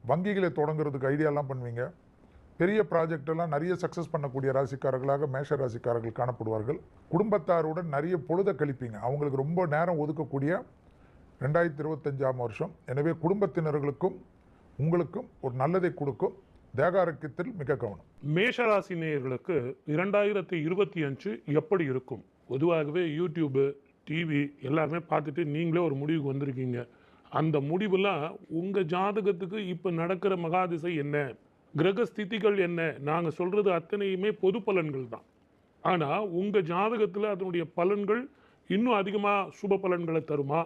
வங்கிகளை தொடங்குறதுக்கு ஐடியாலாம் பண்ணுவீங்க. பெரிய ப்ராஜெக்ட் எல்லாம் நிறைய சக்ஸஸ் பண்ணக்கூடிய ராசிக்காரர்களாக மேஷ ராசிக்காரர்கள் காணப்படுவார்கள். குடும்பத்தாருடன் நிறைய பொழுத கழிப்பீங்க. அவங்களுக்கு ரொம்ப நேரம் ஒதுக்கக்கூடிய 2025ஆம் வருஷம். எனவே குடும்பத்தினர்களுக்கும் உங்களுக்கும் ஒரு நல்லதை கொடுக்கும். தேக ஆரோக்கியத்தில் மிக கவனம். மேஷராசி நேயர்களுக்கு 2025 எப்படி இருக்கும்? பொதுவாகவே யூடியூபு, டிவி எல்லாருமே பார்த்துட்டு நீங்களே ஒரு முடிவுக்கு வந்திருக்கீங்க. அந்த முடிவுலாம் உங்கள் ஜாதகத்துக்கு இப்போ நடக்கிற மகாதிசை என்ன, கிரக ஸ்திதிகள் என்ன, நாங்கள் சொல்கிறது அத்தனையுமே பொது பலன்கள் தான். ஆனால் உங்கள் ஜாதகத்தில் அதனுடைய பலன்கள் இன்னும் அதிகமாக சுப பலன்களை தருமா,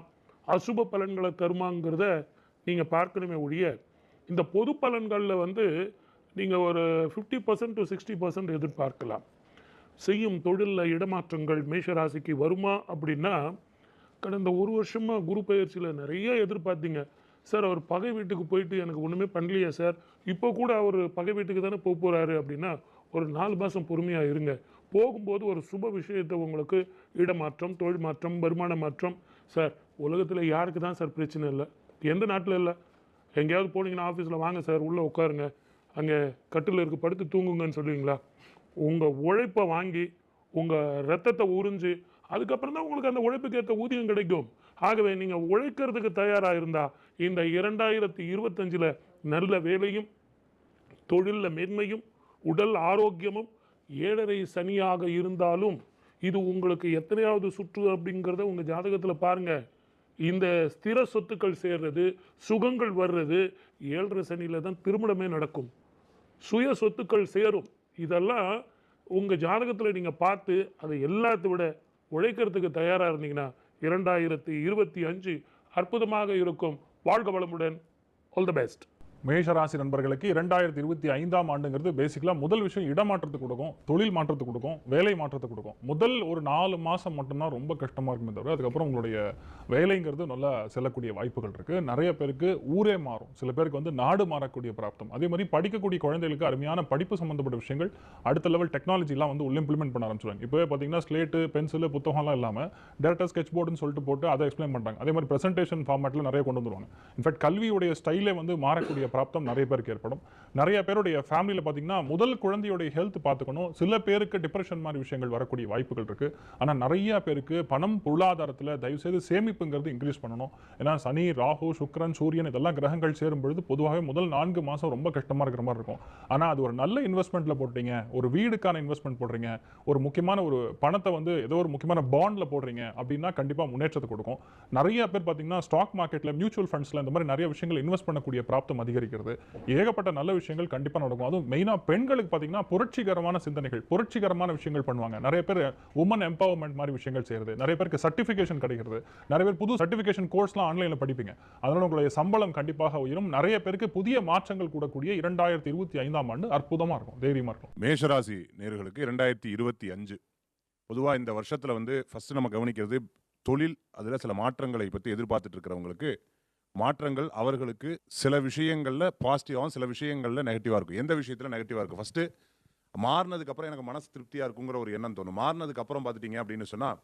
அசுப பலன்களை தருமாங்கிறத நீங்கள் பார்க்கணுமே ஒழிய, இந்த பொது பலன்களில் நீங்கள் ஒரு 50% to 60% எதிர்பார்க்கலாம். செய்யும் தொழிலில் இடமாற்றங்கள் மேஷராசிக்கு வருமா அப்படின்னா, கடந்த ஒரு வருஷமாக குரு பயிற்சியில் நிறைய எதிர்பார்த்தீங்க. சார் அவர் பகை வீட்டுக்கு போயிட்டு எனக்கு ஒன்றுமே பண்ணலையே சார், இப்போ கூட அவர் பகை வீட்டுக்கு தானே போக போகிறாரு அப்படின்னா, ஒரு 4 மாதம் பொறுமையாக இருங்க. போகும்போது ஒரு சுப விஷயத்தை உங்களுக்கு இடமாற்றம், தொழில் மாற்றம், வருமான மாற்றம். சார் உலகத்தில் யாருக்கு தான் சார் பிரச்சனை இல்லை? எந்த நாட்டில் இல்லை? எங்கேயாவது போனீங்கன்னா ஆஃபீஸில் வாங்க சார் உள்ளே உட்காருங்க, அங்கே கட்டில் இருக்கு படுத்து தூங்குங்கன்னு சொல்லுவீங்களா? உங்கள் உழைப்பை வாங்கி உங்கள் ரத்தத்தை உறிஞ்சு அதுக்கப்புறம் தான் உங்களுக்கு அந்த உழைப்புக்கு ஏற்ற ஊதியம் கிடைக்கும். ஆகவே நீங்கள் உழைக்கிறதுக்கு தயாராக இருந்தால் இந்த 2025 நல்ல வேலையும், தொழிலில் மேன்மையும், உடல் ஆரோக்கியமும், 7.5 சனியாக இருந்தாலும் இது உங்களுக்கு எத்தனையாவது சுற்று அப்படிங்கிறத உங்கள் ஜாதகத்தில் பாருங்கள். இந்த ஸ்திர சொத்துக்கள் சேர்றது, சுகங்கள் வர்றது 7.5 சனியில் தான் திருமணமே நடக்கும். சுய சொத்துக்கள் சேரும். இதெல்லாம் உங்கள் ஜாதகத்தில் நீங்கள் பார்த்து அதை எல்லாத்தை விட உழைக்கிறதுக்கு தயாராக இருந்தீங்கன்னா 2025 அற்புதமாக இருக்கும். வாழ்க வளமுடன். All the best. மேஷராசி நண்பர்களுக்கு 2025ஆம் ஆண்டுங்கிறது பேசிக்கலாக முதல் விஷயம் இடமாற்றத்துக்கு கொடுக்கும், தொழில் மாற்றத்துக்கு கொடுக்கும், வேலை மாற்றத்துக்கு கொடுக்கும். முதல் ஒரு 4 மாதம் மட்டும்தான் ரொம்ப கஷ்டமாக இருக்குமே தவிர, அதுக்கப்புறம் உங்களுடைய வேலைங்கிறது நல்லா செல்லக்கூடிய வாய்ப்புகள் இருக்குது. நிறைய பேருக்கு ஊரே மாறும், சில பேருக்கு நாடு மாறக்கூடிய பிராப்தம். அதே மாதிரி படிக்கக்கூடிய குழந்தைகளுக்கு அருமையான படிப்பு சம்மந்தப்பட்ட விஷயங்கள், அடுத்த லெவல் டெக்னாலஜிலாம் உள்ள இம்ப்ளிமெண்ட் பண்ண ஆரம்பிச்சிடுவாங்க. இப்போவே பார்த்தீங்கன்னா ஸ்லேட்டு, பென்சிலு, புத்தகம்லாம் இல்லாமல் டேரக்டாக ஸ்கெட்ச் போர்டுன்னு சொல்லிட்டு போட்டு அதை எக்ஸ்பிளைன் பண்ணுறாங்க. அதே மாதிரி ப்ரெசன்டேஷன் ஃபார்மேட்டில் நிறைய கொண்டு வந்துருவாங்க. இன்ஃபேக்ட் கல்வியுடைய ஸ்டைலே மாறக்கூடிய பிராப்தம் நிறைய பேருக்கு ஏற்படும். நிறைய பேருடைய ஃபேமிலியில் பார்த்தீங்கன்னா முதல் குழந்தையுடைய ஹெல்த் பார்த்துக்கணும். சில பேருக்கு டிப்ரெஷன் மாதிரி விஷயங்கள் வரக்கூடிய வாய்ப்புகள் இருக்கு. ஆனால் நிறைய பேருக்கு பணம், பொருளாதாரத்தில் தயவுசெய்து சேமிப்புங்கிறது இன்க்ரீஸ் பண்ணணும். ஏன்னா சனி, ராகு, சுக்கிரன், சூரியன் இதெல்லாம் கிரகங்கள் சேரும் பொழுது பொதுவாகவே முதல் 4 மாதம் ரொம்ப கஷ்டமாக இருக்கிற மாதிரி இருக்கும். ஆனால் அது ஒரு நல்ல இன்வெஸ்ட்மெண்ட்டில் போட்டீங்க, ஒரு வீடுக்கான இன்வெஸ்ட்மெண்ட் போடுறீங்க, ஒரு முக்கியமான ஒரு பணத்தை ஏதோ ஒரு முக்கியமான பாண்டில் போடுறீங்க அப்படின்னா கண்டிப்பாக முன்னேற்றத்தை கொடுக்கும். நிறைய பேர் பார்த்தீங்கன்னா ஸ்டாக் மார்க்கெட்டில், மியூச்சுவல் ஃபண்ட்ஸில் இந்த மாதிரி நிறைய விஷயங்கள் இன்வெஸ்ட் பண்ணக்கூடிய பிராப்தம் அதிகரிக்கிறது. ஏகப்பட்ட நல்ல விஷயங்கள் கண்டிப்பா நடக்கும். அதுவும் மெயினா பெண்களுக்கு பாத்தீங்கன்னா புரட்சிகரமான சிந்தனைகள், புரட்சிகரமான விஷயங்கள் பண்ணுவாங்க. நிறைய பேர் உமன் எம்பவர்மெண்ட் மாதிரி விஷயங்கள் செய்யறது, நிறைய பேருக்கு சர்டிபிகேஷன் கிடைக்கிறது, நிறைய பேர் புது சர்டிபிகேஷன் கோர்ஸ்லாம் ஆன்லைன்ல படிப்பீங்க. அதனால உங்களுடைய சம்பளம் கண்டிப்பாக உயரும். நிறைய பேருக்கு புதிய மாற்றங்கள் கூடக்கூடிய 2025ஆம் ஆண்டு அற்புதமா இருக்கும், தைரியமா இருக்கும். மேஷராசி நேயர்களுக்கு 2025 பொதுவா இந்த வருஷத்துல ஃபர்ஸ்ட் நம்ம கவனிக்கிறது தொழில். அதுல சில மாற்றங்களை பற்றி எதிர்பார்த்துட்டு இருக்கிறவங்களுக்கு மாற்றங்கள் அவர்களுக்கு சில விஷயங்களில் பாசிட்டிவாகவும் சில விஷயங்களில் நெகட்டிவாக இருக்கும். எந்த விஷயத்தில் நெகட்டிவாக இருக்கும்? ஃபஸ்ட்டு மாறினதுக்கப்புறம் எனக்கு மனசு திருப்தியாக இருக்குங்கிற ஒரு எண்ணம் தோணும். மாறினதுக்கப்புறம் பார்த்துட்டிங்க அப்படின்னு சொன்னால்,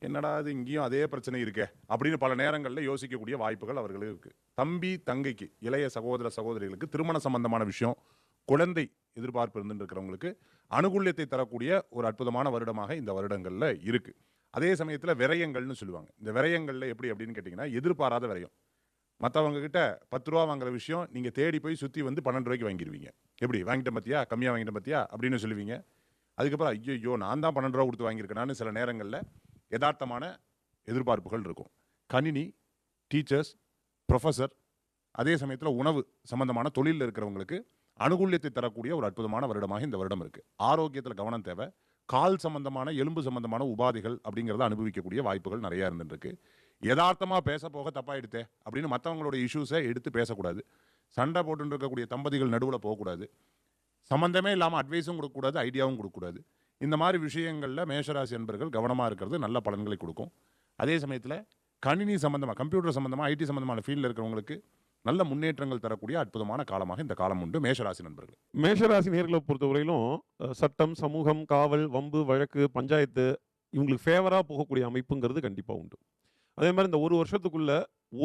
என்னடா இது இங்கேயும் அதே பிரச்சனை இருக்கே அப்படின்னு பல நேரங்களில் யோசிக்கக்கூடிய வாய்ப்புகள் அவர்களுக்கு இருக்குது. தம்பி தங்கைக்கு, இளைய சகோதர சகோதரிகளுக்கு திருமண சம்பந்தமான விஷயம், குழந்தை எதிர்பார்ப்பு இருந்துட்டு இருக்கிறவங்களுக்கு அனுகூல்யத்தை தரக்கூடிய ஒரு அற்புதமான வருடமாக இந்த வருடங்களில் இருக்குது. அதே சமயத்தில் விரயங்கள்னு சொல்லுவாங்க. இந்த விரயங்களில் எப்படி அப்படின்னு கேட்டிங்கன்னா, எதிர்பாராத விரயம். மற்றவங்க கிட்ட 10 ரூபா வாங்குற விஷயம் நீங்கள் தேடி போய் சுற்றி 12 ரூபாய்க்கு வாங்கிடுவீங்க. எப்படி வாங்கிட்டேன் பத்தியா, கம்மியாக வாங்கிட்டேன் பத்தியா அப்படின்னு சொல்லுவீங்க. அதுக்கப்புறம் ஐயோ நான் தான் 12 ரூபா கொடுத்து வாங்கியிருக்கேனான்னு சில நேரங்களில் யதார்த்தமான எதிர்பார்ப்புகள் இருக்கும். கணினி, டீச்சர்ஸ், ப்ரொஃபஸர், அதே சமயத்தில் உணவு சம்பந்தமான தொழிலில் இருக்கிறவங்களுக்கு அனுகூல்யத்தை தரக்கூடிய ஒரு அற்புதமான வருடமாக இந்த வருடம் இருக்குது. ஆரோக்கியத்தில் கவனம் தேவை. கால் சம்பந்தமான, எலும்பு சம்பந்தமான உபாதைகள் அப்படிங்கிறத அனுபவிக்கக்கூடிய வாய்ப்புகள் நிறையா இருந்துருக்கு. யதார்த்தமாக பேச போக தப்பாயிடுத்தே அப்படின்னு மற்றவங்களோட இஷ்யூஸை எடுத்து பேசக்கூடாது. சண்டை போட்டு இருக்கக்கூடிய தம்பதிகள் நடுவில் போகக்கூடாது. சம்மந்தமே இல்லாமல் அட்வைஸும் கொடுக்கக்கூடாது, ஐடியாவும் கொடுக்கக்கூடாது. இந்த மாதிரி விஷயங்களில் மேஷராசி என்பர்கள் கவனமாக இருக்கிறது நல்ல பலன்களை கொடுக்கும். அதே சமயத்தில் கணினி சம்பந்தமாக, கம்ப்யூட்டர் சம்பந்தமாக, ஐடி சம்பந்தமான ஃபீல்டில் இருக்கிறவங்களுக்கு நல்ல முன்னேற்றங்கள் தரக்கூடிய அற்புதமான காலமாக இந்த காலம் உண்டு. மேஷராசி நண்பர்கள், மேஷராசி நேர்களை பொறுத்தவரையிலும் சட்டம், சமூகம், காவல், வம்பு, வழக்கு, பஞ்சாயத்து இவங்களுக்கு ஃபேவராக போகக்கூடிய அமைப்புங்கிறது கண்டிப்பாக உண்டு. அதே மாதிரி இந்த ஒரு வருஷத்துக்குள்ள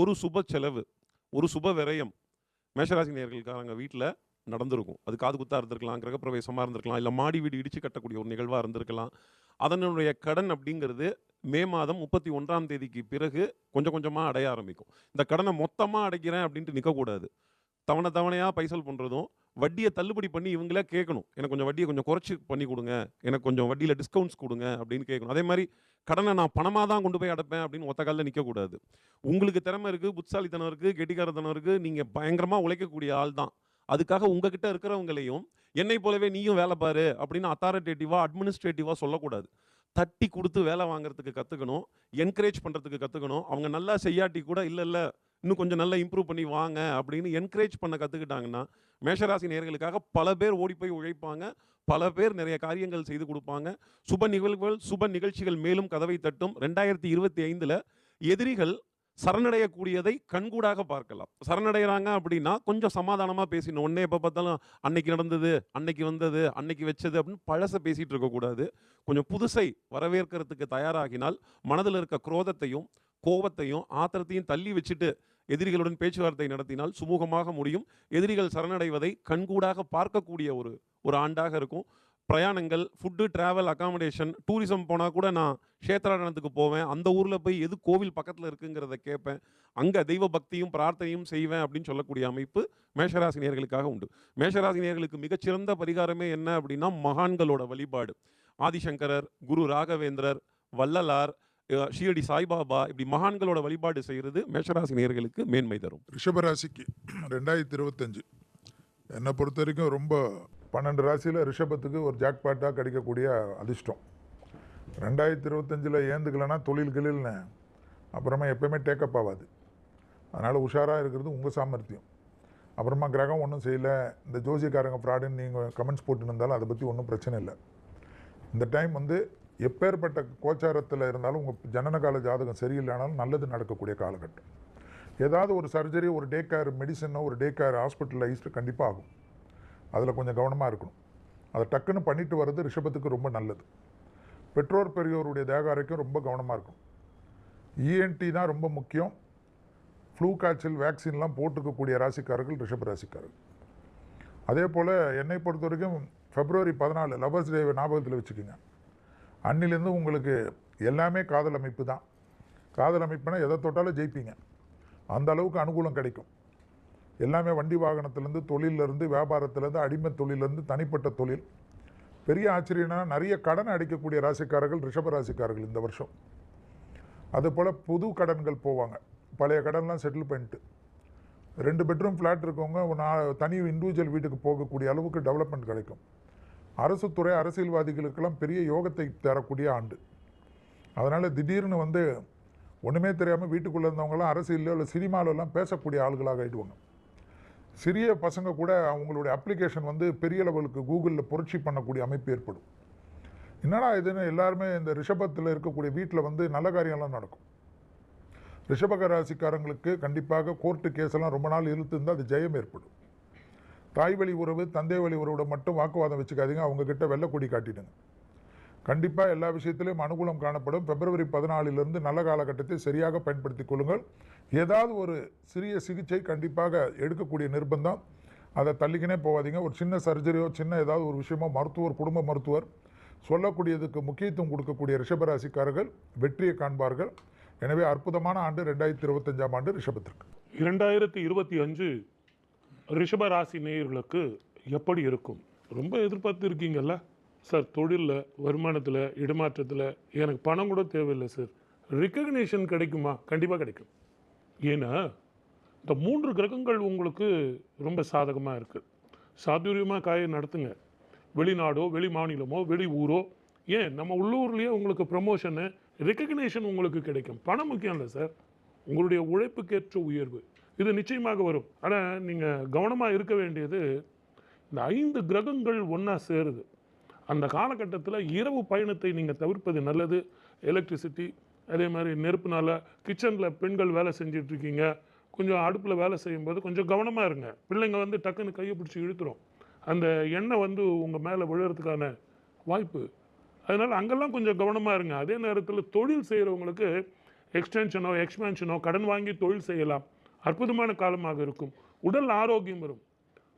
ஒரு சுப செலவு, ஒரு சுப விரயம் மேஷராசி நேயர்களுக்காரங்க வீட்டில் நடந்திருக்கும். அது காது குத்தா இருந்திருக்கலாம், கிரகப்பிரவேசமாக இருந்திருக்கலாம், இல்லை மாடி வீடு இடிச்சு கட்டக்கூடிய ஒரு நிகழ்வாக இருந்திருக்கலாம். அதனுடைய கடன் அப்படிங்கிறது மே மாதம் 31ஆம் தேதிக்கு பிறகு கொஞ்சம் கொஞ்சமாக அடைய ஆரம்பிக்கும். இந்த கடனை மொத்தமாக அடைக்கிறேன் அப்படின்ட்டு நிற்கக்கூடாது. தவணை தவணையாக பைசல் பண்ணுறதும், வட்டியை தள்ளுபடி பண்ணி இவங்களே கேட்கணும். எனக்கு கொஞ்சம் வட்டியை கொஞ்சம் குறைச்சி பண்ணி கொடுங்க, எனக்கு கொஞ்சம் வட்டியில் டிஸ்கவுண்ட்ஸ் கொடுங்க அப்படின்னு கேட்கணும். அதே மாதிரி கடனை நான் பணமாக தான் கொண்டு போய் அடைப்பேன் அப்படின்னு ஒத்த காலில் நிற்கக்கூடாது. உங்களுக்கு திறமை இருக்குது, புத்திசாலித்தனம் இருக்குது, கெட்டிக்காரத்தனம் இருக்குது, நீங்கள் பயங்கரமாக உழைக்கக்கூடிய ஆள் தான். அதுக்காக உங்ககிட்ட இருக்கிறவங்களையும் என்னை போலவே நீயும் வேலை பாரு அப்படின்னு அத்தாரிட்டேட்டிவாக அட்மினிஸ்ட்ரேட்டிவாக சொல்லக்கூடாது. தட்டி கொடுத்து வேலை வாங்குறதுக்கு கற்றுக்கணும், என்கரேஜ் பண்ணுறதுக்கு கற்றுக்கணும். அவங்க நல்லா செய்யாட்டி கூட இல்லை இன்னும் கொஞ்சம் நல்லா இம்ப்ரூவ் பண்ணி வாங்க அப்படின்னு என்கரேஜ் பண்ண கற்றுக்கிட்டாங்கன்னா மேஷராசி நேயர்களுக்காக பல பேர் ஓடி போய் உழைப்பாங்க, பல பேர் நிறைய காரியங்கள் செய்து கொடுப்பாங்க. சுப நிகழ்வுகள், சுப நிகழ்ச்சிகள் மேலும் கதவை தட்டும். 2025 எதிரிகள் சரணடையக்கூடியதை கண்கூடாக பார்க்கலாம். சரணடைகிறாங்க அப்படின்னா கொஞ்சம் சமாதானமாக பேசிடணும். ஒன்னே எப்போ பார்த்தாலும் அன்னைக்கு நடந்தது, அன்னைக்கு வந்தது, அன்னைக்கு வச்சது அப்படின்னு பழசை பேசிகிட்டு இருக்கக்கூடாது. கொஞ்சம் புதுசை வரவேற்கிறதுக்கு தயாராகினால் மனதில் இருக்க குரோதத்தையும் கோபத்தையும் ஆத்திரத்தையும் தள்ளி வச்சுட்டு எதிரிகளுடன் பேச்சுவார்த்தை நடத்தினால் சுமூகமாக முடியும். எதிரிகள் சரணடைவதை கண்கூடாக பார்க்கக்கூடிய ஒரு ஆண்டாக இருக்கும். பிரயாணங்கள், ஃபுட்டு, ட்ராவல், அகாமடேஷன், டூரிசம் போனால் கூட நான் க்ஷேத்ராடனத்துக்கு போவேன், அந்த ஊரில் போய் எது கோவில் பக்கத்தில் இருக்குங்கிறத கேட்பேன், அங்கே தெய்வ பக்தியும் பிரார்த்தனையும் செய்வேன் அப்படின்னு சொல்லக்கூடிய அமைப்பு மேஷராசி நேயர்களுக்காக உண்டு. மேஷராசி நேயர்களுக்கு மிகச்சிறந்த பரிகாரமே என்ன அப்படின்னா மகான்களோட வழிபாடு. ஆதிசங்கரர், குரு ராகவேந்திரர், வள்ளலார், ஷீரடி சாய்பாபா, இப்படி மகான்களோட வழிபாடு செய்கிறது மேஷராசி நேயர்களுக்கு மேன்மை தரும். ரிஷபராசிக்கு 2025 என்னை பொறுத்த வரைக்கும் ரொம்ப 12 ராசியில் ரிஷபத்துக்கு ஒரு ஜாக்பாட்டாக கிடைக்கக்கூடிய அதிர்ஷ்டம். 2025 ஏந்துக்கலைன்னா தொழில்களில்னு அப்புறமா எப்போயுமே டேக்கப் ஆகாது. அதனால் உஷாராக இருக்கிறது உங்கள் சாமர்த்தியம். அப்புறமா கிரகம் ஒன்றும் செய்யலை, இந்த ஜோசியக்காரங்க ஃப்ராடுன்னு நீங்கள் கமெண்ட்ஸ் போட்டுன்னு இருந்தாலும் அதை பற்றி ஒன்றும் பிரச்சனை இல்லை. இந்த டைம் எப்பேற்பட்ட கோச்சாரத்தில் இருந்தாலும் உங்கள் ஜனனகால ஜாதகம் சரியில்லைனாலும் நல்லது நடக்கக்கூடிய காலகட்டம். ஏதாவது ஒரு சர்ஜரி, ஒரு டே கேர் மெடிசனோ, ஒரு டே கேர் ஹாஸ்பிட்டலைஸ்டு கண்டிப்பாக ஆகும். அதில் கொஞ்சம் கவனமாக இருக்கணும். அதை டக்குன்னு பண்ணிட்டு வர்றது ரிஷபத்துக்கு ரொம்ப நல்லது. பெற்றோர் பெரியோருடைய தேக ஆரோக்கியம் ரொம்ப கவனமாக இருக்கும். இஎன்டி தான் ரொம்ப முக்கியம். ஃப்ளூ காய்ச்சல் வேக்சின்லாம் போட்டுக்கக்கூடிய ராசிக்காரர்கள் ரிஷப ராசிக்காரர்கள். அதே போல் என்னை பொறுத்த வரைக்கும் February 14 லவர்ஸ் டே ஞாபகத்தில் வச்சுக்கோங்க. அன்னிலேருந்து உங்களுக்கு எல்லாமே காதல் அமைப்பு தான். காதல் அமைப்புனா எதை தொட்டாலும் ஜெயிப்பீங்க, அந்த அளவுக்கு அனுகூலம் கிடைக்கும். எல்லாமே வண்டி வாகனத்திலேருந்து, தொழிலிருந்து, வியாபாரத்திலேருந்து, அடிமை தொழிலேருந்து, தனிப்பட்ட தொழில். பெரிய ஆச்சரியம்னா நிறைய கடன் அடிக்கக்கூடிய ராசிக்காரர்கள் ரிஷப ராசிக்காரர்கள் இந்த வருஷம். அதுபோல் புது கடன்கள் போவாங்க. பழைய கடன்லாம் செட்டில் பண்ணிட்டு 2 பெட்ரூம் ஃப்ளாட் இருக்கவங்க தனி இண்டிவிஜுவல் வீட்டுக்கு போகக்கூடிய அளவுக்கு டெவலப்மெண்ட் கிடைக்கும். அரசு துறை, அரசியல்வாதிகளுக்கெல்லாம் பெரிய யோகத்தை தரக்கூடிய ஆண்டு. அதனால் திடீர்னு ஒன்றுமே தெரியாமல் வீட்டுக்குள்ளே இருந்தவங்களாம் அரசியலில் இல்லை சினிமாவிலலாம் பேசக்கூடிய ஆளுகளாக ஆகிடுவாங்க. சிறிய பசங்க கூட அவங்களுடைய அப்ளிகேஷன் பெரிய லெவலுக்கு கூகுளில் புரட்சி பண்ணக்கூடிய அமைப்பு ஏற்படும். என்னடா இதுன்னு எல்லாருமே இந்த ரிஷபத்தில் இருக்கக்கூடிய வீட்டில் நல்ல காரியம்லாம் நடக்கும். ரிஷபக ராசிக்காரங்களுக்கு கண்டிப்பாக கோர்ட்டு கேஸெல்லாம் ரொம்ப நாள் இழுத்துருந்தால் அது ஜெயம் ஏற்படும். தாய் வழி உறவு, தந்தை வழி உறவோட மட்டும் வாக்குவாதம் வச்சுக்காதீங்க, அவங்கக்கிட்ட வெள்ளக்கொடி காட்டிடுங்க. கண்டிப்பாக எல்லா விஷயத்திலையும் அனுகூலம் காணப்படும். February 14 நல்ல காலகட்டத்தை சரியாக பயன்படுத்தி கொள்ளுங்கள். ஏதாவது ஒரு சிறிய சிகிச்சை கண்டிப்பாக எடுக்கக்கூடிய நிர்பந்தம், அதை தள்ளிக்கினே போகாதீங்க. ஒரு சின்ன சர்ஜரியோ, சின்ன ஏதாவது ஒரு விஷயமோ மருத்துவர், குடும்ப மருத்துவர் சொல்லக்கூடியதுக்கு முக்கியத்துவம் கொடுக்கக்கூடிய ரிஷபராசிக்காரர்கள் வெற்றியை காண்பார்கள். எனவே அற்புதமான ஆண்டு 2025ஆம் ஆண்டு ரிஷபத்திற்கு. 2025 ரிஷப ராசி நேயர்களுக்கு எப்படி இருக்கும்? ரொம்ப எதிர்பார்த்து இருக்கீங்கல்ல சார், தொழிலில், வருமானத்தில், இடமாற்றத்தில் எனக்கு பணம் கூட தேவையில்லை சார், ரெக்கக்னேஷன் கிடைக்குமா? கண்டிப்பாக கிடைக்கும். ஏன்னா இந்த 3 கிரகங்கள் உங்களுக்கு ரொம்ப சாதகமாக இருக்குது. சாதுரியமாக காயை நடத்துங்க. வெளிநாடோ, வெளி மாநிலமோ, வெளி ஊரோ, ஏன் நம்ம உள்ளூர்லேயே உங்களுக்கு ப்ரமோஷனு, ரெக்கக்னேஷன் உங்களுக்கு கிடைக்கும். பணம் முக்கியம் இல்லை சார், உங்களுடைய உழைப்புக்கேற்ற உயர்வு இது நிச்சயமாக வரும். ஆனால் நீங்கள் கவனமாக இருக்க வேண்டியது, இந்த 5 கிரகங்கள் ஒன்றா சேருது. அந்த காலகட்டத்தில் இரவு பயணத்தை நீங்கள் தவிர்ப்பது நல்லது. எலக்ட்ரிசிட்டி, அதே மாதிரி நெருப்புனால கிச்சனில் பெண்கள் வேலை செஞ்சிட்ருக்கீங்க, கொஞ்சம் அடுப்பில் வேலை செய்யும்போது கொஞ்சம் கவனமாக இருங்க. பிள்ளைங்க டக்குன்னு கையை பிடிச்சி இழுத்துரும், அந்த எண்ணெய் உங்கள் மேலே விழுறதுக்கான வாய்ப்பு. அதனால் அங்கெல்லாம் கொஞ்சம் கவனமாக இருங்க. அதே நேரத்தில் தொழில் செய்கிறவங்களுக்கு எக்ஸ்டென்ஷனோ, எக்ஸ்பேன்ஷனோ, கடன் வாங்கி தொழில் செய்யலாம். அற்புதமான காலமாக இருக்கும். உடல் ஆரோக்கியம் வரும்.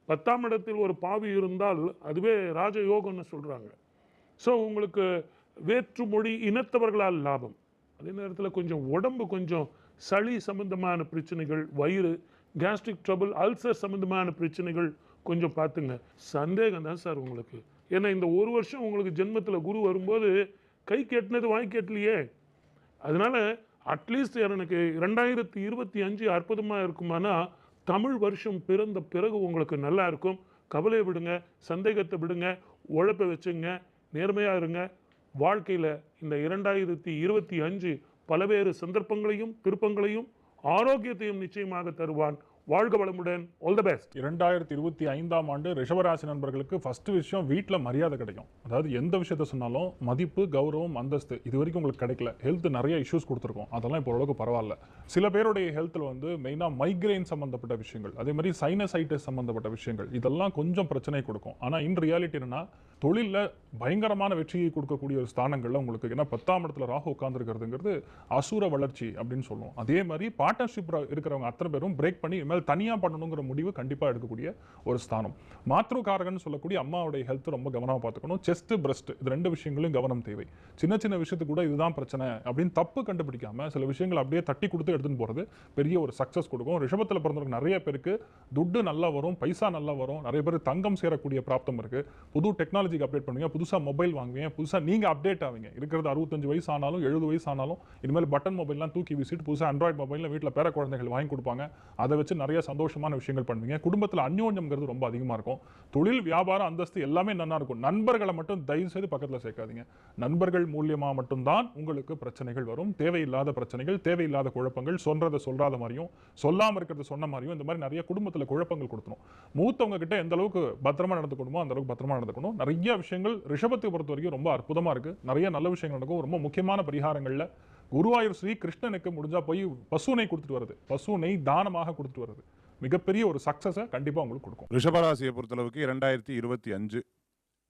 10ஆம் இடத்தில் ஒரு பாவி இருந்தால் அதுவே ராஜயோகம்னு சொல்கிறாங்க. ஸோ உங்களுக்கு வேற்றுமொழி இனத்தவர்களால் லாபம். அதே நேரத்தில் கொஞ்சம் உடம்பு கொஞ்சம் சளி சம்பந்தமான பிரச்சனைகள், வயிறு, கேஸ்ட்ரிக் ட்ரபிள், அல்சர் சம்பந்தமான பிரச்சனைகள் கொஞ்சம் பார்த்துங்க. சந்தேகம் தான் சார் உங்களுக்கு. ஏன்னா இந்த ஒரு வருஷம் உங்களுக்கு ஜென்மத்தில் குரு வரும்போது கை கெட்டினது வாங்கி கெட்டலையே. அதனால அட்லீஸ்ட் எனக்கு 2025 அற்புதமாக இருக்குமானா தமிழ் வருஷம் பிறந்த பிறகு உங்களுக்கு நல்லா இருக்கும். கவலையை விடுங்க, சந்தேகத்தை விடுங்க, உழைப்பை வச்சுங்க, நேர்மையாக இருங்க. வாழ்க்கையில் இந்த 2025 பல்வேறு சந்தர்ப்பங்களையும் திருப்பங்களையும் ஆரோக்கியத்தையும் நிச்சயமாக தருவான். வாழ்க வளமுடன். All the best. 2025ஆம் ஆண்டு ரிஷபராசி நண்பர்களுக்கு ஃபர்ஸ்ட் விஷயம் வீட்டில் மரியாதை கிடைக்கும். அதாவது எந்த விஷயத்த சொன்னாலும் மதிப்பு, கௌரவம், அந்தஸ்து இது வரைக்கும் உங்களுக்கு கிடைக்கல. ஹெல்த் நிறைய இஷ்யூஸ் கொடுத்துருக்கோம், அதெல்லாம் இப்போ ஓரளவுக்கு பரவாயில்ல. சில பேருடைய ஹெல்த்தில் வந்து மெயினாக மைக்ரைன் சம்மந்தப்பட்ட விஷயங்கள், அதே மாதிரி சைனசைட்டிஸ் சம்மந்தப்பட்ட விஷயங்கள் இதெல்லாம் கொஞ்சம் பிரச்சனை கொடுக்கும். ஆனால் இன் ரியாலிட்டி என்னன்னா தொழிலில் பயங்கரமான வெற்றியை கொடுக்கக்கூடிய ஒரு ஸ்தானங்களில் உங்களுக்கு, ஏன்னா 10ஆம் இடத்துல ராகு உட்கார்ந்துருக்கிறதுங்கிறது அசுர வளர்ச்சி அப்படின்னு சொல்லுவோம். அதே மாதிரி பார்ட்னர்ஷிப் இருக்கிறவங்க அத்தனை பேரும் பிரேக் பண்ணி இனிமேல் தனியாக பண்ணணுங்கிற முடிவு கண்டிப்பாக எடுக்கக்கூடிய ஒரு ஸ்தானம். மாத்ருகாரகன்னு சொல்லக்கூடிய அம்மாவுடைய ஹெல்த் ரொம்ப கவனமாக பார்த்துக்கணும். செஸ்ட், பிரஸ்ட் இது 2 விஷயங்களையும் கவனம் தேவை. சின்ன சின்ன விஷயத்துக்கு கூட இதுதான் பிரச்சனை அப்படின்னு தப்பு கண்டுபிடிக்காம சில விஷயங்கள் அப்படியே தட்டி கொடுத்து எடுத்துன்னு போகிறது பெரிய ஒரு சக்ஸஸ் கொடுக்கும். ரிஷபத்தில் பிறந்தவங்க நிறைய பேருக்கு துட்டு நல்லா வரும், பைசா நல்லா வரும். நிறைய பேர் தங்கம் சேரக்கூடிய பிராப்தம் இருக்குது. புது டெக்னாலஜிக்கு அப்டேட் பண்ணுவீங்க, புதுசாக மொபைல் வாங்குவீங்க, புதுசாக நீங்கள் அப்டேட் ஆவீங்க. இருக்கிறது 65 வயசு ஆனாலும் 70 வயசு ஆனாலும் இனிமேல் பட்டன் மொபைல்லாம் தூக்கி வீசிட்டு புதுசாக ஆண்ட்ராய்டு மொபைலில் வீட்டில் பேர குழந்தைகள் வாங்கி கொடுப்பாங்க. அதை வச்சு நிறைய சந்தோஷமான விஷயங்கள் பண்ணுவீங்க. குடும்பத்தில் அந்யோன்யம்ங்கிறது ரொம்ப அதிகமாக இருக்கும். தொழில், வியாபாரம், அந்தஸ்து எல்லாமே நல்லா இருக்கும். நண்பர்களை மட்டும் தயவு செய்து பக்கத்தில் சேர்க்காதீங்க. நண்பர்கள் மூலியமாக மட்டும்தான் உங்களுக்கு பிரச்சனைகள் வரும். தேவையில்லாத பிரச்சனைகள், தேவையில்லாத குழப்பங்கள், சொல்றாத மாதிரியும் சொல்லாமல் இருக்கிறது சொன்ன மாதிரியும் இந்த மாதிரி நிறைய குடும்பத்தில் குழப்பங்கள் கொடுத்துரும். மூத்தவங்க கிட்ட எந்த அளவுக்கு பத்திரமா நடந்துக்கணுமோ அந்த அளவுக்கு பத்திரமா நடந்துக்கணும். நிறைய விஷயங்கள் ரிஷபத்தை பொறுத்த வரைக்கும் ரொம்ப அற்புதமாக இருக்கு. நிறைய நல்ல விஷயங்கள் நடக்கும். ரொம்ப முக்கியமான பரிகாரங்கள்ல குருவாயூர் ஸ்ரீ கிருஷ்ணனுக்கு முடிஞ்சா போய் பசுனை கொடுத்துட்டு வருது, பசுனை தானமாக கொடுத்துட்டு வருது மிகப்பெரிய ஒரு சக்சஸை கண்டிப்பாக உங்களுக்கு கொடுக்கும். ரிஷபராசியை பொறுத்தளவுக்கு 2025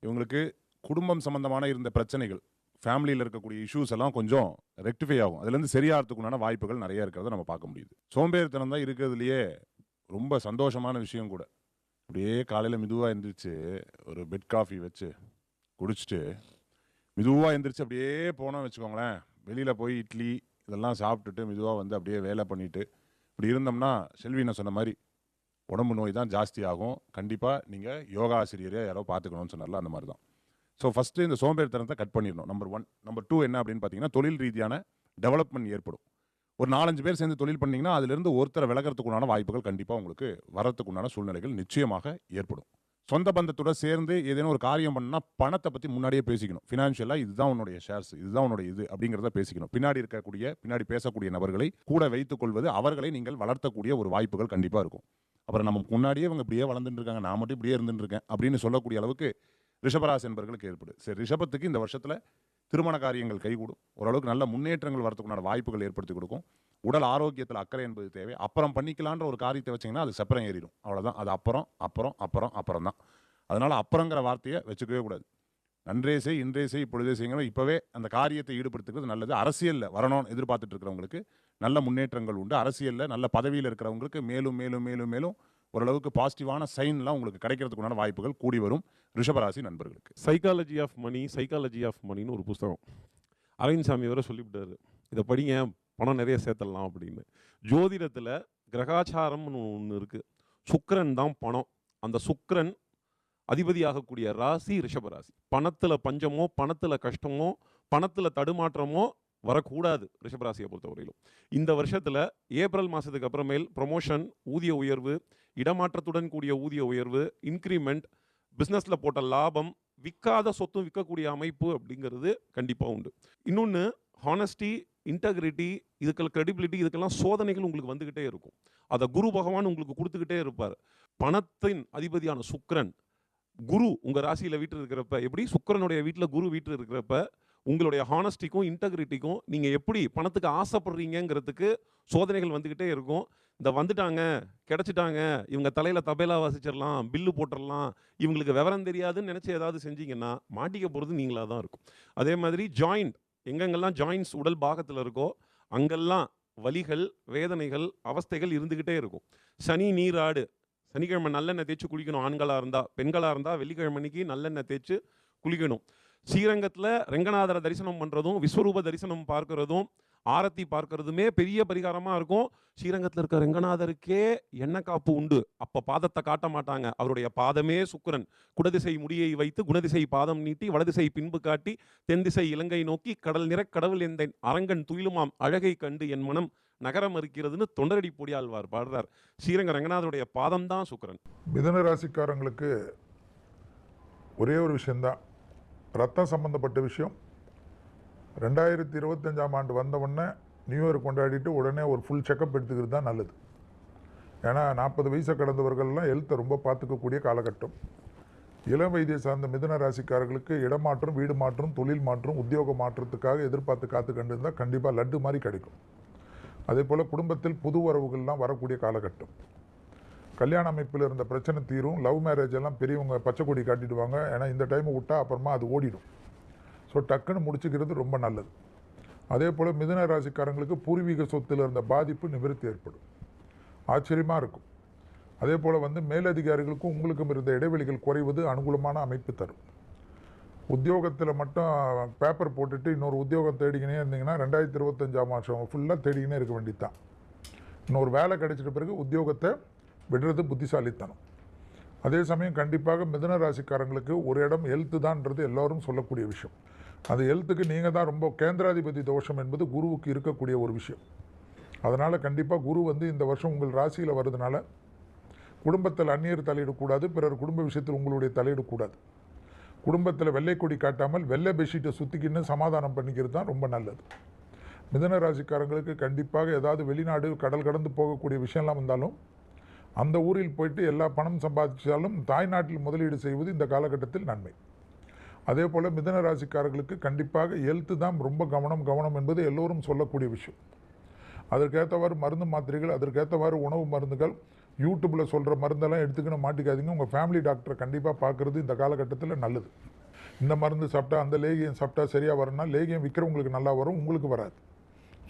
இவங்களுக்கு குடும்பம் சம்பந்தமான இருந்த பிரச்சனைகள், ஃபேமிலியில் இருக்கக்கூடிய இஷ்யூஸ் எல்லாம் கொஞ்சம் ரெக்டிஃபை ஆகும். அதுலேருந்து சரியாகிறதுக்குண்டான வாய்ப்புகள் நிறைய இருக்கிறத நம்ம பார்க்க முடியுது. சோம்பேறித்தனம் தான் இருக்கிறதுலையே ரொம்ப சந்தோஷமான விஷயம் கூட. அப்படியே காலையில் மெதுவாக எழுந்திரிச்சு ஒரு பெட் காஃபி வச்சு குடிச்சிட்டு மெதுவாக எழுந்திரிச்சு அப்படியே போனோம் வச்சுக்கோங்களேன், வெளியில் போய் இட்லி இதெல்லாம் சாப்பிட்டுட்டு மெதுவாக வந்து அப்படியே வேலை பண்ணிவிட்டு இப்படி இருந்தோம்னா செல்வினை சொன்ன மாதிரி உடம்பு நோய் தான் ஜாஸ்தி ஆகும். கண்டிப்பாக நீங்கள் யோகா ஆசிரியரே யாரோ பார்த்துக்கணும்னு சொன்னார்ல, அந்த மாதிரி தான். ஸோ ஃபஸ்ட்டு இந்த சோம்பேறித்தனத்தை கட் பண்ணிடணும். நம்பர் 1. நம்பர் 2 என்ன அப்படின்னு பார்த்தீங்கன்னா, தொழில் ரீதியான டெவலப்மெண்ட் ஏற்படும். ஒரு 4-5 பேர் சேர்ந்து தொழில் பண்ணிங்கன்னா அதுலேருந்து ஒருத்தரை விலகிறதுக்குண்டான வாய்ப்புகள் கண்டிப்பாக உங்களுக்கு வரத்துக்குண்டான சூழ்நிலைகள் நிச்சயமாக ஏற்படும். சொந்த பந்தத்தோட சேர்ந்து ஏதேனும் ஒரு காரியம் பண்ணால் பணத்தை பற்றி முன்னாடியே பேசிக்கணும். ஃபினான்ஷியலாக இதுதான் உன்னுடைய ஷேர்ஸ், இதுதான் உன்னுடைய இது அப்படிங்கிறத பேசிக்கணும். பின்னாடி பேசக்கூடிய நபர்களை கூட வைத்துக் கொள்வது அவர்களை நீங்கள் வளர்த்தக்கூடிய ஒரு வாய்ப்புகள் கண்டிப்பாக இருக்கும். அப்புறம் நம்ம முன்னாடியே இவங்க இப்படியே வளர்ந்துட்டு இருக்காங்க, நான் மட்டும் இப்படியே இருந்துட்டு இருக்கேன் அப்படின்னு சொல்லக்கூடிய அளவுக்கு ரிஷபராசி என்பர்களுக்கு ஏற்படும். சரி, ரிஷபத்துக்கு இந்த வருஷத்தில் திருமண காரியங்கள் கைகூடும். ஓரளவுக்கு நல்ல முன்னேற்றங்கள் வரதுக்குண்டான வாய்ப்புகள் ஏற்படுத்தி கொடுக்கும். உடல் ஆரோக்கியத்தில் அக்கறை என்பது தேவை. அப்புறம் பண்ணிக்கலான்ற ஒரு காரியத்தை வச்சிங்கன்னா அது செப்பரம் ஏறிடும். அவ்வளோதான். அது அப்புறம் தான். அதனால் அப்புறங்கிற வார்த்தையை வச்சுக்கவே கூடாது. நன்றே செய், இன்றே செய், இப்பொழுதே செய்யுங்க. இப்போவே அந்த காரியத்தை ஈடுபடுத்துகிறது நல்லது. அரசியலில் வரணும்னு எதிர்பார்த்துட்டு இருக்கிறவங்களுக்கு நல்ல முன்னேற்றங்கள் உண்டு. அரசியலில் நல்ல பதவியில் இருக்கிறவங்களுக்கு மேலும் மேலும் மேலும் மேலும் ஓரளவுக்கு பாசிட்டிவான சைன்லாம் உங்களுக்கு கிடைக்கிறதுக்குண்டான வாய்ப்புகள் கூடி வரும். ரிஷபராசி நண்பர்களுக்கு சைக்காலஜி ஆஃப் மணின்னு ஒரு புஸ்தகம் அரவிந்த் வரை சொல்லிவிட்டாரு. இதை படிங்க, பணம் நிறைய சேர்த்தலாம் அப்படின்னு. ஜோதிடத்தில் கிரகாச்சாரம்னு ஒன்று இருக்குது. சுக்கிரன் தான் பணம். அந்த சுக்கிரன் அதிபதியாகக்கூடிய ராசி ரிஷபராசி. பணத்தில் பஞ்சமோ, பணத்தில் கஷ்டமோ, பணத்தில் தடுமாற்றமோ வரக்கூடாது ரிஷபராசியை பொறுத்தவரையிலும். இந்த வருஷத்தில் ஏப்ரல் மாதத்துக்கு அப்புறமேல் ப்ரொமோஷன், ஊதிய உயர்வு, இடமாற்றத்துடன் கூடிய ஊதிய உயர்வு, இன்க்ரிமெண்ட், பிஸ்னஸில் போட்ட லாபம், விற்காத சொத்தும் விற்கக்கூடிய அமைப்பு அப்படிங்கிறது கண்டிப்பாக உண்டு. இன்னொன்று ஹானஸ்டி, இன்டெகிரிட்டி, இதுக்கெல்லாம் கிரெடிபிலிட்டி, இதுக்கெல்லாம் சோதனைகள் உங்களுக்கு வந்துக்கிட்டே இருக்கும். அதை குரு பகவான் உங்களுக்கு கொடுத்துக்கிட்டே இருப்பார். பணத்தின் அதிபதியான சுக்கிரன் குரு உங்கள் ராசியில் வீட்டில் இருக்கிறப்ப, எப்படி சுக்கிரனுடைய வீட்டில் குரு வீட்டில் இருக்கிறப்ப உங்களுடைய ஹானஸ்டிக்கும் இன்டெகிரிட்டிக்கும் நீங்கள் எப்படி பணத்துக்கு ஆசைப்படுறீங்கிறதுக்கு சோதனைகள் வந்துக்கிட்டே இருக்கும். இந்த வந்துட்டாங்க, கிடச்சிட்டாங்க, இவங்க தலையில் தபேலா வாசிச்சிடலாம், பில்லு போட்டுடலாம், இவங்களுக்கு விவரம் தெரியாதுன்னு நினச்சி ஏதாவது செஞ்சீங்கன்னா மாட்டிக்க போகிறது நீங்களாக தான் இருக்கும். அதே மாதிரி ஜாயிண்ட், எங்கெங்கெல்லாம் ஜாயின்ஸ் உடல் பாகத்தில் இருக்கோ அங்கெல்லாம் வலிகள், வேதனைகள், அவஸ்தைகள் இருந்துக்கிட்டே இருக்கும். சனி நீராடு சனிக்கிழமை நல்லெண்ணெய் தேய்ச்சி குளிக்கணும். ஆண்களாக இருந்தால், பெண்களாக இருந்தால் வெள்ளிக்கிழமை அன்னைக்கு நல்லெண்ணெய் தேய்ச்சி குளிக்கணும். ஸ்ரீரங்கத்தில் ரெங்கநாதரை தரிசனம் பண்ணுறதும், விஸ்வரூப தரிசனம் பார்க்கறதும், ஆரத்தி பார்க்கறதுமே பெரிய பரிகாரமாக இருக்கும். ஸ்ரீரங்கத்தில் இருக்க ரெங்கநாதருக்கே எண்ணெய் காப்பு உண்டு. அப்போ பாதத்தை காட்ட மாட்டாங்க. அவருடைய பாதமே சுக்கிரன். குடதிசை முடியை வைத்து குணதிசை பாதம் நீட்டி வலதிசை பின்பு காட்டி தென்திசை இலங்கை நோக்கி கடல் நிற கடவுள் எந்த அரங்கன் துயிலுமாம் அழகை கண்டு என் மனம் நகரம் இருக்கிறதுன்னு தொண்டரடி பொடியாழ்வார் பாடுறார். ஸ்ரீரங்க ரங்கநாதருடைய பாதம் தான் சுக்கிரன். மிதுன ராசிக்காரங்களுக்கு ஒரே ஒரு விஷயந்தான், ரத்தம் சம்பந்தப்பட்ட விஷயம். 2025ஆம் ஆண்டு வந்த உடனே நியூ இயர் கொண்டாடிட்டு உடனே ஒரு ஃபுல் செக்கப் எடுத்துக்கிறது தான் நல்லது. ஏன்னா 40 வயசை கடந்தவர்கள்லாம் ஹெல்த்தை ரொம்ப பார்த்துக்கக்கூடிய காலகட்டம். இளம் வயதை சார்ந்த மிதுன ராசிக்காரர்களுக்கு இடமாற்றம், வீடு மாற்றம், தொழில் மாற்றம், உத்தியோக மாற்றத்துக்காக எதிர்பார்த்து காத்து கண்டு இருந்தால் கண்டிப்பாக லட்டு மாதிரி கிடைக்கும். அதே போல் குடும்பத்தில் புது உறவுகள்லாம் வரக்கூடிய காலகட்டம். கல்யாண அமைப்பில் இருந்த பிரச்சனை தீரும். லவ் மேரேஜ் எல்லாம் பெரியவங்க பச்சை கொடி காட்டிடுவாங்க. ஏன்னா இந்த டைமை விட்டால் அப்புறமா அது ஓடிடும். ஸோ டக்குன்னு முடிச்சுக்கிறது ரொம்ப நல்லது. அதே போல் மிதுன ராசிக்காரங்களுக்கு பூர்வீக சொத்தில் இருந்த பாதிப்பு நிவர்த்தி ஏற்படும். ஆச்சரியமாக இருக்கும். அதே போல் மேலதிகாரிகளுக்கும் உங்களுக்கும் இருந்த இடைவெளிகள் குறைவது அனுகூலமான அமைப்பு தரும். உத்தியோகத்தில் மட்டும் பேப்பர் போட்டுட்டு இன்னொரு உத்தியோகம் தேடிக்கினே இருந்தீங்கன்னா 2025ஆம் வருஷம் ஃபுல்லாக தேடிக்கினே இருக்க வேண்டியதுதான். இன்னொரு வேலை கிடைச்சிட்ட பிறகு உத்தியோகத்தை விடுறது புத்திசாலித்தனம். அதே சமயம் கண்டிப்பாக மிதுன ராசிக்காரங்களுக்கு ஒரு இடம் ஹெல்த்து தான்ன்றது எல்லோரும் சொல்லக்கூடிய விஷயம். அது ஹெல்த்துக்கு நீங்கள் தான் ரொம்ப கேந்திராதிபதி தோஷம் என்பது குருவுக்கு இருக்கக்கூடிய ஒரு விஷயம். அதனால் கண்டிப்பாக குரு இந்த வருஷம் உங்கள் ராசியில் வருதுனால குடும்பத்தில் அந்நியர் தலையிடக்கூடாது, பிறர் குடும்ப விஷயத்தில் உங்களுடைய தலையிடக்கூடாது. குடும்பத்தில் வெள்ளை கொடி காட்டாமல் வெள்ளை பெட்ஷீட்டை சுற்றிக்கின்னு சமாதானம் பண்ணிக்கிறது தான் ரொம்ப நல்லது. மிதுன ராசிக்காரங்களுக்கு கண்டிப்பாக ஏதாவது வெளிநாடு கடல் கடந்து போகக்கூடிய விஷயம்லாம் வந்தாலும் அந்த ஊரில் போயிட்டு எல்லா பணம் சம்பாதிச்சாலும் தாய்நாட்டில் முதலீடு செய்வது இந்த காலகட்டத்தில் நன்மை. அதே போல் மிதுன ராசிக்காரர்களுக்கு கண்டிப்பாக ஹெல்த்து தான் ரொம்ப கவனம் என்பது எல்லோரும் சொல்லக்கூடிய விஷயம். அதற்கேற்றவாறு மருந்து மாத்திரைகள், அதற்கேற்றவாறு உணவு மருந்துகள், யூடியூப்பில் சொல்கிற மருந்தெல்லாம் எடுத்துக்கின்னு மாட்டிக்காதீங்க. உங்கள் ஃபேமிலி டாக்டரை கண்டிப்பாக பார்க்குறது இந்த காலகட்டத்தில் நல்லது. இந்த மருந்து சாப்பிட்டா அந்த லேகியம் சாப்பிட்டா சரியாக வரும்னா லேகியம் விற்கிறவங்களுக்கு நல்லா வரும், உங்களுக்கு வராது.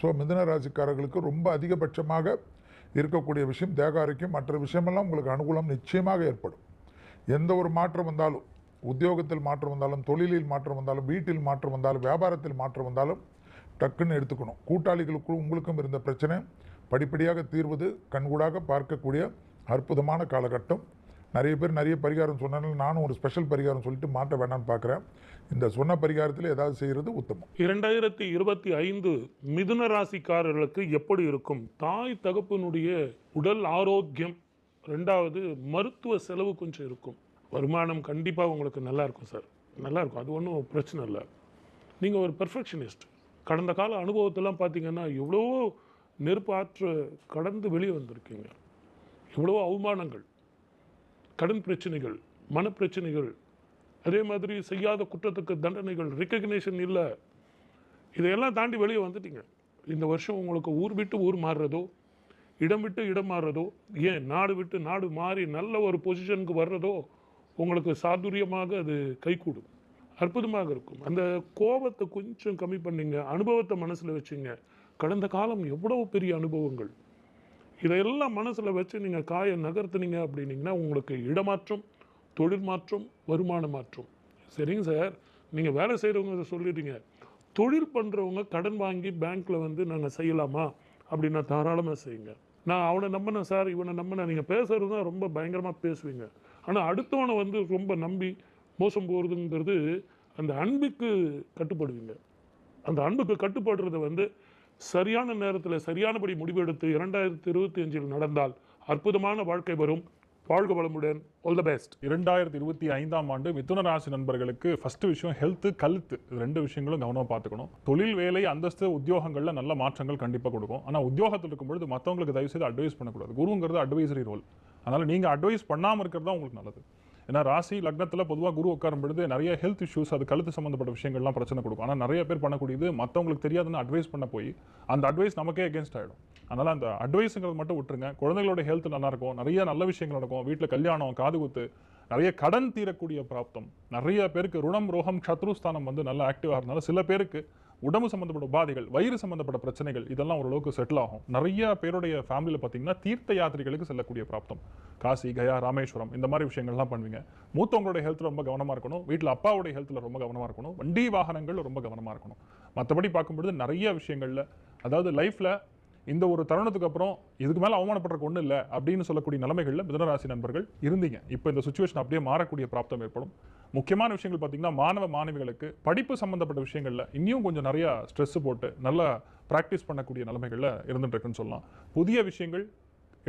ஸோ மிதுன ராசிக்காரர்களுக்கு ரொம்ப அதிகபட்சமாக இருக்கக்கூடிய விஷயம் தேக ஆரோக்கியம். மற்ற விஷயமெல்லாம் உங்களுக்கு அனுகூலம் நிச்சயமாக ஏற்படும். எந்த ஒரு மாற்றம் வந்தாலும், உத்தியோகத்தில் மாற்றம் வந்தாலும், தொழிலில் மாற்றம் வந்தாலும், வீட்டில் மாற்றம் வந்தாலும், வியாபாரத்தில் மாற்றம் வந்தாலும் டக்குன்னு எடுத்துக்கணும். கூட்டாளிகளுக்கும் உங்களுக்கும் இருந்த பிரச்சனை படிப்படியாக தீர்வது கண்கூடாக பார்க்கக்கூடிய அற்புதமான காலகட்டம். நிறைய பேர் நிறைய பரிகாரம் சொன்னாலும் நானும் ஒரு ஸ்பெஷல் பரிகாரம் சொல்லிட்டு மாற்ற வேணான்னு பார்க்குறேன். இந்த சொன்ன பரிகாரத்தில் ஏதாவது செய்கிறது உத்தமம். 2025 மிதுன ராசிக்காரர்களுக்கு எப்படி இருக்கும்? தாய் தகப்பனுடைய உடல் ஆரோக்கியம், 2வது மருத்துவ செலவு கொஞ்சம் இருக்கும். வருமானம் கண்டிப்பாக உங்களுக்கு நல்லா இருக்கும் சார், நல்லா இருக்கும். அது ஒன்றும் பிரச்சனை இல்லை. நீங்கள் ஒரு பெர்ஃபெக்ஷனிஸ்ட். கடந்த கால அனுபவத்தெல்லாம் பார்த்தீங்கன்னா எவ்வளவோ நெருப்பு ஆற்று கடந்து வெளியே வந்திருக்கீங்க. எவ்வளவோ அவமானங்கள், கடன் பிரச்சனைகள், மனப்பிரச்சனைகள், அதே மாதிரி செய்யாத குற்றத்துக்கு தண்டனைகள், ரெக்கக்னேஷன் இல்லை, இதையெல்லாம் தாண்டி வெளியே வந்துட்டீங்க. இந்த வருஷம் உங்களுக்கு ஊர் விட்டு ஊர் மாறுறதோ, இடம் விட்டு இடம் மாறுறதோ, ஏன் நாடு விட்டு நாடு மாறி நல்ல ஒரு பொசிஷனுக்கு வர்றதோ உங்களுக்கு சாதுரியமாக அது கைகூடும். அற்புதமாக இருக்கும். அந்த கோபத்தை கொஞ்சம் கம்மி பண்ணிங்க, அனுபவத்தை மனசில் வச்சுங்க. கடந்த காலம் எவ்வளவு பெரிய அனுபவங்கள், இதையெல்லாம் மனசில் வச்சு நீங்கள் காயை நகர்த்துனீங்க அப்படின்னீங்கன்னா உங்களுக்கு இடமாற்றம், தொழில் மாற்றம், வருமான மாற்றம். சரிங்க சார், நீங்கள் வேலை செய்கிறவங்க சொல்லிடுறீங்க, தொழில் பண்ணுறவங்க கடன் வாங்கி பேங்க்கில் நாங்கள் செய்யலாமா அப்படின்னா தாராளமாக செய்யுங்க. நான் அவனை நம்பினேன் சார், இவனை நம்பினேன். நீங்கள் பேசுகிறது தான் ரொம்ப பயங்கரமாக பேசுவீங்க. ஆனால் அடுத்தவனை ரொம்ப நம்பி மோசம் போகிறதுங்கிறது அந்த அன்புக்கு கட்டுப்படுவீங்க. அந்த அன்புக்கு கட்டுப்படுறத சரியான நேரத்தில் சரியானபடி முடிவெடுத்து 2025 நடந்தால் அற்புதமான வாழ்க்கை வரும். வாழ்க வளமுடன். All the best. 2025ஆம் ஆண்டு மிதுன ராசி நண்பர்களுக்கு ஃபர்ஸ்ட் விஷயம் ஹெல்த், கல்த்து, இது 2 விஷயங்களும் கவனமாக பார்த்துக்கணும். தொழில், வேலை, அந்தஸ்து, உத்தியோகங்களில் நல்ல மாற்றங்கள் கண்டிப்பாக கொடுக்கும். ஆனால் உத்தியோகத்தில் இருக்கும்பொழுது மற்றவங்களுக்கு தயவு செய்து அட்வைஸ் பண்ணக்கூடாது. குருங்கிறது அட்வைசரி ரோல். அதனால் நீங்கள் அட்வைஸ் பண்ணாமல் இருக்கிறது தான் உங்களுக்கு நல்லது. ஏன்னா ராசி லக்னத்தில் பொதுவாக குரு உட்காரும் பொழுது நிறைய ஹெல்த் இஷ்யூஸ், அது கழுத்து சம்மந்தப்பட்ட விஷயங்கள்லாம் பிரச்சனை கொடுக்கும். ஆனால் நிறைய பேர் பண்ணக்கூடியது மற்றவங்களுக்கு தெரியாதுன்னு அட்வைஸ் பண்ண போய் அந்த அட்வைஸ் நமக்கே அகேன்ஸ்ட் ஆகிடும். அதனால் அந்த அட்வைஸுங்கிறது மட்டும் விட்டுருங்க. குழந்தைகளோட ஹெல்த் நல்லாயிருக்கும், நிறைய நல்ல விஷயங்கள் நடக்கும். வீட்டில் கல்யாணம், காதுகுத்து, நிறைய கடன் தீரக்கூடிய பிராப்தம், நிறைய பேருக்கு ருணம், ரோகம், சத்ருஸ்தானம் நல்லா ஆக்டிவாக இருந்தாலும் சில பேருக்கு உடம்பு சம்பந்தப்பட்ட உபாதைகள், வயிறு சம்பந்தப்பட்ட பிரச்சனைகள் இதெல்லாம் ஓரளவுக்கு செட்டில் ஆகும். நிறைய பேருடைய ஃபேமிலியில் பார்த்தீங்கன்னா தீர்த்த யாத்திரைகளுக்கு செல்லக்கூடிய பிராப்தம். காசி, கயா, ராமேஸ்வரம் இந்த மாதிரி விஷயங்கள்லாம் பண்ணுவீங்க. மூத்தவங்களுடைய ஹெல்த்தில் ரொம்ப கவனமாக இருக்கணும். வீட்டில் அப்பாவுடைய ஹெல்த்தில் ரொம்ப கவனமாக இருக்கணும். வண்டி வாகனங்கள் ரொம்ப கவனமாக இருக்கணும். மற்றபடி பார்க்கும்பொழுது நிறைய விஷயங்களில், அதாவது லைஃப்பில் இந்த ஒரு தருணத்துக்கு அப்புறம் இதுக்கு மேலே அவமானப்படுறக்கு ஒன்றும் இல்லை அப்படின்னு சொல்லக்கூடிய நிலைமைகளில் மிதுனராசி நண்பர்கள் இருந்தீங்க. இப்போ இந்த சுச்சுவேஷன் அப்படியே மாறக்கூடிய பிராப்தம் ஏற்படும். முக்கியமான விஷயங்கள் பார்த்தீங்கன்னா மாணவ மாணவிகளுக்கு படிப்பு சம்மந்தப்பட்ட விஷயங்களில் இன்னும் கொஞ்சம் நிறையா ஸ்ட்ரெஸ் போட்டு நல்லா ப்ராக்டிஸ் பண்ணக்கூடிய நிலைமைகளில் இருந்துட்டு இருக்குன்னு சொல்லலாம். புதிய விஷயங்கள்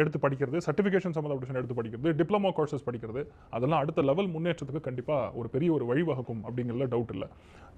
எடுத்து படிக்கிறது, சர்டிஃபிகேஷன் சம்மந்தப்பட்ட விஷயம் எடுத்து படிக்கிறது, டிப்ளமோ கோர்சஸ் படிக்கிறது, அதெல்லாம் அடுத்த லெவல் முன்னேற்றத்துக்கு கண்டிப்பாக ஒரு பெரிய ஒரு வழிவகுக்கும் அப்படிங்கிறதுல டவுட் இல்லை.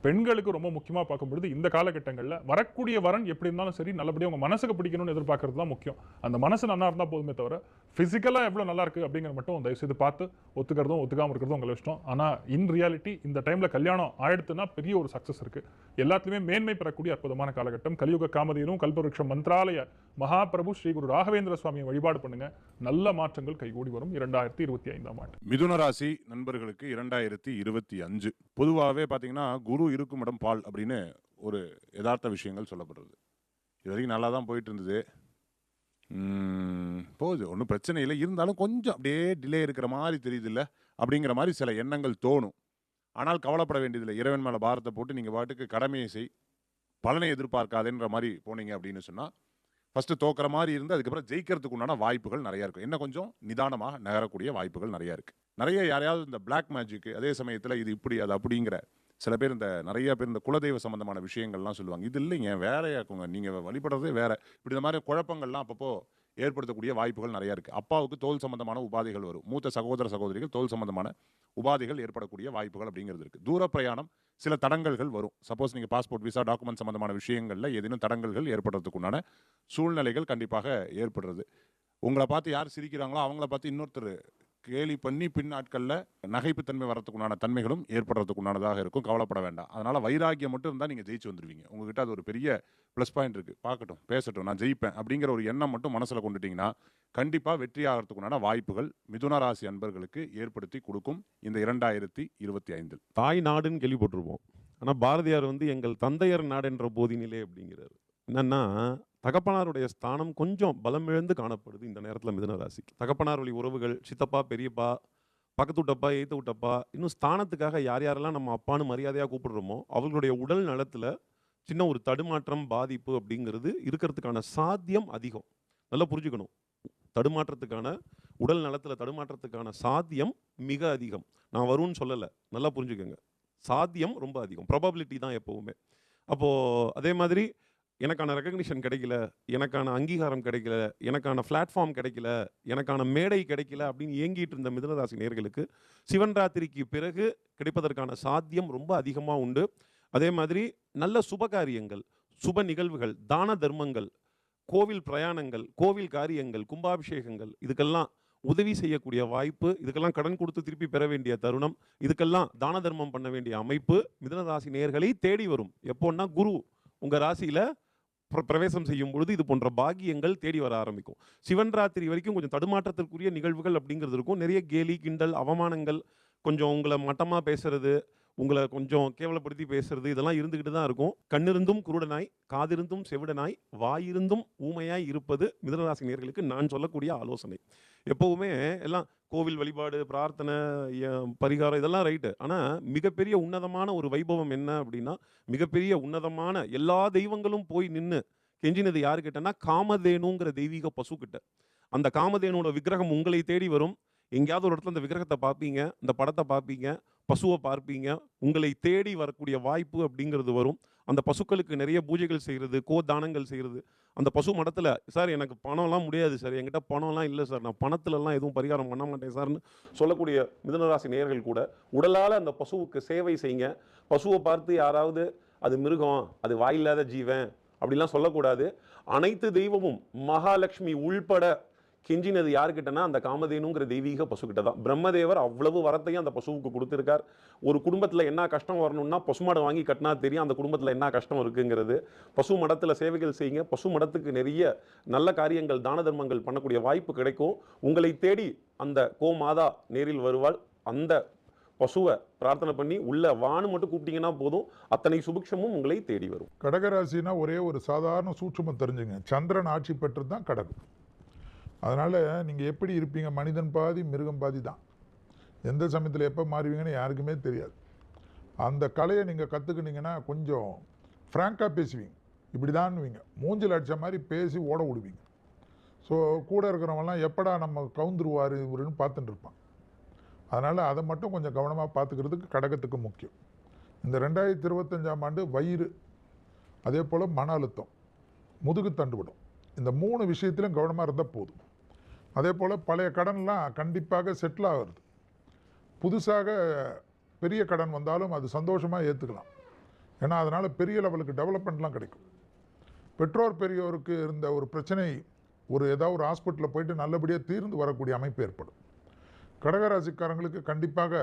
பெண்களுக்கு ரொம்ப முக்கியமாக பார்க்கும்பொழுது இந்த காலகட்டங்களில் வரக்கூடிய வரன் எப்படி இருந்தாலும் சரி நல்லபடியாக உங்கள் மனசுக்கு பிடிக்கணும்னு எதிர்பார்க்கறது தான் முக்கியம். அந்த மனசு நல்லா இருந்தால் போதுமே தவிர ஃபிசிக்கலாக எவ்வளோ நல்லா இருக்குது அப்படிங்கிற மட்டும் தயவுசெய்து பார்த்து ஒத்துக்கிறதும் ஒத்துக்காமல் இருக்கிறதும் உங்களை இஷ்டம். ஆனால் இன் ரியாலிட்டி இந்த டைமில் கல்யாணம் ஆயிடுத்துன்னா பெரிய ஒரு சக்ஸஸ் இருக்குது. எல்லாத்துலேயுமே மேன்மை பெறக்கூடிய அற்புதமான காலகட்டம். கலியுக காமதேனு கல்பவருஷம் மந்த்ராலய மகாபிரபு ஸ்ரீ குரு ராகவேந்திர சுவாமியை வழிபாடு பண்ணுங்க. நல்ல மாற்றங்கள் கைகூடி வரும் 2025ஆம் ஆண்டு. மிதுன ராசி நண்பர்களுக்கு 2025 பொதுவாகவே பார்த்தீங்கன்னா குரு இருக்கும் இடம் பால் அப்படின்னு ஒரு யதார்த்த விஷயங்கள் சொல்லப்படுறது. இது வரைக்கும் நல்லா தான் போயிட்டு இருந்தது. போகுது, ஒன்றும் பிரச்சனை இல்லை. இருந்தாலும் கொஞ்சம் அப்படியே டிலே இருக்கிற மாதிரி தெரியுது இல்லை அப்படிங்கிற மாதிரி சில எண்ணங்கள் தோணும். ஆனால் கவலைப்பட வேண்டியதில்லை. இறைவன் மேலே பாரத்தை போட்டு நீங்கள் பாட்டுக்கு கடமையை செய், பலனை எதிர்பார்க்காதேன்ற மாதிரி போனீங்க அப்படின்னு சொன்னால் ஃபஸ்ட்டு தோக்கிற மாதிரி இருந்து அதுக்கப்புறம் ஜெயிக்கிறதுக்கு உண்டான வாய்ப்புகள் நிறையா இருக்கும். என்ன கொஞ்சம் நிதானமாக நகரக்கூடிய வாய்ப்புகள் நிறையா இருக்குது. நிறைய யாரையாவது இந்த பிளாக் மேஜிக்கு, அதே சமயத்தில் இது இப்படி அது அப்படிங்கிற சில பேர் நிறைய பேர் இந்த குலதெய்வ சம்பந்தமான விஷயங்கள்லாம் சொல்லுவாங்க. இது இல்லைங்க, வேறையாக்குங்க, நீங்கள் வழிபடுறதே வேற, இப்படி இந்த மாதிரி குழப்பங்கள்லாம் அப்பப்போ ஏற்படுத்தக்கூடிய வாய்ப்புகள் நிறையா இருக்குது. அப்பாவுக்கு தோல் சம்பந்தமான உபாதைகள் வரும். மூத்த சகோதர சகோதரிகள் தோல் சம்பந்தமான உபாதைகள் ஏற்படக்கூடிய வாய்ப்புகள் அப்படிங்கிறது இருக்குது. தூர பிரயாணம், சில தடங்கல்கள் வரும். சப்போஸ் நீங்கள் பாஸ்போர்ட், விசா, டாக்குமெண்ட் சம்பந்தமான விஷயங்களில் ஏதேனும் தடங்கல்கள் ஏற்படுறதுக்கு உண்டான சூழ்நிலைகள் கண்டிப்பாக ஏற்படுறது. உங்களை பார்த்து யார் சிரிக்கிறாங்களோ அவங்கள பார்த்து இன்னொருத்தர் கேலி பண்ணி பின் நாட்களில் நகைப்புத்தன்மை வரத்துக்குண்டான தன்மைகளும் ஏற்படுறதுக்குண்டானதாக இருக்கும். கவலைப்பட வேண்டாம். அதனால் வைராக்கியம் மட்டும் இருந்தால் நீங்கள் ஜெயிச்சு வந்துடுவீங்க. உங்ககிட்ட அது ஒரு பெரிய ப்ளஸ் பாயிண்ட் இருக்குது. பார்க்கட்டும், பேசட்டும், நான் ஜெயிப்பேன் அப்படிங்கிற ஒரு எண்ணம் மட்டும் மனசில் கொண்டுட்டிங்கன்னா கண்டிப்பாக வெற்றி ஆகிறதுக்குண்டான வாய்ப்புகள் மிதுன ராசி அன்பர்களுக்கு ஏற்படுத்தி கொடுக்கும் இந்த 2025. தாய் நாடுன்னு கேள்விப்பட்டிருப்போம். ஆனால் பாரதியார் எங்கள் தந்தையர் நாடு என்ற போதினிலே அப்படிங்கிறார். என்னன்னா தகப்பனாருடைய ஸ்தானம் கொஞ்சம் பலம் இழந்து காணப்படுது இந்த நேரத்தில் மிதுன ராசிக்கு. தகப்பனார் வழி உறவுகள், சித்தப்பா, பெரியப்பா, பக்கத்து விட்டப்பா, எய்த்து விட்டப்பா, இன்னும் ஸ்தானத்துக்காக யார் யாரெல்லாம் நம்ம அப்பான்னு மரியாதையாக கூப்பிடுறோமோ அவர்களுடைய உடல் நலத்தில் சின்ன ஒரு தடுமாற்றம், பாதிப்பு அப்படிங்கிறது இருக்கிறதுக்கான சாத்தியம் அதிகம். நல்லா புரிஞ்சுக்கணும். தடுமாற்றத்துக்கான உடல் நலத்தில் தடுமாற்றத்துக்கான சாத்தியம் மிக அதிகம். நான் வரும்னு சொல்லலை, நல்லா புரிஞ்சுக்கோங்க. சாத்தியம் ரொம்ப அதிகம். ப்ராபபிலிட்டி தான் எப்போவுமே. அப்போது அதே மாதிரி எனக்கான ரெகக்னிஷன் கிடைக்கல, எனக்கான அங்கீகாரம் கிடைக்கல, எனக்கான பிளாட்ஃபார்ம் கிடைக்கல, எனக்கான மேடை கிடைக்கல அப்படின்னு ஏங்கிட்டு இருந்த மிதுனராசி நேயர்களுக்கு சிவன் ராத்திரிக்கு பிறகு கிடைப்பதற்கான சாத்தியம் ரொம்ப அதிகமாக உண்டு. அதே மாதிரி நல்ல சுபகாரியங்கள், சுப நிகழ்வுகள், தான தர்மங்கள், கோவில் பிரயாணங்கள், கோவில் காரியங்கள், கும்பாபிஷேகங்கள், இதுக்கெல்லாம் உதவி செய்யக்கூடிய வாய்ப்பு, இதுக்கெல்லாம் கடன் கொடுத்து திருப்பி பெற வேண்டிய தருணம், இதுக்கெல்லாம் தான தர்மம் பண்ண வேண்டிய அமைப்பு மிதுனராசி நேயர்களை தேடி வரும். எப்போன்னா குரு உங்கள் ராசியில் பிரவேசம் செய்யும் பொழுது இது போன்ற பாக்கியங்கள் தேடி வர ஆரம்பிக்கும். சிவன் ராத்திரி வரைக்கும் கொஞ்சம் தடுமாற்றத்திற்குரிய நிகழ்வுகள் அப்படிங்கிறது இருக்கும். நிறைய கேலி, கிண்டல், அவமானங்கள், கொஞ்சம் உங்களை மட்டமாக பேசுறது, உங்களை கொஞ்சம் கேவலப்படுத்தி பேசுறது, இதெல்லாம் இருந்துக்கிட்டு தான் இருக்கும். கண்ணிருந்தும் குருடனாய், காதிருந்தும் செவிடனாய், வாயிருந்தும் ஊமையாய் இருப்பது மிதுனராசி நேயர்களுக்கு நான் சொல்லக்கூடிய ஆலோசனை. எப்போவுமே எல்லாம் கோவில் வழிபாடு, பிரார்த்தனை, பரிகாரம் இதெல்லாம் ரைட்டு. ஆனால் மிகப்பெரிய உன்னதமான ஒரு வைபவம் என்ன அப்படின்னா, மிகப்பெரிய உன்னதமான எல்லா தெய்வங்களும் போய் நின்று கெஞ்சினது யாருக்கிட்டனா காமதேனுங்கிற தெய்வீக பசுக்கிட்ட. அந்த காமதேனோட விக்கிரகம் உங்களை தேடி வரும். எங்கேயாவது ஒரு இடத்துல அந்த விக்கிரகத்தை பார்ப்பீங்க, அந்த படத்தை பார்ப்பீங்க, பசுவை பார்ப்பீங்க. உங்களை தேடி வரக்கூடிய வாய்ப்பு அப்படிங்கிறது வரும். அந்த பசுக்களுக்கு நிறைய பூஜைகள் செய்கிறது, தானங்கள் செய்கிறது. அந்த பசு மடத்தில், சார் எனக்கு பணம்லாம் முடியாது சார், என்கிட்ட பணம்லாம் இல்லை சார், நான் பணத்துலலாம் எதுவும் பரிகாரம் பண்ண மாட்டேன் சார்னு சொல்லக்கூடிய மிதுனராசி நேயர்கள் கூட உடலால் அந்த பசுவுக்கு சேவை செய்யுங்க. பசுவை பார்த்து யாராவது அது மிருகம், அது வாயில்லாத ஜீவன் அப்படிலாம் சொல்லக்கூடாது. அனைத்து தெய்வமும் மகாலட்சுமி உள்பட கெஞ்சினது யாருக்கிட்டனா அந்த காமதேனுங்கிற தெய்வீக பசுக்கிட்ட தான். பிரம்மதேவர் அவ்வளவு வரத்தையும் அந்த பசுவுக்கு கொடுத்துருக்கார். ஒரு குடும்பத்தில் என்ன கஷ்டம் வரணும்னா பசுமாடை வாங்கி கட்டினா தெரியும் அந்த குடும்பத்தில் என்ன கஷ்டம் இருக்குங்கிறது. பசு மடத்தில் சேவைகள் செய்யுங்க. பசு மடத்துக்கு நிறைய நல்ல காரியங்கள், தான தர்மங்கள் பண்ணக்கூடிய வாய்ப்பு கிடைக்கும். உங்களை தேடி அந்த கோமாதா நேரில் வருவாள். அந்த பசுவை பிரார்த்தனை பண்ணி உள்ள வான்னு மட்டும் கூப்பிட்டீங்கன்னா போதும், அத்தனை சுபிக்ஷமும் உங்களை தேடி வரும். கடகராசினா ஒரே ஒரு சாதாரண சூட்சுமம் தெரிஞ்சுங்க, சந்திரன் ஆட்சி பெற்று தான் கடகம். அதனால் நீங்கள் எப்படி இருப்பீங்க, மனிதன் பாதி மிருகம் பாதி தான். எந்த சமயத்தில் எப்போ மாறுவீங்கன்னு யாருக்குமே தெரியாது. அந்த கலையை நீங்கள் கற்றுக்கினீங்கன்னா கொஞ்சம் ஃப்ராங்காக பேசுவீங்க, இப்படி தான்னுவீங்க, மூஞ்சில் அடித்த மாதிரி பேசி ஓட விடுவீங்க. ஸோ கூட இருக்கிறவங்கலாம் எப்படா நம்ம கவுந்துருவார் இவருன்னு பார்த்துட்டு இருப்பான். அதனால் அதை மட்டும் கொஞ்சம் கவனமாக பார்த்துக்கிறதுக்கு கடகத்துக்கு முக்கியம். இந்த 2025ஆம் ஆண்டு வயிறு, அதே போல் மன அழுத்தம், முதுகு தண்டுவிடும், இந்த 3 விஷயத்திலும் கவனமாக இருந்தால் போதும். அதே போல் பழைய கடன்லாம் கண்டிப்பாக செட்டில் ஆகிறது. புதுசாக பெரிய கடன் வந்தாலும் அது சந்தோஷமாக ஏற்றுக்கலாம். ஏன்னா அதனால் பெரிய லெவலுக்கு டெவலப்மெண்ட்லாம் கிடைக்கும். பெற்றோர் பெரியோருக்கு இருந்த ஒரு பிரச்சனை ஏதாவது ஒரு ஹாஸ்பிட்டலில் போயிட்டு நல்லபடியாக தீர்ந்து வரக்கூடிய அமைப்பு ஏற்படும். கடகராசிக்காரங்களுக்கு கண்டிப்பாக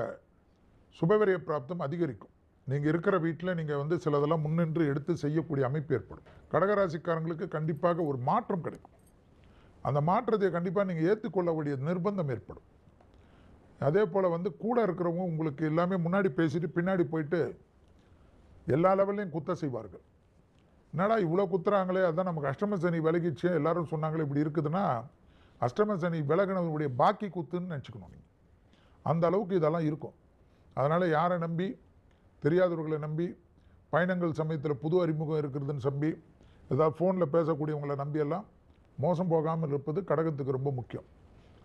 சுபவிரய பிராப்தம் அதிகரிக்கும். நீங்கள் இருக்கிற வீட்டில் நீங்கள் சிலதெல்லாம் முன்னின்று எடுத்து செய்யக்கூடிய அமைப்பு ஏற்படும். கடகராசிக்காரங்களுக்கு கண்டிப்பாக ஒரு மாற்றம் கிடைக்கும். அந்த மாற்றத்தை கண்டிப்பாக நீங்கள் ஏற்றுக்கொள்ளக்கூடிய நிர்பந்தம் ஏற்படும். அதே போல் கூட இருக்கிறவங்க உங்களுக்கு எல்லாமே முன்னாடி பேசிட்டு பின்னாடி போயிட்டு எல்லா லெவல்லையும் குத்த செய்வார்கள். என்னடா இவ்வளோ குத்துறாங்களே, அதுதான் நமக்கு அஷ்டம சனி விலகிச்சு எல்லாரும் சொன்னாங்களே, இப்படி இருக்குதுன்னா அஷ்டம சனி விலகினவருடைய பாக்கி குத்துன்னு நினச்சிக்கணும் நீங்கள். அந்த அளவுக்கு இதெல்லாம் இருக்கும். அதனால் யாரை நம்பி, தெரியாதவர்களை நம்பி, பயணங்கள் சமயத்தில் புது அறிமுகம் இருக்கிறதுன்னு நம்பி, ஏதாவது ஃபோனில் பேசக்கூடியவங்களை நம்பியெல்லாம் மோசம் போகாமல் இருப்பது கடகத்துக்கு ரொம்ப முக்கியம்.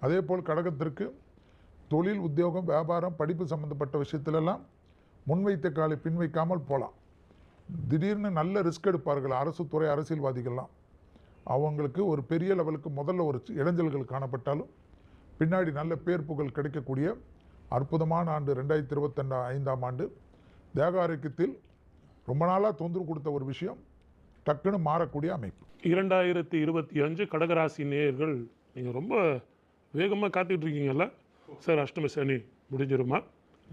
அதே போல் கடகத்திற்கு தொழில், உத்தியோகம், வியாபாரம், படிப்பு சம்மந்தப்பட்ட விஷயத்திலெல்லாம் முன்வைத்த காலை பின் வைக்காமல் போகலாம். திடீர்னு நல்ல ரிஸ்க் எடுப்பார்கள் அரசு துறை அரசியல்வாதிகள்லாம். அவங்களுக்கு ஒரு பெரிய லெவலுக்கு முதல்ல ஒரு இடைஞ்சல்கள் காணப்பட்டாலும் பின்னாடி நல்ல பேர் புகழ் கிடைக்கக்கூடிய அற்புதமான ஆண்டு 2025ஆம் ஆண்டு. தேக ஆரோக்கியத்தில் ரொம்ப நாளாக தொந்தரவு கொடுத்த ஒரு விஷயம் டக்குன்னு மாறக்கூடிய அமைப்பு. 2025 கடகராசி நேயர்கள் நீங்கள் ரொம்ப வேகமாக காத்துட்டு இருக்கீங்கல்ல சார், அஷ்டம சனி முடிஞ்சிருமா,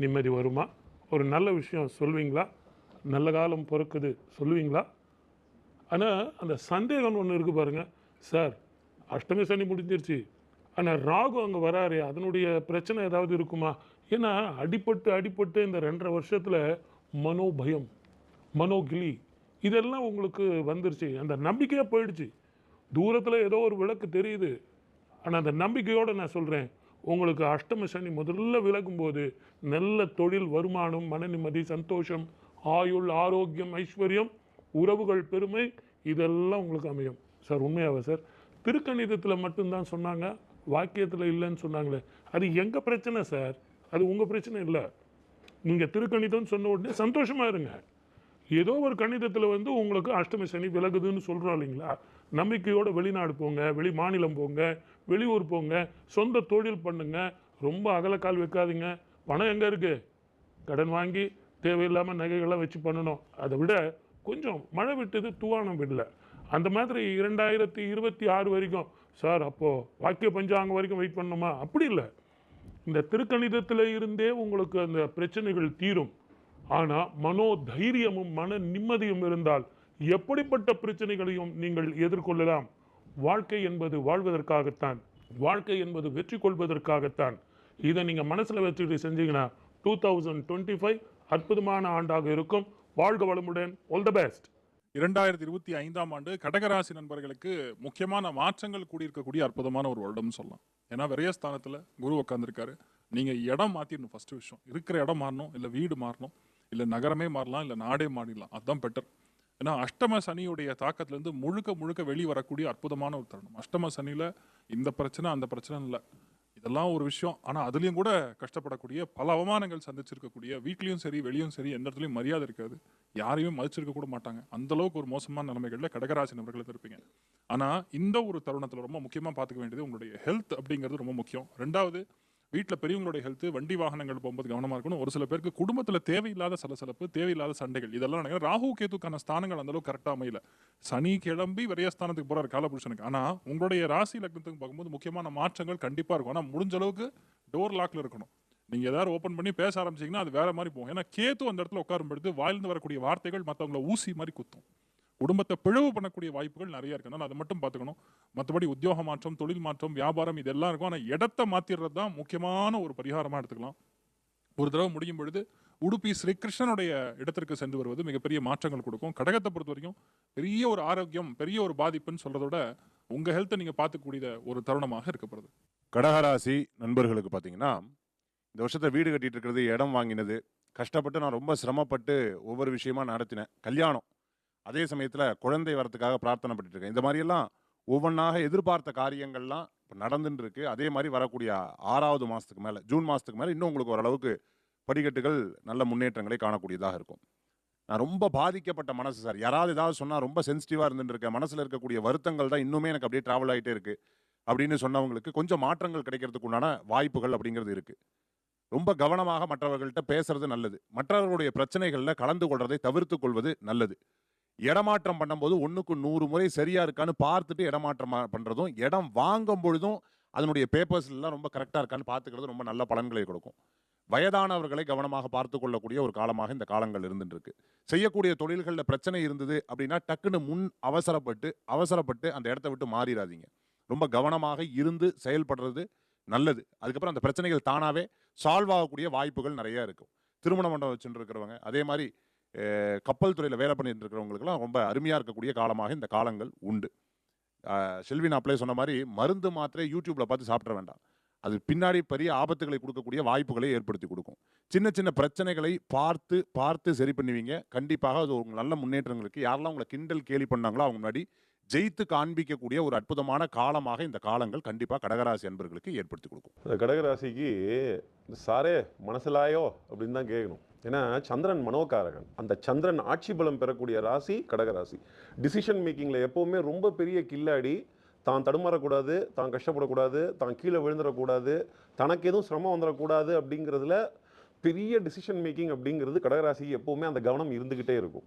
நிம்மதி வருமா, ஒரு நல்ல விஷயம் சொல்வீங்களா, நல்ல காலம் பிறக்குது சொல்லுவீங்களா? ஆனால் அந்த சந்தேகம் ஒன்று இருக்குது பாருங்கள் சார், அஷ்டமி சனி முடிஞ்சிருச்சு, ஆனால் ராகு அங்கே வராரு, அதனுடைய பிரச்சனை ஏதாவது இருக்குமா? ஏன்னா அடிப்பட்டு இந்த 2.5 வருஷத்தில் மனோபயம், மனோகிளி இதெல்லாம் உங்களுக்கு வந்துருச்சு. அந்த நம்பிக்கையாக போயிடுச்சு. தூரத்தில் ஏதோ ஒரு விளக்கு தெரியுது, ஆனால் அந்த நம்பிக்கையோடு நான் சொல்கிறேன், உங்களுக்கு அஷ்டம சனி முதல்ல விலகும்போது நல்ல தொழில், வருமானம், மன நிம்மதி, சந்தோஷம், ஆயுள், ஆரோக்கியம், ஐஸ்வர்யம், உறவுகள், பெருமை இதெல்லாம் உங்களுக்கு அமையும். சார் உண்மையாவா சார்? திருக்கணிதத்தில் மட்டும்தான் சொன்னாங்க, வாக்கியத்தில் இல்லைன்னு சொன்னாங்களே, அது எங்கள் பிரச்சனை சார், அது உங்கள் பிரச்சனை இல்லை. நீங்கள் திருக்கணிதம் சொன்ன உடனே சந்தோஷமாக இருங்க. ஏதோ ஒரு கணிதத்தில் உங்களுக்கு அஷ்டமி சனி விலகுதுன்னு சொல்கிறோம் இல்லைங்களா? நம்பிக்கையோடு வெளிநாடு போங்க, வெளி மாநிலம் போங்க, வெளியூர் போங்க, சொந்த தொழில் பண்ணுங்க, ரொம்ப அகலக்கால் வைக்காதீங்க. பணம் எங்கே இருக்குது? கடன் வாங்கி தேவையில்லாமல் நகைகள்லாம் வச்சு பண்ணணும். அதை விட கொஞ்சம் மழை விட்டது தூவானம் விடல. அந்த மாதிரி 2026 வரைக்கும் சார், அப்போது வாக்கிய பஞ்சாங்கம் வரைக்கும் வெயிட் பண்ணணுமா? அப்படி இல்லை. இந்த திருக்கணிதத்தில் இருந்தே உங்களுக்கு அந்த பிரச்சனைகள் தீரும். ஆனால் மனோ தைரியமும் மன நிம்மதியும் இருந்தால் எப்படிப்பட்ட பிரச்சனைகளையும் நீங்கள் எதிர்கொள்ளலாம். வாழ்க்கை என்பது வாழ்வதற்காகத்தான், வாழ்க்கை என்பது வெற்றி கொள்வதற்காகத்தான். இதை நீங்கள் மனசில் வச்சுட்டு செஞ்சீங்கன்னா 2025 அற்புதமான ஆண்டாக இருக்கும். வாழ்க வளமுடன். All the best. 2025ஆம் ஆண்டு கடகராசி நண்பர்களுக்கு முக்கியமான மாற்றங்கள் கூடியிருக்கக்கூடிய அற்புதமான ஒரு வருடம்னு சொல்லலாம். ஏன்னா விரயஸ்தானத்தில் குரு உட்காந்துருக்காரு. நீங்கள் இடம் மாற்றிடணும். ஃபஸ்ட்டு விஷயம், இருக்கிற இடம் மாறணும், இல்லை வீடு மாறணும், இல்லை நகரமே மாறலாம், இல்லை நாடே மாறிடலாம். அதுதான் பெட்டர். ஏன்னா அஷ்டம சனியுடைய தாக்கத்திலேருந்து முழுக்க வெளியே வரக்கூடிய அற்புதமான ஒரு தருணம். அஷ்டம சனியில் இந்த பிரச்சனை அந்த பிரச்சனை இல்லை, இதெல்லாம் ஒரு விஷயம். ஆனால் அதுலேயும் கூட கஷ்டப்படக்கூடிய, பல அவமானங்கள் சந்திச்சிருக்கக்கூடிய, வீட்லேயும் சரி வெளியும் சரி எந்த இடத்துலையும் மரியாதை இருக்காது, யாரையுமே மதிச்சிருக்க கூட மாட்டாங்க. அந்தளவுக்கு ஒரு மோசமான நிலைமைகளில் கடகராசி நபர்கள் இருப்பீங்க. ஆனால் இந்த ஒரு தருணத்தில் ரொம்ப முக்கியமாக பார்த்துக்க வேண்டியது உங்களுடைய ஹெல்த் அப்படிங்கிறது ரொம்ப முக்கியம். ரெண்டாவது, வீட்டில் பெரியவங்களுடைய ஹெல்த், வண்டி வாகனங்கள் போகும்போது கவனமாக இருக்கணும். ஒரு சில பேருக்கு குடும்பத்தில் தேவையில்லாத சலசலப்பு, தேவையில்லாத சண்டைகள், இதெல்லாம் நினைக்கிறேன். ராகு கேதுக்கான ஸ்தானங்கள் அந்தளவுக்கு கரெக்டாக அமையல. சனி கிளம்பி விரயஸ்தானத்துக்கு போகிறார் காலபுருஷனுக்கு. ஆனால் உங்களுடைய ராசி லக்னத்துக்கு பார்க்கும்போது முக்கியமான மாற்றங்கள் கண்டிப்பாக இருக்கும். ஆனால் முடிஞ்ச அளவுக்கு டோர் லாக்ல இருக்கணும். நீங்கள் ஏதாவது ஓப்பன் பண்ணி பேச ஆரம்பிச்சிங்கன்னா அது வேற மாதிரி போகும். ஏன்னா கேது அந்த இடத்துல உட்காரும்பொழுது வாயிலிருந்து வரக்கூடிய வார்த்தைகள் மற்றவங்களை ஊசி மாதிரி குத்தும். குடும்பத்தை பிளவு பண்ணக்கூடிய வாய்ப்புகள் நிறைய இருக்கு. அதனால அதை மட்டும் பார்த்துக்கணும். மற்றபடி உத்தியோக மாற்றம், தொழில் மாற்றம், வியாபாரம் இதெல்லாம் இருக்கும். ஆனால் இடத்தை மாத்திடுறது தான் முக்கியமான ஒரு பரிகாரமாக எடுத்துக்கலாம். ஒரு தடவை முடியும் பொழுது உடுப்பி ஸ்ரீகிருஷ்ணனுடைய இடத்திற்கு சென்று வருவது மிகப்பெரிய மாற்றங்கள் கொடுக்கும். கடகத்தை பொறுத்த வரைக்கும் பெரிய ஒரு ஆரோக்கியம், பெரிய ஒரு பாதிப்புன்னு சொல்றதை விட உங்க ஹெல்த்தை நீங்க பார்த்துக்கூடிய ஒரு தருணமாக இருக்கப்படுது. கடகராசி நண்பர்களுக்கு பார்த்தீங்கன்னா, இந்த வருஷத்தை வீடு கட்டிட்டு இருக்கிறது, இடம் வாங்கினது, கஷ்டப்பட்டு நான் ரொம்ப சிரமப்பட்டு ஒவ்வொரு விஷயமா நடத்தினேன். கல்யாணம், அதே சமயத்தில் குழந்தை வரத்துக்காக பிரார்த்தனை பண்ணிட்டு இருக்கேன். இந்த மாதிரியெல்லாம் ஒவ்வொன்றாக எதிர்பார்த்த காரியங்கள்லாம் இப்போ நடந்துட்டு இருக்கு. அதே மாதிரி வரக்கூடிய 6வது மாதத்துக்கு மேலே, ஜூன் மாதத்துக்கு மேலே இன்னும் உங்களுக்கு ஓரளவுக்கு படிக்கட்டுகள் நல்ல முன்னேற்றங்களை காணக்கூடியதாக இருக்கும். நான் ரொம்ப பாதிக்கப்பட்ட மனசு சார், யாராவது ஏதாவது சொன்னால் ரொம்ப சென்சிட்டிவாக இருந்துட்டு இருக்கேன், மனசில் இருக்கக்கூடிய வருத்தங்கள் தான் இன்னுமே எனக்கு அப்படியே ட்ராவல் ஆகிட்டே இருக்குது அப்படின்னு சொன்னவங்களுக்கு கொஞ்சம் மாற்றங்கள் கிடைக்கிறதுக்கு உண்டான வாய்ப்புகள் அப்படிங்கிறது இருக்குது. ரொம்ப கவனமாக மற்றவர்கள்ட்ட பேசுறது நல்லது. மற்றவர்களுடைய பிரச்சனைகளில் கலந்து கொள்றதை தவிர்த்து கொள்வது நல்லது. இடமாற்றம் பண்ணும்போது 1க்கு 100 முறை சரியா இருக்கான்னு பார்த்துட்டு இடமாற்றம் பண்ணுறதும், இடம் வாங்கும் பொழுதும் அதனுடைய பேப்பர்ஸ்லாம் ரொம்ப கரெக்டாக இருக்கான்னு பார்த்துக்கிறது ரொம்ப நல்ல பலன்களை கொடுக்கும். வயதானவர்களை கவனமாக பார்த்து கொள்ளக்கூடிய ஒரு காலமாக இந்த காலங்கள் இருந்துட்டு இருக்கு. செய்யக்கூடிய தொழில்களில் பிரச்சனை இருந்தது அப்படின்னா டக்குன்னு அவசரப்பட்டு அந்த இடத்த விட்டு மாறிடாதீங்க. ரொம்ப கவனமாக இருந்து செயல்படுறது நல்லது. அதுக்கப்புறம் அந்த பிரச்சனைகள் தானாகவே சால்வ் ஆகக்கூடிய வாய்ப்புகள் நிறைய இருக்கும். திருமண மண்டபம் வச்சுட்டு இருக்கிறவங்க, அதே மாதிரி கப்பல் துறையில் வேலை பண்ணிட்டு இருக்கிறவங்களுக்குலாம் ரொம்ப அருமையாக இருக்கக்கூடிய காலமாக இந்த காலங்கள் உண்டு. செல்வின் அப்ளை சொன்ன மாதிரி மருந்து மாத்திரை யூடியூப்ல பார்த்து சாப்பிட வேண்டாம். அது பின்னாடி பெரிய ஆபத்துகளை கொடுக்கக்கூடிய வாய்ப்புகளை ஏற்படுத்தி கொடுக்கும். சின்ன சின்ன பிரச்சனைகளை பார்த்து சரி பண்ணுவீங்க. கண்டிப்பாக அது ஒரு நல்ல முன்னேற்றங்களுக்கு, யாரெல்லாம் உங்களை கிண்டல் கேலி பண்ணாங்களோ அவங்க முன்னாடி ஜெயித்து காண்பிக்கக்கூடிய ஒரு அற்புதமான காலமாக இந்த காலங்கள் கண்டிப்பாக கடகராசி அன்பர்களுக்கு ஏற்படுத்தி கொடுக்கும். இந்த கடகராசிக்கு சாரே மனசிலாயோ அப்படின்னு தான் கேட்கணும். ஏன்னா சந்திரன் மனோகாரகன். அந்த சந்திரன் ஆட்சி பலம் பெறக்கூடிய ராசி கடகராசி. டிசிஷன் மேக்கிங்கில் எப்போவுமே ரொம்ப பெரிய கில்லாடி, தான் தடுமாறக்கூடாது, தான் கஷ்டப்படக்கூடாது, தான் கீழே விழுந்துடக்கூடாது, தனக்கு எதுவும் சிரமம் வந்துடக்கூடாது அப்படிங்கிறதுல பெரிய டிசிஷன் மேக்கிங் அப்படிங்கிறது கடகராசிக்கு எப்போவுமே அந்த கவனம் இருந்துக்கிட்டே இருக்கும்.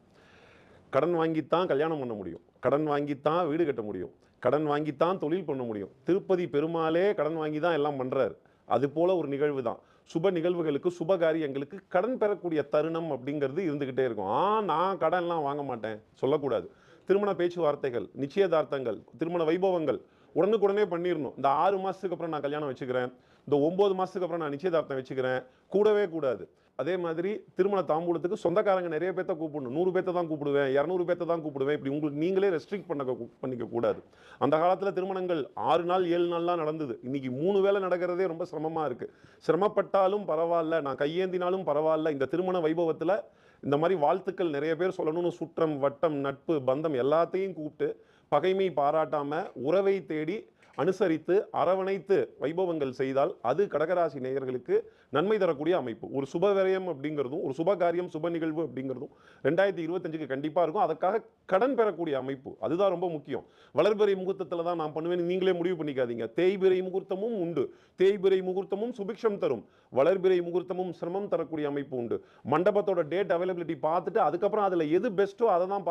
கடன் வாங்கித்தான் கல்யாணம் பண்ண முடியும், கடன் வாங்கித்தான் வீடு கட்ட முடியும், கடன் வாங்கித்தான் தொழில் பண்ண முடியும். திருப்பதி பெருமாளே கடன் வாங்கி தான் எல்லாம் பண்ணுறாரு. அது போல ஒரு நிகழ்வு தான். சுப நிகழ்வுகளுக்கு, சுப காரியங்களுக்கு கடன் பெறக்கூடிய தருணம் அப்படிங்கிறது இருந்துக்கிட்டே இருக்கும். நான் கடன்லாம் வாங்க மாட்டேன் சொல்லக்கூடாது. திருமண பேச்சுவார்த்தைகள், நிச்சயதார்த்தங்கள், திருமண வைபவங்கள் உடனுக்குடனே பண்ணிடணும். இந்த 6 மாதத்துக்கு அப்புறம் நான் கல்யாணம் வச்சுக்கிறேன், இந்த 9 மாதத்துக்கு அப்புறம் நான் நிச்சயதார்த்தம் வச்சுக்கிறேன், கூடவே கூடாது. அதே மாதிரி திருமண தாம்பூலத்துக்கு சொந்தக்காரங்க நிறைய பேர்த்த கூப்பிடணும். 100 பேர்த்த தான் கூப்பிடுவேன், 200 பேர்த்த தான் கூப்பிடுவேன், இப்படி உங்களுக்கு நீங்களே ரெஸ்ட்ரிக்ட் பண்ணிக்க கூடாது. அந்த காலத்தில் திருமணங்கள் 6 நாள் 7 நாள்லாம் நடந்தது. இன்னைக்கு 3 வேளை நடக்கிறதே ரொம்ப சிரமமாக இருக்குது. சிரமப்பட்டாலும் பரவாயில்ல, நான் கையேந்தினாலும் பரவாயில்ல, இந்த திருமண வைபவத்தில் இந்த மாதிரி வாழ்த்துக்கள் நிறைய பேர் சொல்லணும்னு சுற்றம், வட்டம், நட்பு, பந்தம் எல்லாத்தையும் கூப்பிட்டு பகைமை பாராட்டாம உறவை தேடி அனுசரித்து அரவணைத்து வைபவங்கள் செய்தால் அது கடகராசி நேயர்களுக்கு நன்மை தரக்கூடிய அமைப்பு. ஒரு சுப விரயம் அப்படிங்கிறதும், ஒரு சுப காரியம், சுப நிகழ்வு அப்படிங்கிறதும் 2025க்கு கண்டிப்பாக இருக்கும். அதுக்காக கடன் பெறக்கூடிய அமைப்பு அதுதான் ரொம்ப முக்கியம். வளர்பிறை முகூர்த்தத்தில் தான் நான் பண்ணுவேன், நீங்களே முடிவு பண்ணிக்காதீங்க. தேய்பிறை முகூர்த்தமும் உண்டு. தேய்பிறை முகூர்த்தமும் சுபிக்ஷம் தரும், வளர்பிறை முகூர்த்தமும் சிரமம் தரக்கூடிய அமைப்பு உண்டு. மண்டபத்தோட டேட் அவைலபிலிட்டி பார்த்துட்டு அதுக்கப்புறம் அதில் எது பெஸ்ட்டோ அதை தான்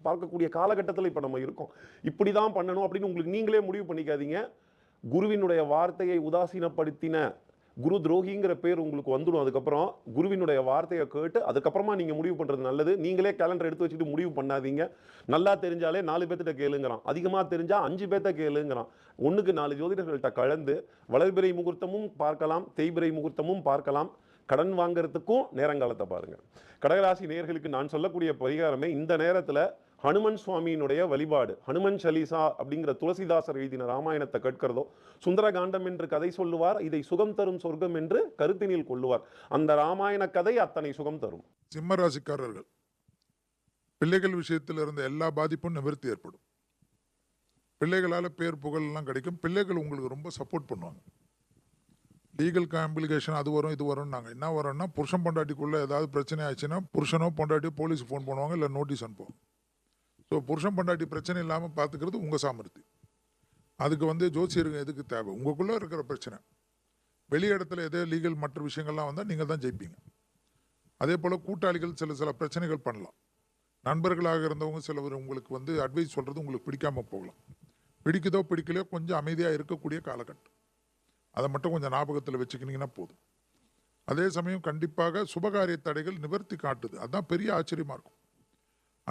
பார்க்கக்கூடிய காலகட்டத்தில் இப்போ நம்ம இருக்கோம். இப்படி தான் பண்ணணும் அப்படின்னு உங்களுக்கு நீங்களே முடிவு பண்ணிக்காதீங்க. குருவினுடைய வார்த்தையை உதாசீனப்படுத்தின குரு துரோகிங்கிற பேர் உங்களுக்கு வந்துடும். அதுக்கப்புறம் குருவினுடைய வார்த்தையை கேட்டு அதுக்கப்புறமா நீங்கள் முடிவு பண்ணுறது நல்லது. நீங்களே கேலண்டர் எடுத்து வச்சுட்டு முடிவு பண்ணாதீங்க. நல்லா தெரிஞ்சாலே 4 பேர்த்திட்ட கேளுங்கிறான், அதிகமாக தெரிஞ்சால் 5 பேர்த்த கேளுங்கிறான். 1க்கு 4 ஜோதிடர்கள்ட்ட கலந்து வளர்பிறை முகூர்த்தமும் பார்க்கலாம், தேய்பிறை முகூர்த்தமும் பார்க்கலாம். கடன் வாங்கிறதுக்கும் நேரங்காலத்தை பாருங்க. கடகராசி நேயர்களுக்கு நான் சொல்லக்கூடிய பரிகாரமே இந்த நேரத்தில் ஹனுமன் சுவாமியினுடைய வழிபாடு. ஹனுமன் சலீசா அப்படிங்கிற துளசிதாசர் எழுதின ராமாயணத்தை கேட்கிறதோ, சுந்தரகாண்டம் என்று கதை சொல்லுவார், இதை சுகம் தரும் சொர்க்கம் என்று கருத்தினில் கொள்ளுவார். அந்த ராமாயண கதை அத்தனை சுகம் தரும். சிம்ம ராசிக்காரர்கள், பிள்ளைகள் விஷயத்தில் இருந்த எல்லா பாதிப்பும் நிவர்த்தி ஏற்படும். பிள்ளைகளால் பேர் புகழ் எல்லாம் கிடைக்கும். பிள்ளைகள் உங்களுக்கு ரொம்ப சப்போர்ட் பண்ணுவாங்க. லீகல் காம்ப்ளிகேஷன் அது வரும் இது வரும். நாங்கள் என்ன வரோம்னா, புருஷன் பொண்டாட்டிக்குள்ளே ஏதாவது பிரச்சனை ஆச்சுன்னா புருஷனோ பொண்டாட்டியோ போலீஸ் ஃபோன் பண்ணுவாங்க, இல்லை நோட்டீஸ் அனுப்புவாங்க. ஸோ புருஷன் பொண்டாட்டி பிரச்சனை இல்லாமல் பார்த்துக்கிறது உங்கள் சாமர்த்தியம். அதுக்கு ஜோசியருங்க எதுக்கு தேவை? உங்களுக்குள்ளே இருக்கிற பிரச்சனை வெளி இடத்துல எதோ லீகல் மற்ற விஷயங்கள்லாம் வந்தால் நீங்கள் தான் ஜெயிப்பீங்க. அதே போல் கூட்டாளிகள் சில பிரச்சனைகள் பண்ணலாம். நண்பர்களாக இருந்தவங்க சிலவர் உங்களுக்கு அட்வைஸ் சொல்கிறது உங்களுக்கு பிடிக்காமல் போகலாம். பிடிக்குதோ பிடிக்கலையோ கொஞ்சம் அமைதியாக இருக்கக்கூடிய காலகட்டம். அதை மட்டும் கொஞ்சம் ஞாபகத்தில் வச்சுக்கினீங்கன்னா போதும். அதே சமயம் கண்டிப்பாக சுபகாரிய தடைகள் நிவர்த்தி காட்டுது. அதுதான் பெரிய ஆச்சரியமாக இருக்கும்.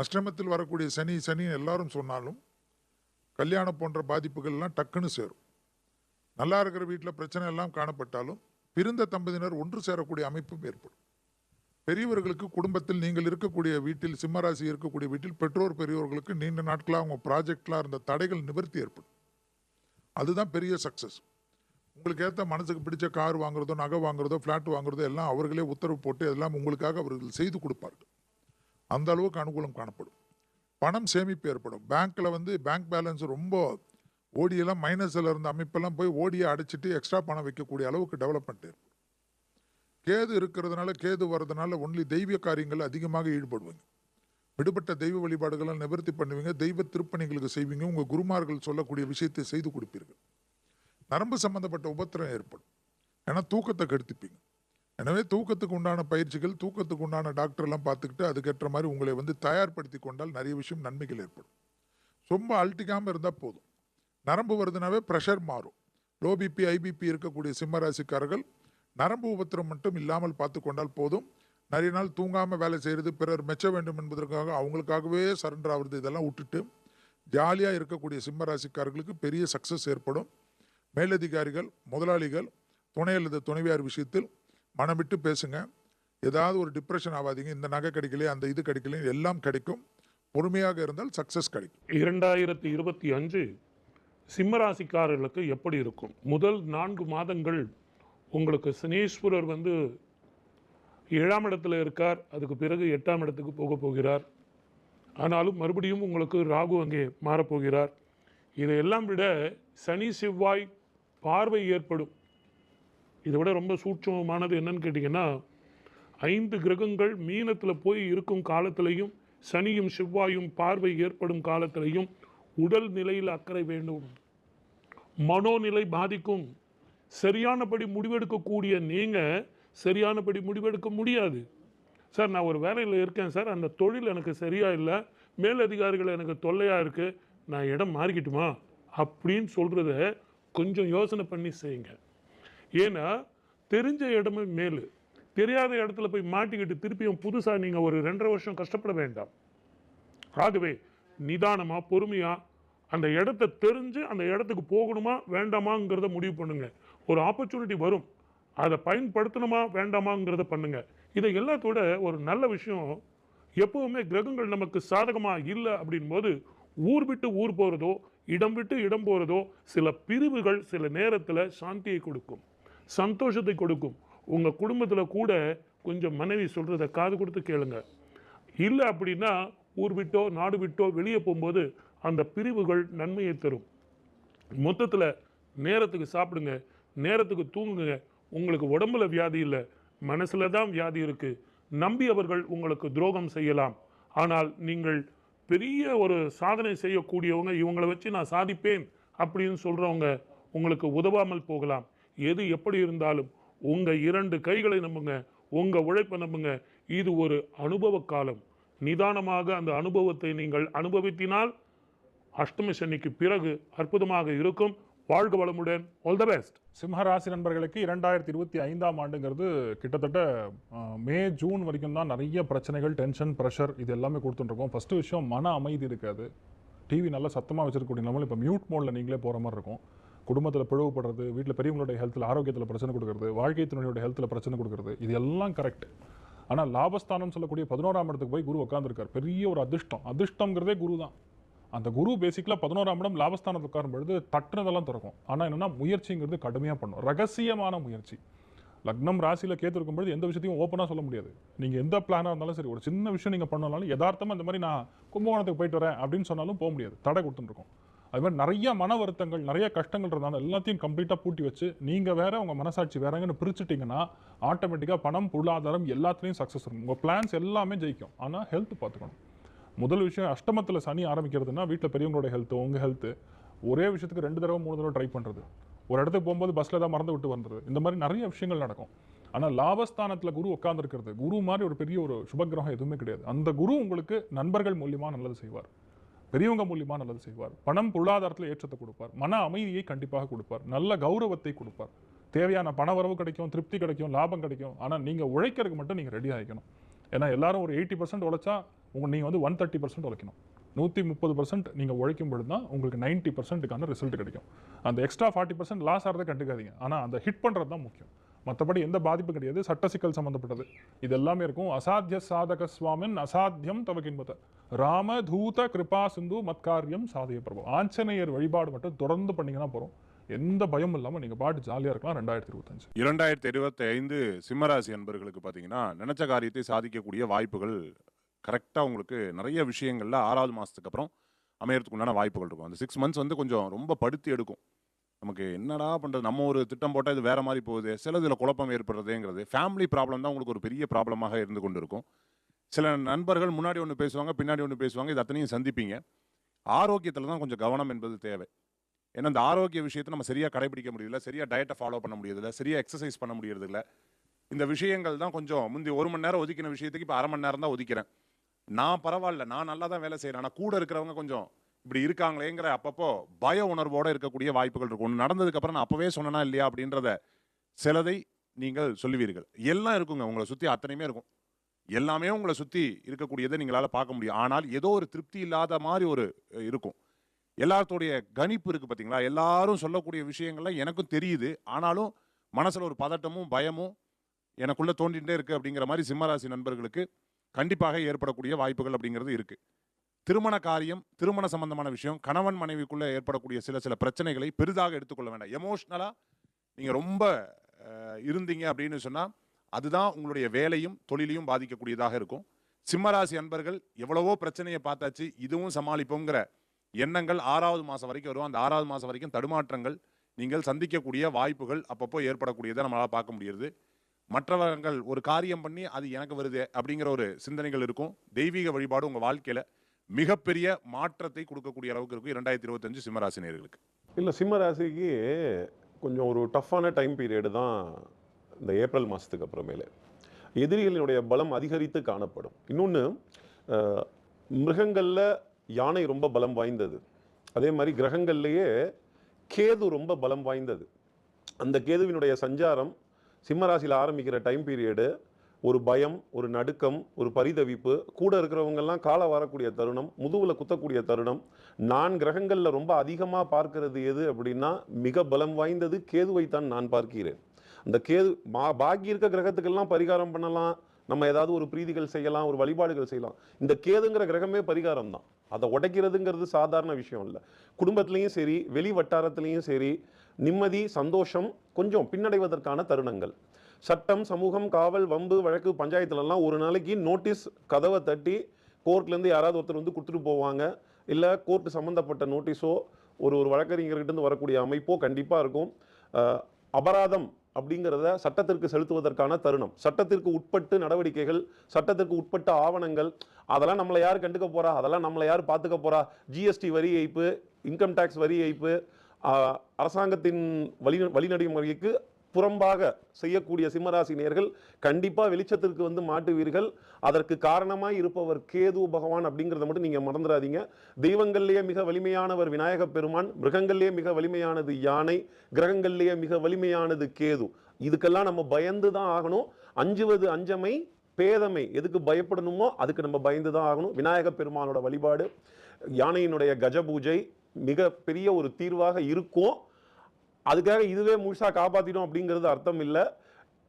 அஷ்டமத்தில் வரக்கூடிய சனி எல்லாரும் சொன்னாலும் கல்யாணம் போன்ற பாதிப்புகள்லாம் டக்குன்னு சேரும். நல்லா இருக்கிற வீட்டில் பிரச்சனை எல்லாம் காணப்பட்டாலும் பிரிந்த தம்பதியினர் ஒன்று சேரக்கூடிய அமைப்பும் ஏற்படும். பெரியவர்களுக்கு குடும்பத்தில் நீங்கள் இருக்கக்கூடிய வீட்டில், சிம்மராசி இருக்கக்கூடிய வீட்டில் பெற்றோர் பெரியவர்களுக்கு நீண்ட நாட்களாக அவங்க ப்ராஜெக்ட்லாம் இருந்த தடைகள் நிவர்த்தி ஏற்படும். அதுதான் பெரிய சக்ஸஸ். உங்களுக்கு ஏற்ற மனசுக்கு பிடிச்ச கார் வாங்குறதோ, நகை வாங்குறதோ, ஃப்ளாட் வாங்குறதோ எல்லாம் அவர்களே உத்தரவு போட்டு எல்லாம் உங்களுக்காக அவர்கள் செய்து கொடுப்பார்கள். அந்த அளவுக்கு அனுகூலம் காணப்படும். பணம் சேமிப்பு ஏற்படும். பேங்க்கில் பேங்க் பேலன்ஸ் ரொம்ப ஓடியெல்லாம் மைனஸில் இருந்த அமைப்பெல்லாம் போய் ஓடியை அடைச்சிட்டு எக்ஸ்ட்ரா பணம் வைக்கக்கூடிய அளவுக்கு டெவலப்மெண்ட் ஏற்படும். கேது இருக்கிறதுனால, கேது வர்றதுனால ஒன்லி தெய்வ காரியங்கள் அதிகமாக ஈடுபடுவீங்க. விடுபட்ட தெய்வ வழிபாடுகளை நிவர்த்தி பண்ணுவீங்க. தெய்வ திருப்பணிகளுக்கு செய்வீங்க. உங்கள் குருமார்கள் சொல்லக்கூடிய விஷயத்தை செய்து கொடுப்பீர்கள். நரம்பு சம்பந்தப்பட்ட உபத்திரம் ஏற்படும். ஏன்னா தூக்கத்தை கெடுத்துப்பீங்க. எனவே தூக்கத்துக்கு உண்டான பயிற்சிகள், தூக்கத்துக்கு உண்டான டாக்டர்லாம் பார்த்துக்கிட்டு அதுக்கேற்ற மாதிரி உங்களை தயார்படுத்தி கொண்டால் நிறைய விஷயம் நன்மைகள் ஏற்படும். ரொம்ப அழட்டிக்காமல் இருந்தால் போதும். நரம்பு வருதுனாவே ப்ரெஷர் மாறும். லோ பிபி, ஐபிபி இருக்கக்கூடிய சிம்மராசிக்காரர்கள் நரம்பு உபத்திரம் மட்டும் இல்லாமல் பார்த்து கொண்டால் போதும். நிறைய நாள் தூங்காமல் வேலை செய்கிறது, பிறர் மெச்ச வேண்டும் என்பதற்காக அவங்களுக்காகவே சரண்டர் ஆகுறது, இதெல்லாம் விட்டுட்டு ஜாலியாக இருக்கக்கூடிய சிம்மராசிக்காரர்களுக்கு பெரிய சக்ஸஸ் ஏற்படும். மேலதிகாரிகள், முதலாளிகள், துணை அல்லது துணைவியார் விஷயத்தில் மனம் விட்டு பேசுங்க. ஏதாவது ஒரு டிப்ரெஷன் ஆகாதீங்க. இந்த நகை கிடைக்கலையே, அந்த இது கிடைக்கலையே, எல்லாம் கிடைக்கும். பொறுமையாக இருந்தால் சக்ஸஸ் கிடைக்கும். 2025 சிம்மராசிக்காரர்களுக்கு எப்படி இருக்கும்? முதல் 4 மாதங்கள் உங்களுக்கு சனீஸ்வரர் 7ஆம் இடத்துல இருக்கார். அதுக்கு பிறகு 8ஆம் இடத்துக்கு போகிறார். ஆனாலும் மறுபடியும் உங்களுக்கு ராகு அங்கே மாறப்போகிறார். இதையெல்லாம் விட சனி செவ்வாய் பார்வை ஏற்படும். இதை விட ரொம்ப சூட்சமமானது என்னன்னு கேட்டிங்கன்னா, 5 கிரகங்கள் மீனத்தில் போய் இருக்கும் காலத்திலையும், சனியும் செவ்வாயும் பார்வை ஏற்படும் காலத்திலையும் உடல் நிலையில் அக்கறை வேண்டும். மனோநிலை பாதிக்கும். சரியானபடி முடிவெடுக்கக்கூடிய நீங்கள் சரியானபடி முடிவெடுக்க முடியாது. சார், நான் ஒரு வேலையில் இருக்கேன் சார், அந்த தொழில் எனக்கு சரியாக இல்லை, மேலதிகாரிகள் எனக்கு தொல்லையாக இருக்குது, நான் இடம் மாறிக்கிட்டுமா அப்படின்னு சொல்கிறத கொஞ்சம் யோசனை பண்ணி செய்யுங்க. ஏன்னா தெரிஞ்ச இடமே மேலு. தெரியாத இடத்துல போய் மாட்டிக்கிட்டு திருப்பியும் புதுசாக நீங்கள் ஒரு 2.5 வருஷம் கஷ்டப்பட வேண்டாம். ஆகவே நிதானமாக, பொறுமையாக அந்த இடத்த தெரிஞ்சு அந்த இடத்துக்கு போகணுமா வேண்டாமாங்கிறத முடிவு பண்ணுங்க. ஒரு ஆப்பர்ச்சுனிட்டி வரும், அதை பயன்படுத்தணுமா வேண்டாமாங்கிறத பண்ணுங்க. இதை எல்லாத்தோட ஒரு நல்ல விஷயம், எப்பவுமே கிரகங்கள் நமக்கு சாதகமாக இல்லை அப்படின் போது ஊர் விட்டு ஊர் போகிறதோ, இடம் விட்டு இடம் போகிறதோ, சில பிரிவுகள் சில நேரத்தில் சாந்தியை கொடுக்கும், சந்தோஷத்தை கொடுக்கும். உங்கள் குடும்பத்தில் கூட கொஞ்சம் மனைவி சொல்கிறத காது கொடுத்து கேளுங்க. இல்லை அப்படின்னா ஊர் விட்டோ நாடு விட்டோ வெளியே போகும்போது அந்த பிரிவுகள் நன்மையை தரும். மொத்தத்தில் நேரத்துக்கு சாப்பிடுங்க, நேரத்துக்கு தூங்குங்க. உங்களுக்கு உடம்புல வியாதி இல்லை, மனசில் தான் வியாதி இருக்குது. நம்பியவர்கள் உங்களுக்கு துரோகம் செய்யலாம். ஆனால் நீங்கள் பெரிய ஒரு சாதனை செய்யக்கூடியவங்க, இவங்களை வச்சு நான் சாதிப்பேன் அப்படின்னு சொல்கிறவங்க உங்களுக்கு உதவாமல் போகலாம். எது எப்படி இருந்தாலும் உங்கள் 2 கைகளை நம்புங்க, உங்கள் உழைப்பை நம்புங்க. இது ஒரு அனுபவ காலம். நிதானமாக அந்த அனுபவத்தை நீங்கள் அனுபவித்தினால் அஷ்டமி சனிக்கு பிறகு அற்புதமாக இருக்கும். வாழ்க வளமுடன். All the best. சிம்மராசி நண்பர்களுக்கு 2025ஆம் ஆண்டுங்கிறது கிட்டத்தட்ட மே ஜூன் வரைக்கும் தான் நிறைய பிரச்சனைகள், டென்ஷன், ப்ரெஷர் இது எல்லாமே கொடுத்துட்டுருக்கோம். ஃபஸ்ட்டு விஷயம், மன அமைதி இருக்காது. டிவி நல்லா சத்தமாக வச்சிருக்கக்கூடிய நம்மளும் இப்போ மியூட் மோடில் நீங்களே போகிற மாதிரி இருக்கும். குடும்பத்தில் பிளவுபடுறது, வீட்டில் பெரியவங்களுடைய ஹெல்த்தில், ஆரோக்கியத்தில் பிரச்சனை கொடுக்குறது, வாழ்க்கை துணையோட ஹெல்த்தில் பிரச்சனை கொடுக்குறது, இது எல்லாம் கரெக்ட். ஆனால் லாபஸ்தானம் சொல்லக்கூடிய 11ஆம் இடத்துக்கு போய் குரு உட்காந்துருக்கார். பெரிய ஒரு அதிர்ஷ்டம். அதிர்ஷ்டங்கிறதே குரு தான். அந்த குரு பேசிக்கலாக 11ஆம் இடம் லாபஸ்தானத்துக்கு உட்காரும் பொழுது தட்டுனதெல்லாம் திறக்கும். ஆனால் என்னென்னா முயற்சிங்கிறது கடுமையாக பண்ணும். ரகசியமான முயற்சி. லக்னம் ராசியில் கேத்து இருக்கும்பொழுது எந்த விஷயத்தையும் ஓப்பனாக சொல்ல முடியாது. நீங்கள் எந்த பிளானாக இருந்தாலும் சரி, ஒரு சின்ன விஷயம் நீங்கள் பண்ணாலும் யதார்த்தமாக இந்த மாதிரி நான் கும்பகோணத்துக்கு போயிட்டு வரேன் அப்படின்னு சொன்னாலும் போக முடியாது, தடை கொடுத்துருக்கோம். அது மாதிரி நிறைய மன வருத்தங்கள், நிறைய கஷ்டங்கள் இருந்தாலும் எல்லாத்தையும் கம்ப்ளீட்டாக பூட்டி வச்சு நீங்கள் வேற, உங்கள் மனசாட்சி வேறங்கன்னு பிரிச்சுட்டிங்கன்னா ஆட்டோமேட்டிக்காக பணம், பொருளாதாரம் எல்லாத்துலேயும் சக்ஸஸ் இருக்கும். உங்கள் பிளான்ஸ் எல்லாமே ஜெயிக்கும். ஆனால் ஹெல்த் பார்த்துக்கணும். முதல் விஷயம், அஷ்டமத்தில் சனி ஆரம்பிக்கிறதுனா வீட்டில் பெரியவங்களோட ஹெல்த்து, உங்கள் ஹெல்த்து. ஒரே விஷயத்துக்கு 2 தடவை 3 தடவை ட்ரை பண்ணுறது, ஒரு இடத்துக்கு போகும்போது பஸ்ஸில் தான் மறந்து விட்டு வந்துடுது, இந்த மாதிரி நிறைய விஷயங்கள் நடக்கும். ஆனால் லாபஸ்தானத்தில் குரு உட்காந்துருக்கிறது, குரு மாதிரி ஒரு பெரிய ஒரு சுபகிரகம் எதுவுமே கிடையாது. அந்த குரு உங்களுக்கு நண்பர்கள் மூலியமாக நல்லது செய்வார், பெரியவங்க மூலியமாக நல்லது செய்வார், பணம் பொருளாதாரத்தில் ஏற்றத்தை கொடுப்பார், மன அமைதியை கண்டிப்பாக கொடுப்பார், நல்ல கௌரவத்தை கொடுப்பார், தேவையான பண வரவு கிடைக்கும், திருப்தி கிடைக்கும், லாபம் கிடைக்கும். ஆனால் நீங்கள் உழைக்கிறதுக்கு மட்டும் நீங்கள் ரெடி ஆகிக்கணும். ஏன்னா எல்லாரும் ஒரு 80% உழைச்சா நீங்கள் 130% உழைக்கணும். 130% நீங்கள் உழைக்கும் பொழுது தான் உங்களுக்கு 90%க்கான ரிசல்ட் கிடைக்கும். அந்த எக்ஸ்ட்ரா 40% லாஸ் ஆகிறத கண்டுக்காதீங்க. ஆனால் அந்த ஹிட் பண்ணுறது தான் முக்கியம். மற்றபடி எந்த பாதிப்பும் கிடையாது. சட்ட சிக்கல் சம்பந்தப்பட்டது இது எல்லாமே இருக்கும். அசாத்திய சாதக சுவாமின் அசாத்தியம் தவகின்பத ராம தூத கிருபா சிந்து மத்காரியம் சாதய பிரபு. ஆஞ்சநேயர் வழிபாடு மட்டும் தொடர்ந்து பண்ணீங்கன்னா போறோம். எந்த பயமும் இல்லாம நீங்க பாட்டு ஜாலியா இருக்கலாம். 2025 2025 சிம்மராசி அன்பர்களுக்கு பார்த்தீங்கன்னா நினைச்ச காரியத்தை சாதிக்கக்கூடிய வாய்ப்புகள் கரெக்டாக உங்களுக்கு நிறைய விஷயங்கள்ல 6வது மாதத்துக்கு அப்புறம் அமையறதுக்கு உண்டான வாய்ப்புகள் இருக்கும். அந்த 6 மந்த்ஸ் வந்து கொஞ்சம் ரொம்ப படுத்தி எடுக்கும். நமக்கு என்னடா பண்ணுறது, நம்ம ஒரு திட்டம் போட்டால் இது வேறு மாதிரி போகுது, சில இதில் குழப்பம் ஏற்படுறதுங்கிறது ஃபேமிலி ப்ராப்ளம் தான் உங்களுக்கு ஒரு பெரிய ப்ராப்ளமாக இருந்து கொண்டு இருக்கும். சில நண்பர்கள் முன்னாடி ஒன்று பேசுவாங்க, பின்னாடி ஒன்று பேசுவாங்க, இது அத்தனையும் சந்திப்பீங்க. ஆரோக்கியத்தில் தான் கொஞ்சம் கவனம் என்பது தேவை. ஏன்னா இந்த ஆரோக்கிய விஷயத்தை நம்ம சரியாக கடைபிடிக்க முடியல, சரியாக டயட்டை ஃபாலோ பண்ண முடியறதில்ல, சரியாக எக்ஸசைஸ் பண்ண முடியறதில்ல. இந்த விஷயங்கள் தான் கொஞ்சம் முந்தி 1 மணி நேரம் ஒதுக்கின விஷயத்துக்கு இப்போ 1/2 மணி நேரம் தான் ஒதுக்கிறேன். நான் பரவாயில்ல, நான் நல்லா தான் வேலை செய்கிறேன், ஆனால் கூட இருக்கிறவங்க கொஞ்சம் இப்படி இருக்காங்களேங்கிற அப்பப்போ பய உணர்வோடு இருக்கக்கூடிய வாய்ப்புகள் இருக்கும். ஒன்று நடந்ததுக்கப்புறம் நான் அப்போவே சொன்னேனா இல்லையா அப்படின்றத சிலதை நீங்கள் சொல்லுவீர்கள். எல்லாம் இருக்குங்க, உங்களை சுற்றி அத்தனையுமே இருக்கும். எல்லாமே உங்களை சுற்றி இருக்கக்கூடியதை நீங்களால் பார்க்க முடியும். ஆனால் ஏதோ ஒரு திருப்தி இல்லாத மாதிரி ஒரு இருக்கும். எல்லாத்தோடைய கணிப்பு இருக்குது பார்த்தீங்களா, எல்லாரும் சொல்லக்கூடிய விஷயங்கள்லாம் எனக்கும் தெரியுது. ஆனாலும் மனசில் ஒரு பதட்டமும் பயமும் எனக்குள்ளே தோண்டிகிட்டே இருக்குது அப்படிங்கிற மாதிரி சிம்மராசி நண்பர்களுக்கு கண்டிப்பாக ஏற்படக்கூடிய வாய்ப்புகள் அப்படிங்கிறது இருக்குது. திருமண காரியம், திருமண சம்பந்தமான விஷயம், கணவன் மனைவிக்குள்ளே ஏற்படக்கூடிய சில பிரச்சனைகளை பெரிதாக எடுத்துக்கொள்ள வேண்டாம். எமோஷ்னலாக நீங்கள் ரொம்ப இருந்தீங்க அப்படின்னு சொன்னால் அதுதான் உங்களுடைய வேலையும் தொழிலையும் பாதிக்கக்கூடியதாக இருக்கும். சிம்மராசி அன்பர்கள் எவ்வளவோ பிரச்சனையை பார்த்தாச்சு, இதுவும் சமாளிப்போங்கிற எண்ணங்கள் 6வது மாதம் வரைக்கும் வரும். அந்த 6வது மாதம் வரைக்கும் தடுமாற்றங்கள் நீங்கள் சந்திக்கக்கூடிய வாய்ப்புகள் அப்பப்போ ஏற்படக்கூடியதை நம்மளால் பார்க்க முடியுது. மற்றவர்கள் ஒரு காரியம் பண்ணி அது எனக்கு வருது அப்படிங்கிற ஒரு சிந்தனைகள் இருக்கும். தெய்வீக வழிபாடு உங்கள் வாழ்க்கையில் மிகப்பெரிய மாற்றத்தை கொடுக்கக்கூடிய அளவுக்கு இருக்கும் 2025 சிம்மராசி நேயர்களுக்கு. இல்லை, சிம்மராசிக்கு கொஞ்சம் ஒரு டஃப்பான டைம் பீரியடு தான் இந்த ஏப்ரல் மாதத்துக்கு அப்புறமேலே. எதிரிகளினுடைய பலம் அதிகரித்து காணப்படும். இன்னொன்று, மிருகங்களில் யானை ரொம்ப பலம் வாய்ந்தது. அதே மாதிரி கிரகங்கள்லேயே கேது ரொம்ப பலம் வாய்ந்தது. அந்த கேதுவினுடைய சஞ்சாரம் சிம்மராசியில் ஆரம்பிக்கிற டைம் பீரியடு ஒரு பயம், ஒரு நடுக்கம், ஒரு பரிதவிப்பு, கூட இருக்கிறவங்கெல்லாம் காலை வரக்கூடிய தருணம், முதுகில் குத்தக்கூடிய தருணம். நான் கிரகங்களில் ரொம்ப அதிகமாக பார்க்கறது எது அப்படின்னா மிக பலம் வாய்ந்தது கேதுவைத்தான் நான் பார்க்கிறேன். அந்த கேது பாக்கி இருக்க கிரகத்துக்கெல்லாம் பரிகாரம் பண்ணலாம், நம்ம ஏதாவது ஒரு பிரீதிகள் செய்யலாம், ஒரு வழிபாடுகள் செய்யலாம். இந்த கேதுங்கிற கிரகமே பரிகாரம் தான். அதை உடைக்கிறதுங்கிறது சாதாரண விஷயம் இல்லை. குடும்பத்திலையும் சரி, வெளி வட்டாரத்திலையும் சரி, நிம்மதி, சந்தோஷம் கொஞ்சம் பின்னடைவதற்கான தருணங்கள். சட்டம், சமூகம், காவல், வம்பு, வழக்கு, பஞ்சாயத்துலலாம் ஒரு நாளைக்கு நோட்டீஸ் கதவை தட்டி கோர்ட்லேருந்து யாராவது ஒருத்தர் வந்து கொடுத்துட்டு போவாங்க. இல்லை கோர்ட்டு சம்மந்தப்பட்ட நோட்டீஸோ ஒரு வழக்கறிஞர்கிட்ட வரக்கூடிய அமைப்போ கண்டிப்பாக இருக்கும். அபராதம் அப்படிங்கிறத சட்டத்திற்கு செலுத்துவதற்கான தருணம், சட்டத்திற்கு உட்பட்டு நடவடிக்கைகள், சட்டத்திற்கு உட்பட்ட ஆவணங்கள், அதெல்லாம் நம்மளை யார் கண்டுக்க போறா, அதெல்லாம் நம்மளை யார் பார்த்துக்க போறா. ஜிஎஸ்டி வரி ஏய்ப்பு, இன்கம் டேக்ஸ் வரி ஏய்ப்பு, அரசாங்கத்தின் வழிநடைமுறைக்கு புறம்பாக செய்யக்கூடிய சிம்மராசி நேயர்கள் கண்டிப்பாக வெளிச்சத்திற்கு வந்து மாட்டுவீர்கள். அதற்கு காரணமாய் இருப்பவர் கேது பகவான் அப்படிங்கிறத மட்டும் நீங்கள் மறந்துடாதீங்க. தெய்வங்கள்லேயே மிக வலிமையானவர் விநாயக பெருமான், மிருகங்கள்லேயே மிக வலிமையானது யானை, கிரகங்கள்லேயே மிக வலிமையானது கேது. இதுக்கெல்லாம் நம்ம பயந்து தான் ஆகணும். அஞ்சுவது அஞ்சமை, பேதமை, எதுக்கு பயப்படணுமோ அதுக்கு நம்ம பயந்து தான் ஆகணும். விநாயக பெருமானோட வழிபாடு, யானையினுடைய கஜ பூஜை மிக பெரிய ஒரு தீர்வாக இருக்கும். அதுக்காக இதுவே முழுசா காப்பாற்றிடும் அப்படிங்கிறது அர்த்தம் இல்லை.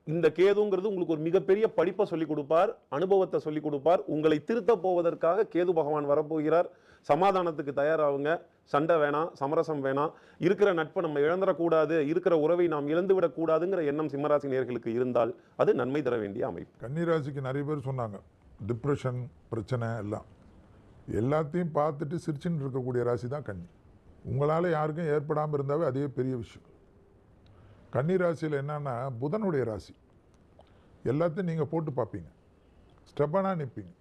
இந்த கேதுங்கிறது உங்களுக்கு ஒரு மிகப்பெரிய படிப்பை சொல்லிக் கொடுப்பார், அனுபவத்தை சொல்லிக் கொடுப்பார். உங்களை திருத்த போவதற்காக கேது பகவான் வரப்போகிறார். சமாதானத்துக்கு தயாராகுங்க. சண்டை வேணாம், சமரசம் வேணாம். இருக்கிற நட்பை நம்ம இழந்துடக்கூடாது, இருக்கிற உறவை நாம் இழந்து விடக்கூடாதுங்கிற எண்ணம் சிம்மராசி நேயர்களுக்கு இருந்தால் அது நன்மை தர வேண்டிய அமைப்பு. கன்னிராசிக்கு நிறைய பேர் சொன்னாங்க டிப்ரெஷன் பிரச்சனை எல்லாத்தையும் பார்த்துட்டு சிரிச்சுன்னு இருக்கக்கூடிய ராசி தான் கன்னி. உங்களால் யாருக்கும் ஏற்படாமல் இருந்தாவே அதே பெரிய விஷயம். கன்னி ராசியில் என்னன்னா புதனுடைய ராசி. எல்லாத்தையும் நீங்கள் போட்டு பார்ப்பீங்க, ஸ்டெப்பனாக நிற்பீங்க.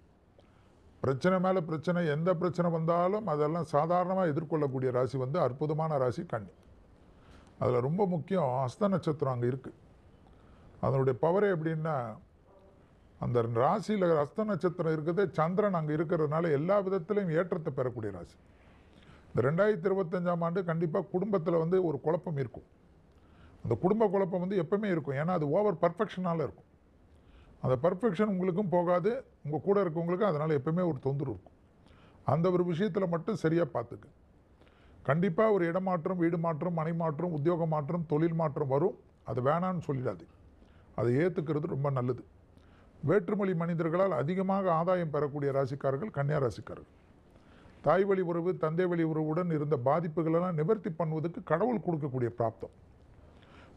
பிரச்சனை மேலே பிரச்சனை, எந்த பிரச்சனை வந்தாலும் அதெல்லாம் சாதாரணமாக எதிர்கொள்ளக்கூடிய ராசி வந்து அற்புதமான ராசி கன்னி. அதில் ரொம்ப முக்கியம் ஹஸ்த நட்சத்திரம் அங்கே இருக்குது. அதனுடைய பவரே எப்படின்னா, அந்த ராசியில் ஹஸ்த நட்சத்திரம் இருக்குது, சந்திரன் அங்கே இருக்கிறதுனால எல்லா விதத்திலையும் ஏற்றத்தை பெறக்கூடிய ராசி. இந்த 2025ஆம் ஆண்டு கண்டிப்பாக குடும்பத்தில் வந்து ஒரு குழப்பம் இருக்கும். அந்த குடும்ப குழப்பம் வந்து எப்பவுமே இருக்கும். ஏன்னா அது ஓவர் பர்ஃபெக்ஷனால் இருக்கும். அந்த பர்ஃபெக்ஷன் உங்களுக்கும் போகாது, உங்கள் கூட இருக்கவங்களுக்கும் அதனால் எப்பவுமே ஒரு தொந்தரவு இருக்கும். அந்த ஒரு விஷயத்தில் மட்டும் சரியாக பார்த்துக்கு. கண்டிப்பாக ஒரு இடமாற்றம், வீடு மாற்றம், மனை மாற்றம், உத்தியோக மாற்றம், தொழில் மாற்றம் வரும். அது வேணான்னு சொல்லிடாது. அதை ஏற்றுக்கிறது ரொம்ப நல்லது. வேற்றுமொழி மனிதர்களால் அதிகமாக ஆதாயம் பெறக்கூடிய ராசிக்காரர்கள் கன்னியா ராசிக்காரர்கள். தாய் வழி உறவு, தந்தை வழி உறவுடன் இருந்த பாதிப்புகளெல்லாம் நிவர்த்தி பண்ணுவதற்கு கடவுள் கொடுக்கக்கூடிய பிராப்தம்.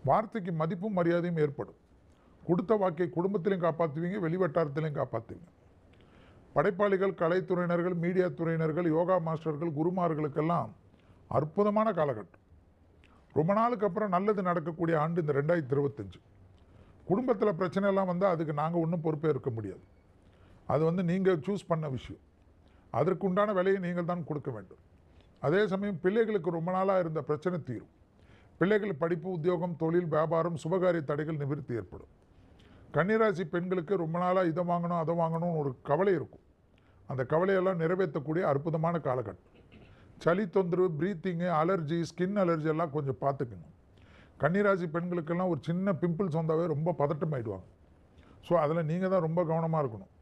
வார்த்தைக்கு மதிப்பும் மரியாதையும் ஏற்படும். கொடுத்த வாக்கை குடும்பத்திலையும் காப்பாற்றுவீங்க, வெளிவட்டாரத்திலையும் காப்பாற்றுவீங்க. படைப்பாளிகள், கலைத்துறையினர்கள், மீடியா துறையினர்கள், யோகா மாஸ்டர்கள், குருமார்களுக்கெல்லாம் அற்புதமான காலகட்டம். ரொம்ப நாளுக்கு அப்புறம் நல்லது நடக்கக்கூடிய ஆண்டு இந்த 2025. குடும்பத்தில் பிரச்சனை எல்லாம் வந்தால் அதுக்கு நாங்கள் ஒன்றும் பொறுப்பே இருக்க முடியாது. அது நீங்கள் சூஸ் பண்ண விஷயம். அதற்குண்டான விலையை நீங்கள் தான் கொடுக்க வேண்டும். அதே சமயம் பிள்ளைகளுக்கு ரொம்ப நாளாக இருந்த பிரச்சனை தீரும். பிள்ளைகள் படிப்பு, உத்தியோகம், தொழில், வியாபாரம், சுபகாரிய தடைகள் நிவர்த்தி ஏற்படும். கன்னிராசி பெண்களுக்கு ரொம்ப நாளாக இதை வாங்கணும் அதை வாங்கணும்னு ஒரு கவலை இருக்கும். அந்த கவலையெல்லாம் நிறைவேற்றக்கூடிய அற்புதமான காலகட்டம். சளி தொந்தரவு, ப்ரீத்திங்கு, அலர்ஜி, ஸ்கின் அலர்ஜி எல்லாம் கொஞ்சம் பார்த்துக்கணும். கன்னிராசி பெண்களுக்கெல்லாம் ஒரு சின்ன பிம்பிள்ஸ் வந்தாவே ரொம்ப பதட்டமாயிடுவாங்க. ஸோ அதில் நீங்கள் தான் ரொம்ப கவனமாக இருக்கணும்.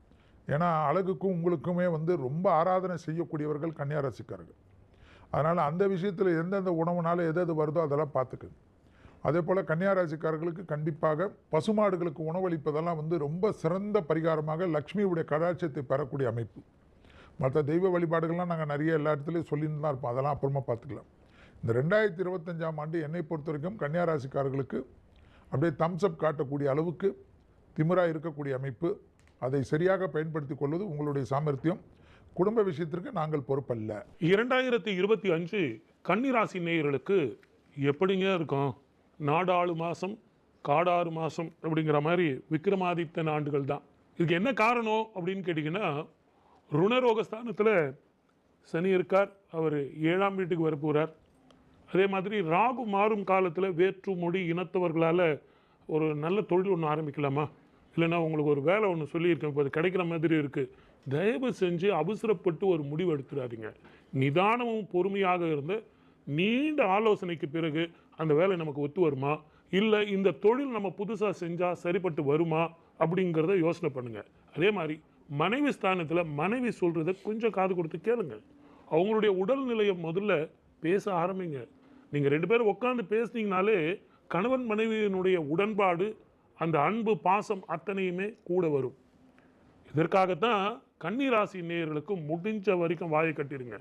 ஏன்னா அழகுக்கும் உங்களுக்குமே ரொம்ப ஆராதனை செய்யக்கூடியவர்கள் கன்னியாராசிக்காரர்கள். அதனால் அந்த விஷயத்தில் எந்தெந்த உணவுனால எது வருதோ அதெல்லாம் பார்த்துக்குங்க. அதே போல் கன்னியாராசிக்காரர்களுக்கு கண்டிப்பாக பசுமாடுகளுக்கு உணவளிப்பதெல்லாம் ரொம்ப சிறந்த பரிகாரமாக லக்ஷ்மியுடைய கடாட்சத்தை பெறக்கூடிய அமைப்பு. மற்ற தெய்வ வழிபாடுகள்லாம் நாங்கள் நிறைய எல்லா இடத்துலையும் சொல்லிட்டு தான் இருப்போம். அதெல்லாம் அப்புறமா பார்த்துக்கலாம். இந்த 2025ஆம் ஆண்டு என்னை பொறுத்த வரைக்கும் கன்னியாராசிக்காரர்களுக்கு அப்படியே தம்ஸ்அப் காட்டக்கூடிய அளவுக்கு திமிராக இருக்கக்கூடிய அமைப்பு. அதை சரியாக பயன்படுத்தி கொள்வது உங்களுடைய சாமர்த்தியம். குடும்ப விஷயத்திற்கு நாங்கள் பொறுப்பல்ல. 2025 கன்னிராசி நேயர்களுக்கு எப்படிங்க இருக்கும்? நாடாளு மாதம், காடாறு மாதம் அப்படிங்கிற மாதிரி விக்ரமாதித்தன் ஆண்டுகள் தான். இதுக்கு என்ன காரணம் அப்படின்னு கேட்டிங்கன்னா, ருணரோகஸ்தானத்தில் சனி இருக்கார். அவர் 7ஆம் வீட்டுக்கு வர போகிறார். அதே மாதிரி ராகு மாறும் காலத்தில் வேற்று மொழி இனத்தவர்களால் ஒரு நல்ல தொழில் ஒன்று ஆரம்பிக்கலாமா, இல்லைன்னா உங்களுக்கு ஒரு வேலை ஒன்று சொல்லியிருக்கேன், இப்போ அது கிடைக்கிற மாதிரி இருக்குது, தயவு செஞ்சு அவசரப்பட்டு ஒரு முடிவு எடுத்துடாதீங்க. நிதானமும் பொறுமையாக இருந்து நீண்ட ஆலோசனைக்கு பிறகு அந்த வேலை நமக்கு ஒத்து வருமா, இல்லை இந்த தொழில் நம்ம புதுசாக செஞ்சால் சரிப்பட்டு வருமா அப்படிங்கிறத யோசனை பண்ணுங்கள். அதே மாதிரி மனைவி ஸ்தானத்தில் மனைவி சொல்கிறத கொஞ்சம் காது கொடுத்து கேளுங்க. அவங்களுடைய உடல்நிலையை முதல்ல பேச ஆரம்பிங்க. நீங்கள் 2 பேரும் உட்காந்து பேசுனீங்கனாலே கணவன் மனைவியினுடைய உடன்பாடு, அந்த அன்பு, பாசம் அத்தனையுமே கூட வரும். இதற்காகத்தான் கன்னிராசி நேயர்களுக்கு முடிஞ்ச வரைக்கும் வாயை கட்டிடுங்க.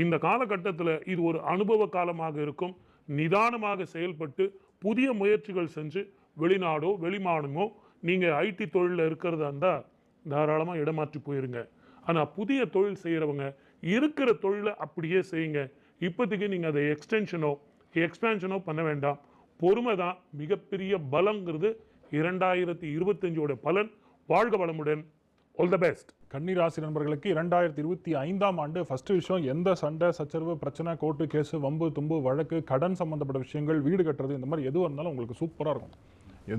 இந்த காலகட்டத்தில் இது ஒரு அனுபவ காலமாக இருக்கும். நிதானமாக செயல்பட்டு புதிய முயற்சிகள் செஞ்சு வெளிநாடோ வெளிமாநிலமோ நீங்கள் ஐடி தொழிலில் இருக்கிறதா இருந்தால் தாராளமாக இடமாற்றி போயிருங்க. ஆனால் புதிய தொழில் செய்கிறவங்க இருக்கிற தொழிலை அப்படியே செய்யுங்க. இப்போதைக்கு நீங்கள் அதை எக்ஸ்பேன்ஷனோ பண்ண வேண்டாம். பொறுமை தான் மிகப்பெரிய பலங்கிறது 2025ஓட பலன். வாழ்க வளமுடன். All the best. கன்னிராசி நண்பர்களுக்கு 2025ஆம் ஆண்டு ஃபர்ஸ்ட் விஷயம், எந்த சண்டை சச்சரவு, பிரச்சனை, கோர்ட்டு கேஸு, வம்பு தும்பு, வழக்கு, கடன் சம்மந்தப்பட்ட விஷயங்கள், வீடு கட்டுறது, இந்த மாதிரி எதுவாக இருந்தாலும் உங்களுக்கு சூப்பராக இருக்கும்.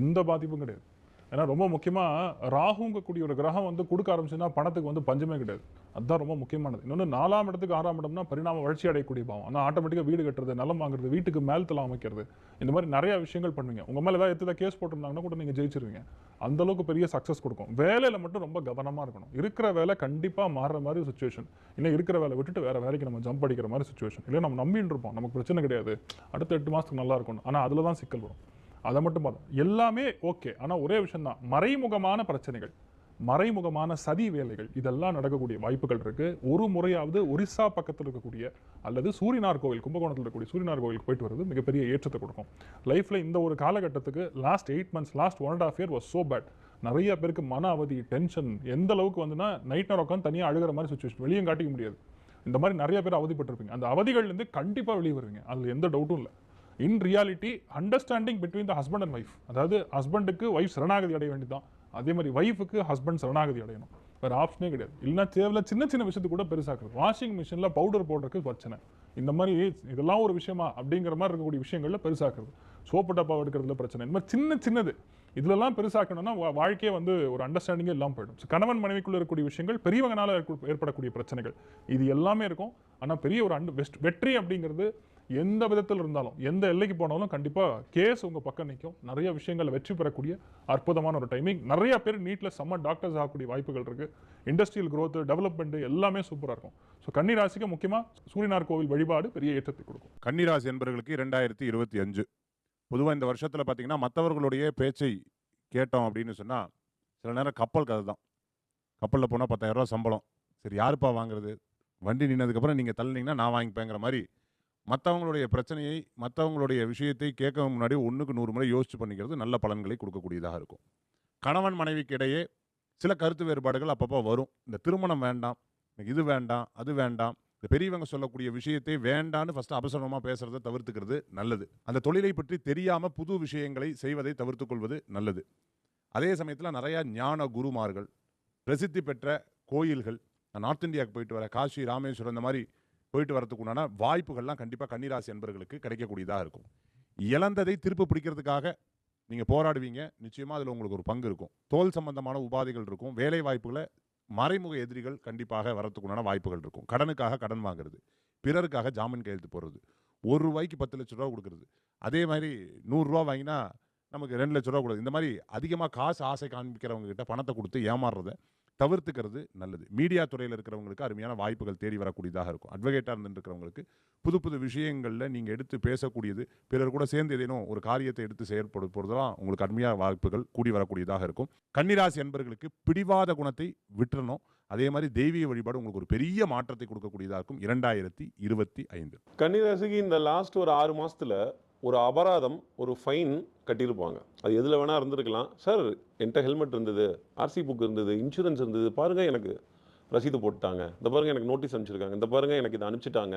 எந்த பாதிப்பும் கிடையாது. ஏன்னா ரொம்ப முக்கியமாக ராகுங்கக்கூடிய ஒரு கிரகம் கொடுக்க ஆரம்பிச்சுன்னா பணத்துக்கு பஞ்சமே கிடையாது. அதுதான் ரொம்ப முக்கியமானது. இன்னொன்று 4ஆம் இடத்துக்கு 6ஆம் இடம்னா பரிணாம வளர்ச்சி அடையக்கூடிய பாவம். ஆனால் ஆட்டோமேட்டிக்காக வீடு கட்டுறது, நிலம் வாங்குறது, வீட்டுக்கு மேல்தளம் அமைக்கிறது, இந்த மாதிரி நிறைய விஷயங்கள் பண்ணுவீங்க. உங்கள் மேலே ஏதாவது கேஸ் போட்டிருந்தாங்கன்னா கூட நீங்கள் ஜெயிச்சிருவீங்க. அந்தளவுக்கு பெரிய சக்ஸஸ் கொடுக்கும். வேலையில் மட்டும் ரொம்ப கவனமாக இருக்கணும். இருக்கிற வேலை கண்டிப்பாக மாறுற மாதிரி சுச்சுவேஷன். இன்னும் இருக்கிற வேலை விட்டுட்டு வேறு வேலைக்கு நம்ம ஜம்ப் அடிக்கிற மாதிரி சுச்சுவேஷன். இல்லை நம்ம நம்பின்னு இருப்போம், நமக்கு பிரச்சனை கிடையாது, அடுத்த 8 மாதத்துக்கு நல்லா இருக்கணும். ஆனால் அதில் தான் சிக்கல் வரும். அதை மட்டும் பார்த்தோம், எல்லாமே ஓகே. ஆனால் ஒரே விஷயம் தான், மறைமுகமான பிரச்சனைகள், மறைமுகமான சதி வேலைகள் இதெல்லாம் நடக்கக்கூடிய வாய்ப்புகள் இருக்கு. ஒரு முறையாவது ஒரிசா பக்கத்தில் இருக்கக்கூடிய அல்லது சூரியனார் கோவில், கும்பகோணத்தில் இருக்கக்கூடிய சூரியனார் கோவிலுக்கு போயிட்டு வருது மிகப்பெரிய ஏற்றத்தை கொடுக்கும். லைஃப்ல இந்த ஒரு காலகட்டத்துக்கு last 8 months, last 1.5 year was so bad. நிறைய பேருக்கு மன அவதி, டென்ஷன் எந்த அளவுக்கு நைட் நேரம் உட்காந்து தனியாக அழுகிற மாதிரி சுச்சுவேஷன், வெளியும் காட்டிக்க முடியாது. இந்த மாதிரி நிறைய பேர் அவதிப்பட்டிருப்பீங்க. அந்த அவதிகள்லேருந்து கண்டிப்பாக வெளியே வருவீங்க, அதில் எந்த டவுட்டும் இல்லை. In reality understanding between the husband and wife, அதாவது ஹஸ்பண்டுக்கு ஒய்ஃப் சரணாகதி அடைய வேண்டியதான், அதே மாதிரி ஒய்ஃபுக்கு ஹஸ்பண்ட் சரணாகதி அடையணும். வேறு ஆப்ஷனே கிடையாது. இல்லைன்னா தேவையில்ல சின்ன சின்ன விஷயத்துக்கு கூட பெருசாக்குறது. வாஷிங் மிஷினில் பவுடர் போடுறதுக்கு பிரச்சனை, இந்த மாதிரி இதெல்லாம் ஒரு விஷயமா அப்படிங்கிற மாதிரி இருக்கக்கூடிய விஷயங்களில் பெருசாக்குறது. சோப்பு டப்பா எடுக்கிறதுல பிரச்சனை, இந்த மாதிரி சின்னது இதுலலாம் பெருசாக்கணும்னா வாழ்க்கையே ஒரு அண்டர்ஸ்டாண்டிங்கே இல்லாமல் போயிடும். ஸோ கணவன் மனைவிக்குள்ள இருக்கக்கூடிய விஷயங்கள், பெரியவங்களால ஏற்படக்கூடிய பிரச்சனைகள், இது எல்லாமே இருக்கும். ஆனால் பெரிய ஒரு வெற்றி அப்படிங்கிறது எந்த விதத்தில் இருந்தாலும், எந்த எல்லைக்கு போனாலும் கண்டிப்பாக கேஸ் உங்கள் பக்கம் நிற்கும். நிறைய விஷயங்களை வெற்றி பெறக்கூடிய அற்புதமான ஒரு டைமிங். நிறைய பேர் நீட்டில் செம்ம டாக்டர்ஸ் ஆகக்கூடிய வாய்ப்புகள் இருக்குது. இண்டஸ்ட்ரியல் growth, டெவலப்மெண்ட் எல்லாமே சூப்பராக இருக்கும். ஸோ கன்னிராசிக்கு முக்கியமாக சூரியனார் கோவில் வழிபாடு பெரிய ஏற்றத்தை கொடுக்கும். கன்னிராசி என்பவர்களுக்கு 2025 பொதுவாக இந்த வருஷத்தில் பார்த்தீங்கன்னா மற்றவர்களுடைய பேச்சை கேட்டோம் அப்படின்னு சொன்னால் சில நேரம் கப்பல் கதை தான். கப்பலில் போனால் 10,000 ரூபா சம்பளம். சரி யாருப்பா வாங்குறது? வண்டி நின்னதுக்கப்புறம் நீங்கள் தள்ளினீங்கன்னா நான் வாங்கிப்பேங்கிற மாதிரி மற்றவங்களுடைய பிரச்சனையை, மற்றவங்களுடைய விஷயத்தை கேட்க முன்னாடி 1க்கு 100 முறை யோசிச்சு பண்ணிக்கிறது நல்ல பலன்களை கொடுக்கக்கூடியதாக இருக்கும். கணவன் மனைவிக்கு இடையே சில கருத்து வேறுபாடுகள் அப்பப்போ வரும். இந்த திருமணம் வேண்டாம், எனக்கு இது வேண்டாம், அது வேண்டாம், இந்த பெரியவங்க சொல்லக்கூடிய விஷயத்தை வேண்டான்னு ஃபஸ்ட்டு அபசரமாக பேசுகிறத தவிர்த்துக்கிறது நல்லது. அந்த தொழிலை பற்றி தெரியாமல் புது விஷயங்களை செய்வதை தவிர்த்து கொள்வது நல்லது. அதே சமயத்தில் நிறையா ஞான குருமார்கள், பிரசித்தி பெற்ற கோயில்கள், நான் நார்த் இந்தியாவுக்கு போயிட்டு வரேன், காசி, ராமேஸ்வரம் இந்த மாதிரி போயிட்டு வரதுக்கு உண்டான வாய்ப்புகள்லாம் கண்டிப்பாக கன்னிராசி என்பவர்களுக்கு கிடைக்கக்கூடியதாக இருக்கும். இழந்ததை திருப்பி பிடிக்கிறதுக்காக நீங்கள் போராடுவீங்க. நிச்சயமாக அதில் உங்களுக்கு ஒரு பங்கு இருக்கும். தோல் சம்பந்தமான உபாதைகள் இருக்கும். வேலை வாய்ப்புகளை மறைமுக எதிரிகள் கண்டிப்பாக வரத்துக்கு உண்டான வாய்ப்புகள் இருக்கும். கடனுக்காக கடன் வாங்குறது, பிறருக்காக ஜாமீன் கையெழுத்து போடுறது, ₹1 10 லட்ச ரூபா கொடுக்குறது, அதே மாதிரி ₹100 வாங்கினா நமக்கு 2 லட்ச ரூபா கொடுக்குது. இந்த மாதிரி அதிகமாக காசு ஆசை காண்பிக்கிறவங்க கிட்ட பணத்தை கொடுத்து ஏமாறுறதை தவிர்த்துக்கிறது நல்லது. மீடியா துறையில் இருக்கிறவங்களுக்கு அருமையான வாய்ப்புகள் தேடி வரக்கூடியதாக இருக்கும். அட்வொகேட்டாக இருந்துருக்கிறவங்களுக்கு புது புது விஷயங்களில் நீங்கள் எடுத்து பேசக்கூடியது, பிறர் கூட சேர்ந்து ஏதேனும் ஒரு காரியத்தை எடுத்து செயற்படுத்துறதுலாம் உங்களுக்கு அருமையான வாய்ப்புகள் கூடி வரக்கூடியதாக இருக்கும். கன்னிராசி என்பவர்களுக்கு பிடிவாத குணத்தை விட்டுறணும். அதே மாதிரி தெய்வீக வழிபாடு உங்களுக்கு ஒரு பெரிய மாற்றத்தை கொடுக்கக்கூடியதாக இருக்கும். 2025 கன்னிராசிக்கு இந்த லாஸ்ட் ஒரு 6 மாசத்துல ஒரு அபராதம், ஒரு ஃபைன் கட்டியிருப்பாங்க. அது எதில் வேணால் இருந்திருக்கலாம். சார் என்கிட்ட ஹெல்மெட் இருந்தது, ஆர்சி புக் இருந்தது, இன்சூரன்ஸ் இருந்தது, பாருங்கள் எனக்கு ரசீது போட்டுட்டாங்க, இந்த பாருங்கள் எனக்கு நோட்டீஸ் அனுப்பிச்சிருக்காங்க, இந்த பாருங்கள் எனக்கு இதை அனுப்பிச்சிட்டாங்க.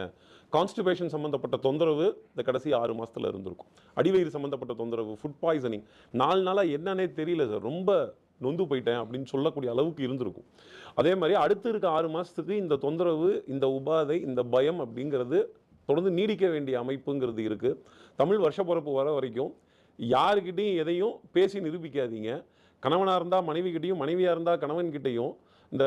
கான்ஸ்டிபேஷன் சம்மந்தப்பட்ட தொந்தரவு இந்த கடைசி 6 மாதத்தில் இருந்திருக்கும். அடிவயிறு சம்மந்தப்பட்ட தொந்தரவு, ஃபுட் பாய்சனிங், 4 நாளாக என்னன்னே தெரியல சார், ரொம்ப நொந்து போயிட்டேன் அப்படின்னு சொல்லக்கூடிய அளவுக்கு இருந்திருக்கும். அதே மாதிரி அடுத்து இருக்க 6 மாதத்துக்கு இந்த தொந்தரவு, இந்த உபாதை, இந்த பயம் அப்படிங்கிறது தொடர்ந்து நீடிக்க வேண்டிய அமைப்புங்கிறது இருக்குது. தமிழ் வருஷப்பிறப்பு வர வரைக்கும் யாருக்கிட்டையும் எதையும் பேசி நிரூபிக்காதீங்க. கணவனாக இருந்தால் மனைவிக்கிட்டையும், மனைவியாக இருந்தால் கணவன்கிட்டையும் இந்த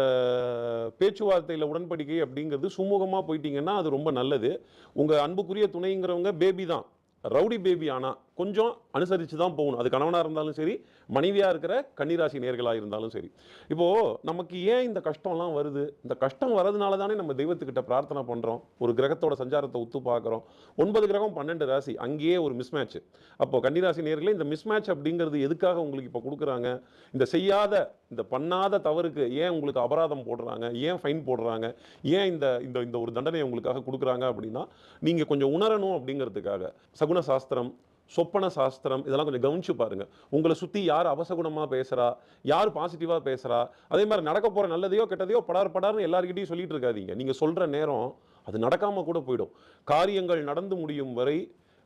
பேச்சுவார்த்தையில் உடன்படிக்கை அப்படிங்கிறது சுமூகமாக போயிட்டீங்கன்னா அது ரொம்ப நல்லது. உங்கள் அன்புக்குரிய துணைங்கிறவங்க பேபி தான், ரவுடி பேபி. ஆனால் கொஞ்சம் அனுசரித்து தான் போகணும். அது கணவனாக இருந்தாலும் சரி, மனைவியாக இருக்கிற கன்னிராசி நேர்களாக இருந்தாலும் சரி. இப்போது நமக்கு ஏன் இந்த கஷ்டம்லாம் வருது? இந்த கஷ்டம் வரதுனால தானே நம்ம தெய்வத்துக்கிட்ட பிரார்த்தனை பண்ணுறோம், ஒரு கிரகத்தோட சஞ்சாரத்தை ஒத்து பார்க்குறோம். 9 கிரகம் 12 ராசி, அங்கேயே ஒரு மிஸ்மேட்ச். அப்போது கன்னிராசி நேர்களே, இந்த மிஸ்மேட்ச் அப்படிங்கிறது எதுக்காக உங்களுக்கு இப்போ கொடுக்குறாங்க? இந்த செய்யாத, இந்த பண்ணாத தவறுக்கு ஏன் உங்களுக்கு அபராதம் போடுறாங்க, ஏன் ஃபைன் போடுறாங்க, ஏன் இந்த இந்த இந்த ஒரு தண்டனை உங்களுக்காக கொடுக்குறாங்க அப்படின்னா, நீங்கள் கொஞ்சம் உணரணும் அப்படிங்கிறதுக்காக. சகுன சாஸ்திரம், சொப்பன சாஸ்திரம், இதெல்லாம் கொஞ்சம் கவனிச்சு பாருங்க. உங்களை சுற்றி யார் அபசகுணமாக பேசுகிறா, யார் பாசிட்டிவாக பேசுகிறா, அதே மாதிரி நடக்க போகிற நல்லதையோ கெட்டதையோ படார்னு எல்லாருக்கிட்டையும் சொல்லிட்டு இருக்காதீங்க. நீங்கள் சொல்கிற நேரம் அது நடக்காமல் கூட போயிடும். காரியங்கள் நடந்து முடியும் வரை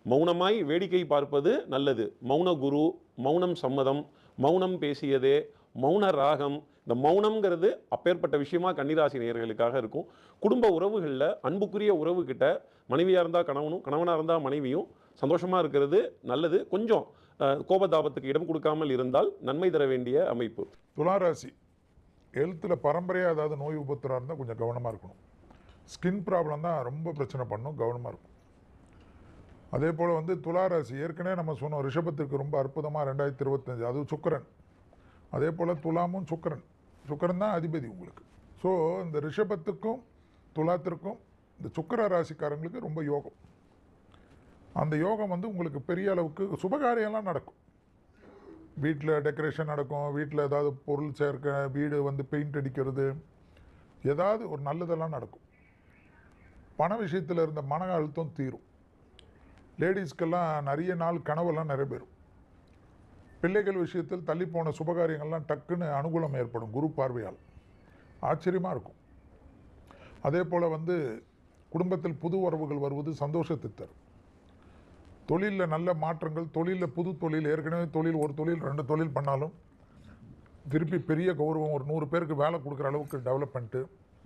மௌனமாய் வேடிக்கை பார்ப்பது நல்லது. மௌன குரு, மௌனம் சம்மதம், மௌனம் பேசியதே, மௌன ராகம். இந்த மௌனம்ங்கிறது அப்பேற்பட்ட விஷயமா கன்னிராசி நேயர்களுக்காக இருக்கும். குடும்ப உறவுகளில் அன்புக்குரிய உறவு கிட்ட மனைவியாக இருந்தால் கணவனும், கணவனாக இருந்தால் மனைவியும் சந்தோஷமாக இருக்கிறது நல்லது. கொஞ்சம் கோபதாபத்துக்கு இடம் கொடுக்காமல் இருந்தால் நன்மை தர வேண்டிய அமைப்பு. துளாராசி ஹெல்த்தில் பரம்பரையாக ஏதாவது நோய் உபத்திரம் இருந்தால் கொஞ்சம் கவனமாக இருக்கணும். ஸ்கின் ப்ராப்ளம் தான் ரொம்ப பிரச்சனை பண்ணும், கவனமாக இருக்கும். அதே போல் வந்து துளாராசி ஏற்கனவே நம்ம சொன்னோம், ரிஷபத்திற்கு ரொம்ப அற்புதமாக 2025, அது சுக்கிரன். அதே போல் துலாமும் சுக்கிரன், சுக்கிரன் தான் அதிபதி உங்களுக்கு. ஸோ இந்த ரிஷபத்துக்கும் துலாத்திற்கும் இந்த சுக்கிர ராசிக்காரங்களுக்கு ரொம்ப யோகம். அந்த யோகம் வந்து உங்களுக்கு பெரிய அளவுக்கு சுபகாரியம்லாம் நடக்கும். வீட்டில் டெக்கரேஷன் நடக்கும், வீட்டில் ஏதாவது பொருள் சேர்க்க, வீடு வந்து பெயிண்ட் அடிக்கிறது, ஏதாவது ஒரு நல்லதெல்லாம் நடக்கும். பண விஷயத்தில் இருந்த மன அழுத்தம் தீரும். லேடிஸ்க்கெல்லாம் நிறைய நாள் கனவெல்லாம் நிறைவேறும். பிள்ளைகள் விஷயத்தில் தள்ளி போன சுபகாரியங்கள்லாம் டக்குன்னு அனுகூலம் ஏற்படும் குரு பார்வையால். ஆச்சரியமாக இருக்கும். அதே போல் வந்து குடும்பத்தில் புது உறவுகள் வருவது சந்தோஷத்தை தரும். தொழிலில் நல்ல மாற்றங்கள், தொழிலில் புது தொழில், ஏற்கனவே தொழில் ஒரு தொழில் 2 தொழில் பண்ணாலும் திருப்பி பெரிய கௌரவம், ஒரு 100 பேருக்கு வேலை கொடுக்குற அளவுக்கு டெவலப்மெண்ட்டு.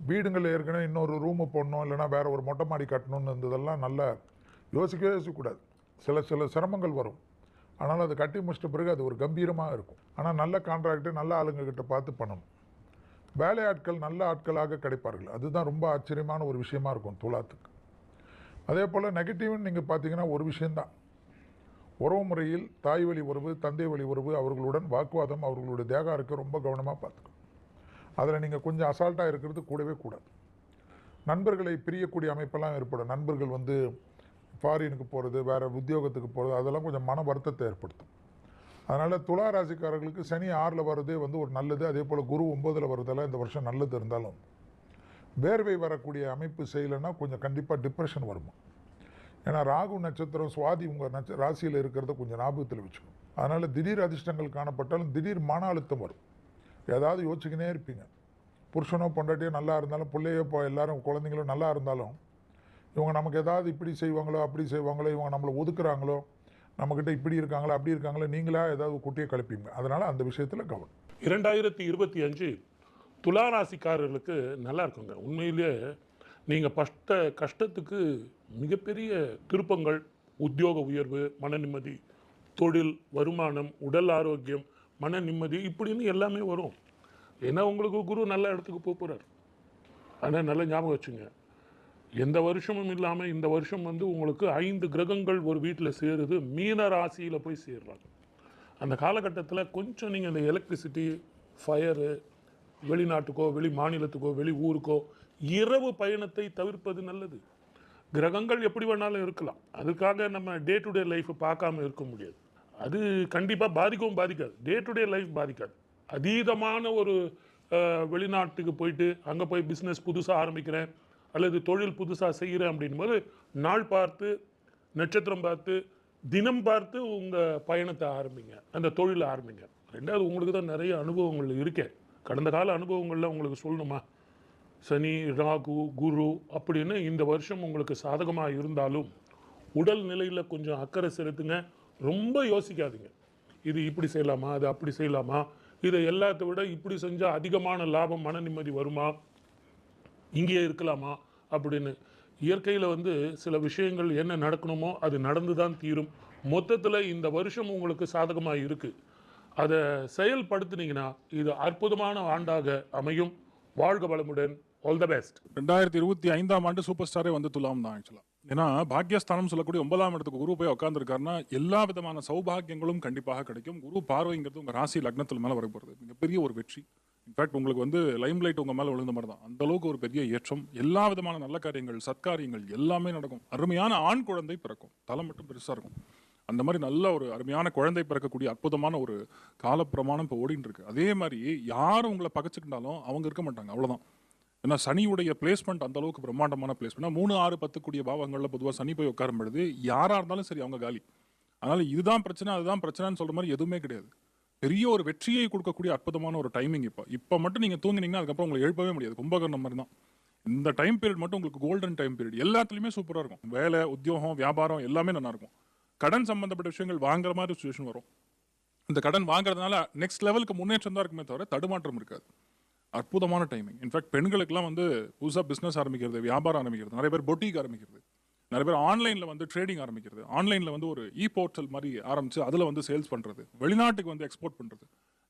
வீடுங்களில் ஏற்கனவே இன்னொரு ரூமு போடணும், இல்லைனா வேறு ஒரு மொட்டை மாடி கட்டணும்னு இருந்ததெல்லாம் நல்லா யோசிக்கக்கூடாது. சில சிரமங்கள் வரும், ஆனால் அது கட்டி முடிச்சிட்ட பிறகு அது ஒரு கம்பீரமாக இருக்கும். ஆனால் நல்ல கான்ட்ராக்டு, நல்ல ஆளுங்கக்கிட்ட பார்த்து பண்ணணும். வேலையாட்கள் நல்ல ஆட்களாக கிடைப்பார்கள். அதுதான் ரொம்ப ஆச்சரியமான ஒரு விஷயமா இருக்கும் துலாத்துக்கு. அதே போல் நெகட்டிவ்னு நீங்கள் பார்த்தீங்கன்னா ஒரு விஷயந்தான், உறவு முறையில் தாய் வழி உறவு, தந்தை வழி உறவு, அவர்களுடன் வாக்குவாதம், அவர்களுடைய தேகம் இருக்க ரொம்ப கவனமாக பார்த்துக்கணும். அதில் நீங்கள் கொஞ்சம் அசால்ட்டாக இருக்கிறது கூடவே கூடாது. நண்பர்களை பிரியக்கூடிய அமைப்பெல்லாம் ஏற்படும். நண்பர்கள் வந்து ஃபாரினுக்கு போகிறது, வேறு உத்தியோகத்துக்கு போகிறது, அதெல்லாம் கொஞ்சம் மன வருத்தத்தை ஏற்படுத்தும். அதனால் துலா ராசிக்காரர்களுக்கு சனி 6ல் வர்றதே வந்து ஒரு நல்லது. அதே போல் குரு 9ல் வருதெல்லாம் இந்த வருஷம் நல்லது இருந்தாலும் வேர்வை வரக்கூடிய அமைப்பு செய்யலைன்னா கொஞ்சம் கண்டிப்பாக டிப்ரெஷன் வருமா. ஏன்னா ராகு நட்சத்திரம் சுவாதி உங்கள் ராசியில் இருக்கிறத கொஞ்சம் ஞாபகத்தில் வச்சுக்கணும். அதனால் திடீர் அதிர்ஷ்டங்கள் காணப்பட்டாலும் திடீர் மன அழுத்தம் வரும். ஏதாவது யோசிச்சுக்கினே இருப்பீங்க. புருஷனோ பொண்டாட்டியோ நல்லா இருந்தாலும், பிள்ளையோ இப்போ எல்லாரும் குழந்தைங்களோ நல்லா இருந்தாலும், இவங்க நமக்கு ஏதாவது இப்படி செய்வாங்களோ அப்படி செய்வாங்களோ, இவங்க நம்மளை ஒதுக்குறாங்களோ, நம்மக்கிட்ட இப்படி இருக்காங்களோ அப்படி இருக்காங்களோ, நீங்களா ஏதாவது குட்டியை கழிப்பீங்க. அதனால் அந்த விஷயத்தில் கவனம். 2025 துலா ராசிக்காரர்களுக்கு நல்லா இருக்குங்க. உண்மையிலேயே நீங்கள் பட்ட கஷ்டத்துக்கு மிகப்பெரிய திருப்பங்கள், உத்தியோக உயர்வு, மன நிம்மதி, தொழில், வருமானம், உடல் ஆரோக்கியம், மன நிம்மதி இப்படின்னு எல்லாமே வரும். ஏன்னா உங்களுக்கு குரு நல்ல இடத்துக்கு போகிறார். ஆனால் நல்லா ஞாபகம் வச்சுங்க, எந்த வருஷமும் இல்லாமல் இந்த வருஷம் வந்து உங்களுக்கு 5 கிரகங்கள் ஒரு வீட்டில் சேருது. மீன ராசியில் போய் சேர்றாங்க. அந்த காலகட்டத்தில் கொஞ்சம் நீங்கள் இந்த எலக்ட்ரிசிட்டி, ஃபயரு, வெளிநாட்டுக்கோ வெளி மாநிலத்துக்கோ வெளி ஊருக்கோ இரவு பயணத்தை தவிர்ப்பது நல்லது. கிரகங்கள் எப்படி வேணாலும் இருக்கலாம், அதுக்காக நம்ம டே டு டே லைஃப்பை பார்க்காம இருக்க முடியாது. அது கண்டிப்பாக பாதிக்கவும் பாதிக்காது, டே டு டே லைஃப் பாதிக்காது. அதீதமான ஒரு வெளிநாட்டுக்கு போயிட்டு அங்கே போய் பிஸ்னஸ் புதுசாக ஆரம்பிக்கிறேன் அல்லது தொழில் புதுசாக செய்கிறேன் அப்படின்போது நாள் பார்த்து, நட்சத்திரம் பார்த்து, தினம் பார்த்து உங்கள் பயணத்தை ஆரம்பிங்க, அந்த தொழிலை ஆரம்பிங்க. ரெண்டாவது, உங்களுக்கு தான் நிறைய அனுபவங்கள் இருக்கே. கடந்த கால அனுபவங்களில் உங்களுக்கு சொல்லணுமா? சனி, ராகு, குரு அப்படின்னு இந்த வருஷம் உங்களுக்கு சாதகமாக இருந்தாலும் உடல் நிலையில் கொஞ்சம் அக்கறை செலுத்துங்க. ரொம்ப யோசிக்காதீங்க, இது இப்படி செய்யலாமா, அது அப்படி செய்யலாமா, இதை எல்லாத்த விட இப்படி செஞ்சால் அதிகமான லாபம், மன நிம்மதி வருமா, இங்கேயே இருக்கலாமா அப்படின்னு. இயற்கையில் வந்து சில விஷயங்கள் என்ன நடக்கணுமோ அது நடந்து தான் தீரும். மொத்தத்தில் இந்த வருஷம் உங்களுக்கு சாதகமாக இருக்குது. அதை செயல்படுத்தினீங்கன்னா இது அற்புதமான ஆண்டாக அமையும். வாழ்க வளமுடன். All the best. 2025 சூப்பர் ஸ்டாரே வந்து துலாம் தான் ஆக்சுவலாக. ஏன்னா பாக்கியஸ்தானம் சொல்லக்கூடிய 9ஆம் இடத்துக்கு குரு போய் உட்காந்துருக்காருன்னா எல்லா விதமான சௌபாகியங்களும் கண்டிப்பாக கிடைக்கும். குரு பார்வைங்கிறது உங்கள் ராசி லக்னத்தில் மேலே வர போகிறது மிகப்பெரிய ஒரு வெற்றி. இன்ஃபேக்ட் உங்களுக்கு வந்து லைம்லைட் உங்கள் மேலே விழுந்த மாதிரி தான். அந்த அளவுக்கு ஒரு பெரிய ஏற்றம், எல்லா விதமான நல்ல காரியங்கள், சத்காரியங்கள் எல்லாமே நடக்கும். அருமையான ஆண் குழந்தை பிறக்கும். தலை மட்டும் பெருசாக இருக்கும். அந்த மாதிரி நல்ல ஒரு அருமையான குழந்தை பிறக்கக்கூடிய அற்புதமான ஒரு காலப்பிரமாணம் இப்போ ஓடிட்டு இருக்கு. அதே மாதிரி யாரும் உங்களை பகச்சுக்கிட்டாலும் அவங்க இருக்க மாட்டாங்க, அவ்வளோதான். ஏன்னா சனியுடைய பிளேஸ்மெண்ட் அந்த அளவுக்கு பிரம்மாண்டமான பிளேஸ்மெண்ட். 3, 6, 10 கூடிய பாவங்களில் பொதுவாக சனி போய் உட்காரும் பொழுது யாராக இருந்தாலும் சரி அவங்க காலி. அதனால இதுதான் பிரச்சனை, அதுதான் பிரச்சனைன்னு சொல்ற மாதிரி எதுவுமே கிடையாது. பெரிய ஒரு வெற்றியை கொடுக்கக்கூடிய அற்புதமான ஒரு டைமிங். இப்போ மட்டும் நீங்கள் தூங்கினீங்கன்னா அதுக்கப்புறம் உங்களை எழுப்பவே முடியாது. கும்பகர்ணம் மாதிரி தான். இந்த டைம் பீரியட் மட்டும் உங்களுக்கு கோல்டன் டைம் பீரியட். எல்லாத்துலேயுமே சூப்பராக இருக்கும். வேலை, உத்தியோகம், வியாபாரம் எல்லாமே நல்லா இருக்கும். கடன் சம்பந்தப்பட்ட விஷயங்கள் வாங்குற மாதிரி சுச்சுவேஷன் வரும். இந்த கடன் வாங்குறதுனால நெக்ஸ்ட் லெவலுக்கு முன்னேற்றம் தான் இருக்குமே தவிர தடுமாற்றம் இருக்காது. அற்புதமான டைமிங். இன்ஃபேக்ட் பெண்களுக்கெல்லாம் வந்து புதுசாக பிஸ்னஸ் ஆரம்பிக்கிறது, வியாபாரம் ஆரம்பிக்கிறது, நிறைய பேர் பொட்டிக் ஆரம்பிக்கிறது, நிறைய பேர் ஆன்லைனில் வந்து ட்ரேடிங் ஆரம்பிக்கிறது, ஆன்லைனில் வந்து ஒரு போர்ட்டல் மாதிரி ஆரம்பித்து அதில் வந்து சேல்ஸ் பண்ணுறது, வெளிநாட்டுக்கு வந்து எக்ஸ்போர்ட் பண்ணுறது,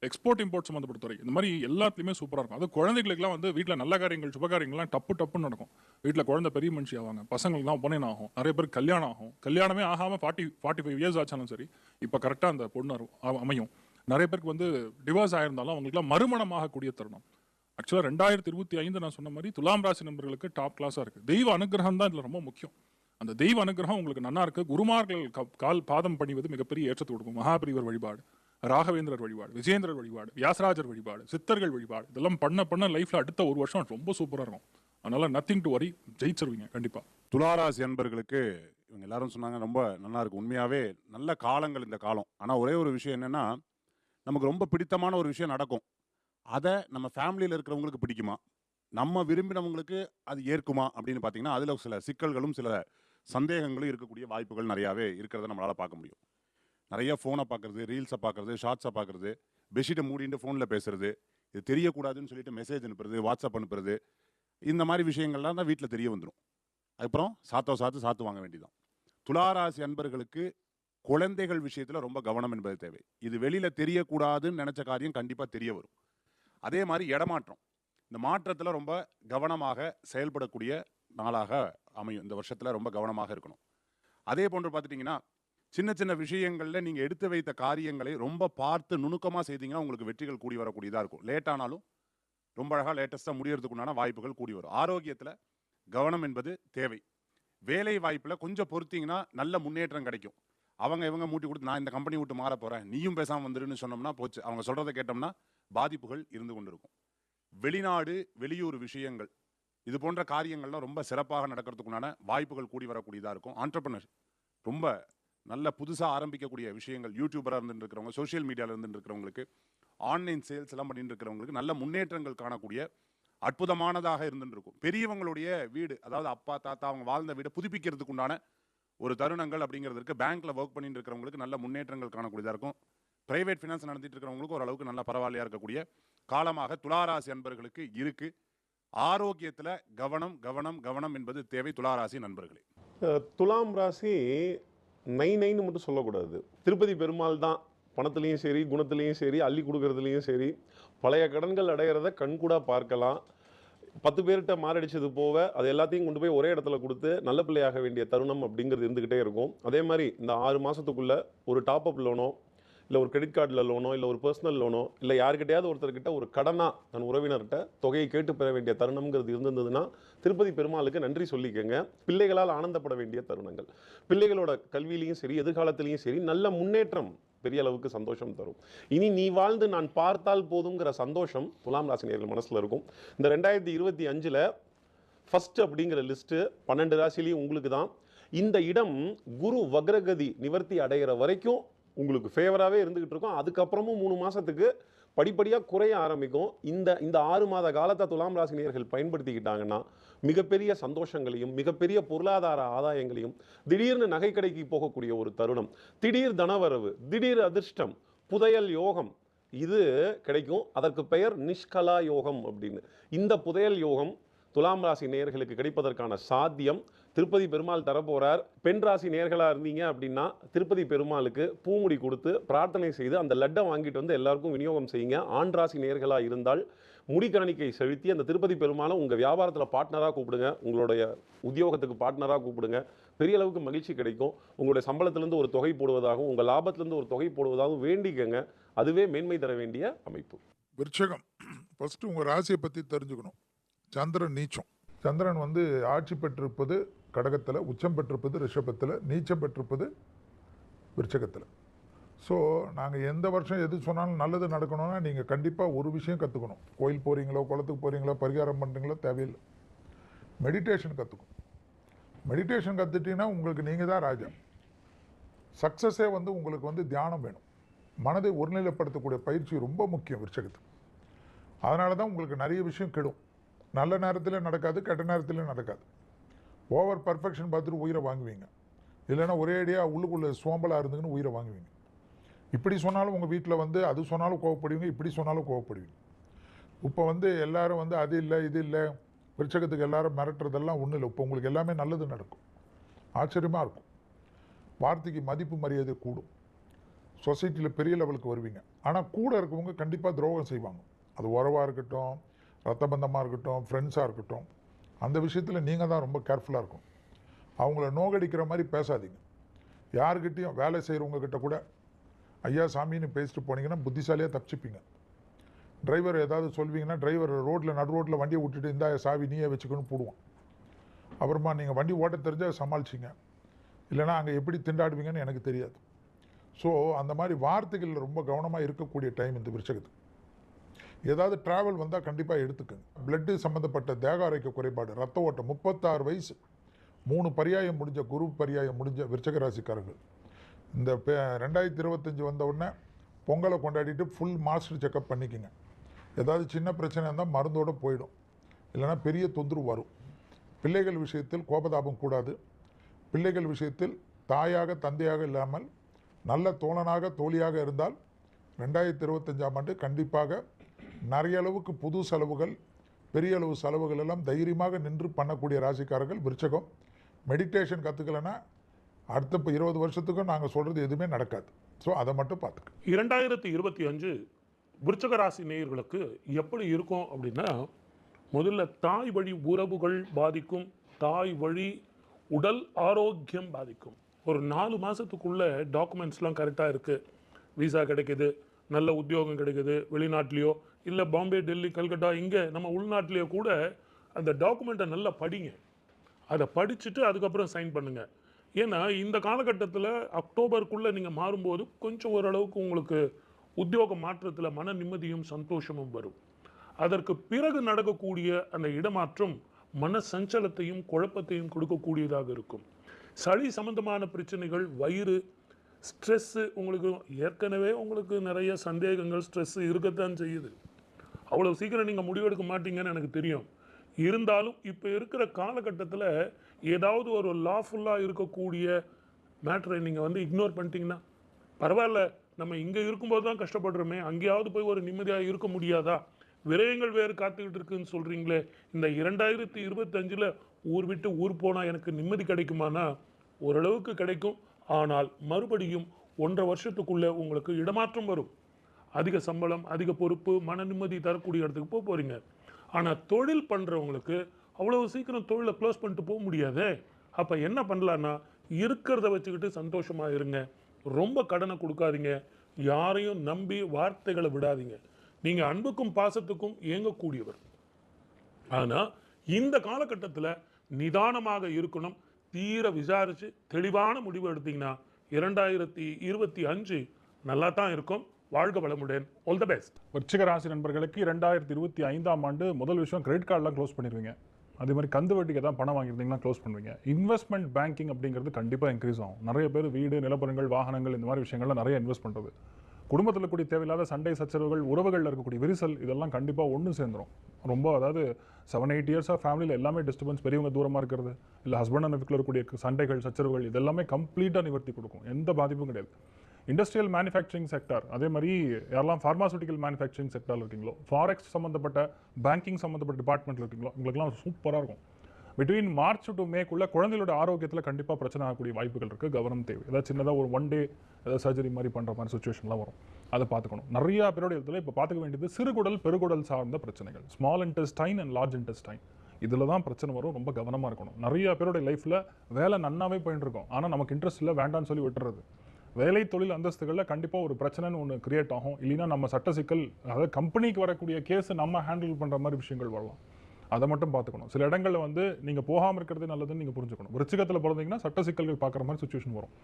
எக்ஸ்போர்ட் இம்போர்ட் சம்மந்தப்பட்ட துறை, இந்த மாதிரி எல்லாத்துலேயுமே சூப்பராக இருக்கும். அது குழந்தைகளுக்குலாம் வந்து வீட்டில் நல்ல காரியங்கள், சுப காரியங்கள்லாம் டப்புன்னு நடக்கும். வீட்டில் குழந்தை பெரிய மனுஷி ஆவாங்க, பசங்களுக்குலாம் உபநயனம் ஆகும், நிறைய பேர் கல்யாணம் ஆகும். கல்யாணமே ஆகாமல் 45 இயர்ஸ் ஆச்சாலும் சரி இப்போ கரெக்டாக அந்த பொண்ணு அமையும். நிறைய பேருக்கு வந்து டிவோர்ஸ் ஆயிருந்தாலும் அவங்களுக்குலாம் மறுமணம் ஆகக்கூடிய தருணம். ஆக்சுவலாக 2025 நான் சொன்ன மாதிரி துலாம் ராசி நண்பர்களுக்கு டாப் கிளாஸாக இருக்குது. தெய்வ அனுகிரகம் தான் இதில் ரொம்ப முக்கியம். அந்த தெய்வ அனுகிரகம் உங்களுக்கு நல்லா இருக்கு. குருமார்கள் கால் பாதம் பணிவது மிகப்பெரிய ஏற்றத்தை கொடுக்கும். மகாபிரிவர் வழிபாடு, ராகவேந்திரர் வழிபாடு, விஜேந்திரர் வழிபாடு, வியாசராஜர் வழிபாடு, சித்தர்கள் வழிபாடு, இதெல்லாம் பண்ண லைஃப்ல அடுத்த ஒரு வருஷம் ரொம்ப சூப்பராக இருக்கும். அதனால நத்திங் டு வரி, ஜெயிச்சிருவீங்க கண்டிப்பா. துளாராசி அன்பர்களுக்கு இவங்க எல்லாரும் சொன்னாங்க ரொம்ப நல்லா இருக்கு. உண்மையாவே நல்ல காலங்கள் இந்த காலம். ஆனால் ஒரே ஒரு விஷயம் என்னன்னா, நமக்கு ரொம்ப பிடித்தமான ஒரு விஷயம் நடக்கும். அதை நம்ம ஃபேமிலியில் இருக்கிறவங்களுக்கு பிடிக்குமா, நம்ம விரும்பினவங்களுக்கு அது ஏற்குமா அப்படின்னு பார்த்தீங்கன்னா அதில் சில சிக்கல்களும் சில சந்தேகங்களும் இருக்கக்கூடிய வாய்ப்புகள் நிறையாவே இருக்கிறத நம்மளால் பார்க்க முடியும். நிறைய ஃபோனை பார்க்குறது, ரீல்ஸை பார்க்குறது, ஷார்ட்ஸை பார்க்குறது, பெட்ஷீட்டை மூடிட்டு ஃபோனில் பேசுறது, இது தெரியக்கூடாதுன்னு சொல்லிட்டு மெசேஜ் அனுப்புறது, வாட்ஸ்அப் அனுப்புறது, இந்த மாதிரி விஷயங்கள்லாம் தான் வீட்டில் தெரிய வந்துடும். அதுக்கப்புறம் சாத்து வாங்க வேண்டியதான். துளாராசி அன்பர்களுக்கு குழந்தைகள் விஷயத்தில் ரொம்ப கவனம் என்பது தேவை. இது வெளியில் தெரியக்கூடாதுன்னு நினச்ச காரியம் கண்டிப்பாக தெரிய வரும். அதே மாதிரி இடமாற்றம், இந்த மாற்றத்தில் ரொம்ப கவனமாக செயல்படக்கூடிய நாளாக அமையும். இந்த வருஷத்தில் ரொம்ப கவனமாக இருக்கணும். அதே போன்று பார்த்துட்டிங்கன்னா சின்ன சின்ன விஷயங்களில் நீங்கள் எடுத்து வைத்த காரியங்களை ரொம்ப பார்த்து நுணுக்கமாக செய்தீங்கன்னா உங்களுக்கு வெற்றிகள் கூடி வரக்கூடியதாக இருக்கும். லேட்டானாலும் ரொம்ப அழகாக லேட்டஸ்ட்டாக முடியறதுக்குண்டான வாய்ப்புகள் கூடி வரும். ஆரோக்கியத்தில் கவனம் என்பது தேவை. வேலை வாய்ப்பில் கொஞ்சம் பொறுத்தீங்கன்னா நல்ல முன்னேற்றம் கிடைக்கும். அவங்க இவங்க மூட்டி கொடுத்து நான் இந்த கம்பெனி விட்டு மாற போகிறேன், நீயும் பேசாமல் வந்துருன்னு சொன்னோம்னா போச்சு. அவங்க சொல்கிறத கேட்டோம்னா பாதிப்புகள் இருந்து கொண்டிருக்கும். வெளிநாடு வெளியூர் விஷயங்கள் இது போன்ற காரியங்கள்லாம் ரொம்ப சிறப்பாக நடக்கிறதுக்குண்டான வாய்ப்புகள் கூடி வரக்கூடியதாக இருக்கும். ஆண்டர்பிரனர் ரொம்ப நல்ல புதுசாக ஆரம்பிக்கக்கூடிய விஷயங்கள், யூடியூபராக இருந்துட்டு இருக்கிறவங்க, சோஷியல் மீடியாவில் இருந்துட்டு இருக்கிறவங்களுக்கு, ஆன்லைன் சேல்ஸ் எல்லாம் பண்ணிட்டு இருக்கிறவங்களுக்கு நல்ல முன்னேற்றங்கள் காணக்கூடிய அற்புதமானதாக இருந்துட்டு இருக்கும். பெரியவங்களுடைய வீடு, அதாவது அப்பா தாத்தா அவங்க வாழ்ந்த வீடை புதுப்பிக்கிறதுக்கு உண்டான ஒரு தருணங்கள் அப்படிங்கிறதுக்கு பேங்க்ல ஒர்க் பண்ணிட்டு இருக்கிறவங்களுக்கு நல்ல முன்னேற்றங்கள் காணக்கூடியதாக இருக்கும். பிரைவேட் ஃபினான்ஸ் நடத்திட்டு இருக்கிறவங்களுக்கு ஓரளவுக்கு நல்ல பரவாயில்லையா இருக்கக்கூடிய காலமாக துளாராசி நண்பர்களுக்கு இருக்கு. ஆரோக்கியத்தில் கவனம் கவனம் கவனம் என்பது தேவை துளாராசி நண்பர்களே. துலாம் ராசி நைன்னு மட்டும் சொல்லக்கூடாது. திருப்பதி பெருமாள் தான் பணத்துலேயும் சரி, குணத்துலேயும் சரி, அள்ளி கொடுக்கறதுலையும் சரி, பழைய கடன்கள் அடையிறத கண்கூடாக பார்க்கலாம். 10 பேர்கிட்ட மாரடிச்சது போக அது எல்லாத்தையும் கொண்டு போய் ஒரே இடத்துல கொடுத்து நல்ல பிள்ளையாக வேண்டிய தருணம் அப்படிங்கிறது இருந்துக்கிட்டே இருக்கும். அதே மாதிரி இந்த 6 மாதத்துக்குள்ளே ஒரு டாப்அப் லோனோ, இல்லை ஒரு கிரெடிட் கார்டில் லோனோ, இல்லை ஒரு பர்சனல் லோனோ, இல்லை யாருக்கிட்டையாவது ஒருத்தர்கிட்ட ஒரு கடனாக தன் உறவினர்கிட்ட தொகையை கேட்டு பெற வேண்டிய தருணம்ங்கிறது இருந்ததுன்னா திருப்பதி பெருமாளுக்கு நன்றி சொல்லிக்கங்க. பிள்ளைகளால் ஆனந்தப்பட வேண்டிய தருணங்கள், பிள்ளைகளோட கல்வியிலையும் சரி, எதிர்காலத்திலையும் சரி நல்ல முன்னேற்றம் பெரிய அளவுக்கு சந்தோஷம் தரும். இனி நீ வாழ்ந்து நான் பார்த்தால் போதுங்கிற சந்தோஷம் துலாம் ராசினியர்கள் மனசில் இருக்கும். இந்த 2025 ஃபர்ஸ்ட் அப்படிங்கிற லிஸ்ட்டு 12 ராசிலையும் உங்களுக்கு தான். இந்த இடம் குரு வக்ரகதி நிவர்த்தி அடைகிற வரைக்கும் உங்களுக்கு ஃபேவராகவே இருந்துகிட்டு இருக்கும். அதுக்கப்புறமும் 3 மாதத்துக்கு படிப்படியாக குறைய ஆரம்பிக்கும். இந்த 6 மாத காலத்தை துலாம் ராசினியர்கள் பயன்படுத்திக்கிட்டாங்கன்னா மிகப்பெரிய சந்தோஷங்களையும் மிகப்பெரிய பொருளாதார ஆதாயங்களையும், திடீர்னு நகை கடைக்கு போகக்கூடிய ஒரு தருணம், திடீர் தனவரவு, திடீர் அதிர்ஷ்டம், புதையல் யோகம் இது கிடைக்கும். அதற்கு பெயர் நிஷ்கலா யோகம் அப்படின்னு. இந்த புதையல் யோகம் துலாம் ராசி நேயர்களுக்கு கிடைப்பதற்கான சாத்தியம் திருப்பதி பெருமாள் தரப்போறார். பெண் ராசி நேயர்களாக இருந்தீங்க அப்படின்னா திருப்பதி பெருமாளுக்கு பூமுடி கொடுத்து பிரார்த்தனை செய்து அந்த லட்டை வாங்கிட்டு வந்து எல்லாருக்கும் விநியோகம் செய்யுங்க. ஆண் ராசி நேயர்களாக இருந்தால் முடிக்காணிக்கை செலுத்தி அந்த திருப்பதி பெருமாளை உங்கள் வியாபாரத்தில் பார்ட்னராக கூப்பிடுங்க, உங்களுடைய உத்தியோகத்துக்கு பார்ட்னராக கூப்பிடுங்க. பெரிய அளவுக்கு மகிழ்ச்சி கிடைக்கும். உங்களுடைய சம்பளத்திலேருந்து ஒரு தொகை போடுவதாகவும் உங்கள் லாபத்திலேருந்து ஒரு தொகை போடுவதாகவும் வேண்டிக்கங்க. அதுவே மேன்மை தர வேண்டிய அமைப்பு. விருச்சகம், ஃபஸ்ட்டு உங்கள் ராசியை பற்றி தெரிஞ்சுக்கணும். சந்திரன் நீச்சம். சந்திரன் வந்து ஆட்சி பெற்றிருப்பது கடகத்தில், உச்சம் பெற்றிருப்பது ரிஷபத்தில், நீச்சம் பெற்றிருப்பது விருச்சகத்தில். ஸோ நாங்கள் எந்த வருஷம் எது சொன்னாலும் நல்லது நடக்கணும்னா நீங்கள் கண்டிப்பாக ஒரு விஷயம் கற்றுக்கணும். கோயில் போகிறீங்களோ, குளத்துக்கு போகிறீங்களோ, பரிகாரம் பண்ணுறீங்களோ தேவையில்லை, மெடிடேஷன் கற்றுக்கணும். மெடிடேஷன் கற்றுட்டீங்கன்னா உங்களுக்கு நீங்கள் தான் ராஜா. சக்ஸஸே வந்து உங்களுக்கு வந்து தியானம் வேணும். மனதை ஒருநிலைப்படுத்தக்கூடிய பயிற்சி ரொம்ப முக்கியம் விருச்சகத்துக்கு. அதனால தான் உங்களுக்கு நிறைய விஷயம் கெடும். நல்ல நேரத்தில் நடக்காது, கெட்ட நேரத்தில் நடக்காது. ஓவர் பர்ஃபெக்ஷன் பார்த்துட்டு உயிரை வாங்குவீங்க. இல்லைன்னா ஒரே அடியாக உள்ளுக்குள்ளே சோம்பலாக இருந்துங்கன்னு உயிரை வாங்குவீங்க. இப்படி சொன்னாலும் உங்கள் வீட்டில் வந்து அது சொன்னாலும் கோவப்படுவீங்க, இப்படி சொன்னாலும் கோவப்படுவீங்க. இப்போ வந்து எல்லாரும் வந்து அது இல்லை இது இல்லை, விருச்சகத்துக்கு எல்லாரும் மிரட்டுறதெல்லாம் ஒன்றும் இல்லை. இப்போ உங்களுக்கு எல்லாமே நல்லது நடக்கும். ஆச்சரியமாக இருக்கும். வார்த்தைக்கு மதிப்பு மரியாதை கூடும். சொசைட்டியில் பெரிய லெவலுக்கு வருவீங்க. ஆனால் கூட இருக்கவங்க கண்டிப்பாக துரோகம் செய்வாங்க. அது உறவாக இருக்கட்டும், ரத்த பந்தமாக இருக்கட்டும், ஃப்ரெண்ட்ஸாக இருக்கட்டும், அந்த விஷயத்தில் நீங்கள் தான் ரொம்ப கேர்ஃபுல்லாக இருக்கும். அவங்கள நோகடிக்கிற மாதிரி பேசாதீங்க. யாருக்கிட்டையும் வேலை செய்கிறவங்கக்கிட்ட கூட ஐயா சாமின்னு பேசிட்டு போனீங்கன்னா புத்திசாலியாக தப்பிச்சுப்பீங்க. டிரைவர் ஏதாவது சொல்வீங்கன்னா டிரைவர் நடு ரோட்டில் வண்டியை விட்டுட்டு இந்த சாவி நீயே வச்சுக்கணும்னு போடுவான். அப்புறமா நீங்கள் வண்டி ஓட்ட தெரிஞ்சால் சமாளிச்சிங்க, இல்லைனா அங்கே எப்படி திண்டாடுவீங்கன்னு எனக்கு தெரியாது. ஸோ அந்த மாதிரி வார்த்தைகள் ரொம்ப கவனமாக இருக்கக்கூடிய டைம் இந்த விருச்சகத்துக்கு. ஏதாவது ட்ராவல் வந்தால் கண்டிப்பாக எடுத்துக்கோங்க. பிளட்டு சம்மந்தப்பட்ட தேக ஆரோக்கிய குறைபாடு, ரத்த ஓட்டம், 36 வயசு 3 பரியாயம் முடிஞ்ச குரு பரியாயம் முடிஞ்ச விருச்சக ராசிக்காரர்கள் இந்த 2025 வந்த உடனே பொங்கலை கொண்டாடிட்டு ஃபுல் மாஸ்டர் செக்கப் பண்ணிக்கோங்க. ஏதாவது சின்ன பிரச்சனை இருந்தால் மருந்தோடு போயிடும், இல்லைனா பெரிய தொந்தரவு வரும். பிள்ளைகள் விஷயத்தில் கோபதாபம் கூடாது. பிள்ளைகள் விஷயத்தில் தாயாக தந்தையாக இல்லாமல் நல்ல தோழனாக தோழியாக இருந்தால் 2025ஆம் ஆண்டு கண்டிப்பாக நிறைய அளவுக்கு புது செலவுகள், பெரிய அளவு செலவுகள் எல்லாம் தைரியமாக நின்று பண்ணக்கூடிய ராசிக்காரர்கள் விருச்சகம். மெடிடேஷன் கற்றுக்கலைன்னா அடுத்த 20 வருஷத்துக்கும் நாங்கள் சொல்கிறது எதுவுமே நடக்காது. ஸோ அதை மட்டும் பார்த்துக்க. 2025 விருச்சக ராசி நேயர்களுக்கு எப்படி இருக்கும் அப்படின்னா, முதல்ல தாய் வழி உறவுகள் பாதிக்கும், தாய் வழி உடல் ஆரோக்கியம் பாதிக்கும். ஒரு 4 மாதத்துக்குள்ள டாக்குமெண்ட்ஸ்லாம் கரெக்டாக இருக்குது, விசா கிடைக்குது, நல்ல உத்தியோகம் கிடைக்குது, வெளிநாட்டிலையோ இல்லை பாம்பே, டெல்லி, கல்கட்டா, இங்கே நம்ம உள்நாட்டிலேயோ கூட அந்த டாக்குமெண்ட்டை நல்லா படிங்க. அதை படிச்சுட்டு அதுக்கப்புறம் சைன் பண்ணுங்கள். ஏன்னா இந்த காலகட்டத்தில் அக்டோபருக்குள்ளே நீங்கள் மாறும்போது கொஞ்சம் ஓரளவுக்கு உங்களுக்கு உத்தியோக மாற்றத்தில் மன நிம்மதியும் சந்தோஷமும் வரும். அதற்கு பிறகு நடக்கக்கூடிய அந்த இடமாற்றம் மன சஞ்சலத்தையும் குழப்பத்தையும் கொடுக்கக்கூடியதாக இருக்கும். சளி சம்பந்தமான பிரச்சனைகள், வயிறு, ஸ்ட்ரெஸ்ஸு, உங்களுக்கு ஏற்கனவே உங்களுக்கு நிறைய சந்தேகங்கள், ஸ்ட்ரெஸ்ஸு இருக்கத்தான் செய்யுது. அவ்வளோ சீக்கிரம் நீங்கள் முடிவெடுக்க மாட்டீங்கன்னு எனக்கு தெரியும். இருந்தாலும் இப்போ இருக்கிற காலகட்டத்தில் ஏதாவது ஒரு லாஃபுல்லாக இருக்கக்கூடிய மேட்ரை நீங்கள் வந்து இக்னோர் பண்ணிட்டீங்கன்னா பரவாயில்ல, நம்ம இங்கே இருக்கும்போது தான் கஷ்டப்படுறோமே, அங்கேயாவது போய் ஒரு நிம்மதியாக இருக்க முடியாதா, விரயங்கள் வேறு காத்துக்கிட்டு இருக்குன்னு சொல்கிறீங்களே, இந்த 2025 ஊர் விட்டு ஊர் போனால் எனக்கு நிம்மதி கிடைக்குமானா ஓரளவுக்கு கிடைக்கும். ஆனால் மறுபடியும் 1.5 வருஷத்துக்குள்ளே உங்களுக்கு இடமாற்றம் வரும். அதிக சம்பளம், அதிக பொறுப்பு, மன நிம்மதி தரக்கூடிய இடத்துக்கு போக போகிறீங்க. ஆனால் தொழில் பண்ணுறவங்களுக்கு அவ்வளவு சீக்கிரம் தொழிலை க்ளோஸ் பண்ணிட்டு போக முடியாதே. அப்போ என்ன பண்ணலான்னா, இருக்கிறத வச்சுக்கிட்டு சந்தோஷமாக இருங்க. ரொம்ப கடனை கொடுக்காதீங்க. யாரையும் நம்பி வார்த்தைகளை விடாதீங்க. நீங்கள் அன்புக்கும் பாசத்துக்கும் ஏங்கக்கூடியவர். ஆனால் இந்த காலகட்டத்தில் நிதானமாக இருக்கணும். தீர விசாரித்து தெளிவான முடிவு எடுத்தீங்கன்னா 2025 நல்லா தான் இருக்கும். வாழ்க வளமுடன். All the best. விருச்சிக ராசி நண்பர்களுக்கு 2025ஆம் ஆண்டு முதல் விஷயம் கிரெடிட் கார்டெலாம் க்ளோஸ் பண்ணிடுவீங்க. அதே மாதிரி கந்து வட்டிக்கு தான் பணம் வாங்கியிருந்தீங்கன்னா க்ளோஸ் பண்ணுவீங்க. இன்வெஸ்ட்மெண்ட் பேங்கிங் அப்படிங்கிறது கண்டிப்பாக இன்க்ரீஸ் ஆகும். நிறைய பேர் வீடு, நிலப்பரங்கள், வாகனங்கள், இந்த மாதிரி விஷயங்கள்லாம் நிறைய இன்வெஸ்ட் பண்ணுறது. குடும்பத்தில் கூடிய தேவையில்லாத சண்டை சச்சரவுகள், உறவுகளில் இருக்கக்கூடிய விரிசல், இதெல்லாம் கண்டிப்பாக ஒன்று சேர்ந்துடும். ரொம்ப அதாவது 7-8 இயர்ஸாக ஃபேமிலியில் எல்லாமே டிஸ்டர்பன்ஸ், பெரியவங்க தூரமாக இருக்கிறது, இல்லை ஹஸ்பண்ட் அண்ட் ஒய்ஃபில் இருக்கக்கூடிய சண்டைகள், சச்சரவுகள், இதெல்லாமே கம்ப்ளீட்டாக நிவர்த்தி கொடுக்கும். எந்த பாதிப்பும் கிடையாது. இண்டஸ்ட்ரியல் மேனுஃபேக்சரிங் செக்டார், அதே மாதிரி யாரெல்லாம் ஃபார்மாசூட்டிக்கல் மேனுஃபேக்சரிங் செக்டாரில் இருக்கீங்களோ, ஃபாரெக்ஸ் சம்மந்தப்பட்ட, பேங்கிங் சம்மந்தப்பட்ட டிபார்ட்மெண்ட்டில் இருக்கீங்களோ, உங்களுக்குலாம் சூப்பராக இருக்கும். பிட்வீன் மார்ச் டு மேக்குள்ளே குழந்தைகளோட ஆரோக்கியத்தில் கண்டிப்பாக பிரச்சனை ஆகக்கூடிய வாய்ப்புகள் இருக்குது. கவனம் தேவை. ஏதாவது சின்னதாக ஒரு 1 டே ஏதாவது சர்ஜரி மாதிரி பண்ணுற மாதிரி சுச்சுவேஷன்லாம் வரும். அதை பார்த்துக்கணும். நிறையா பேரோட இடத்துல இப்போ பார்த்துக்க வேண்டியது சிறுகுடல், பெருகுடல் சார்ந்த பிரச்சனைகள், small intestine and large intestine. இதில் தான் பிரச்சனை வரும். ரொம்ப கவனமாக இருக்கணும். நிறையா பேரோட லைஃப்பில் வேலை நன்னாவே போயிட்டு இருக்கோம், ஆனால் நமக்கு இன்ட்ரெஸ்ட் இல்லை, வேண்டான்னு சொல்லி விட்டுறது. வேலை தொழில் அந்தஸ்துகளில் கண்டிப்பாக ஒரு பிரச்சனைன்னு ஒன்று கிரியேட் ஆகும். இல்லைன்னா நம்ம சட்ட சிக்கல், அதாவது கம்பெனிக்கு வரக்கூடிய கேஸை நம்ம ஹேண்டில் பண்ணுற மாதிரி விஷயங்கள் வரலாம். அதை மட்டும் பார்த்துக்கணும். சில இடங்களில் வந்து நீங்கள் போகாமல் இருக்கிறது நல்லதுன்னு நீங்கள் புரிஞ்சுக்கணும். விருச்சிகத்தில் பிறந்தீங்கன்னா சட்ட சிக்கல்கள் பார்க்குற மாதிரி சுச்சுவேஷன் வரும்.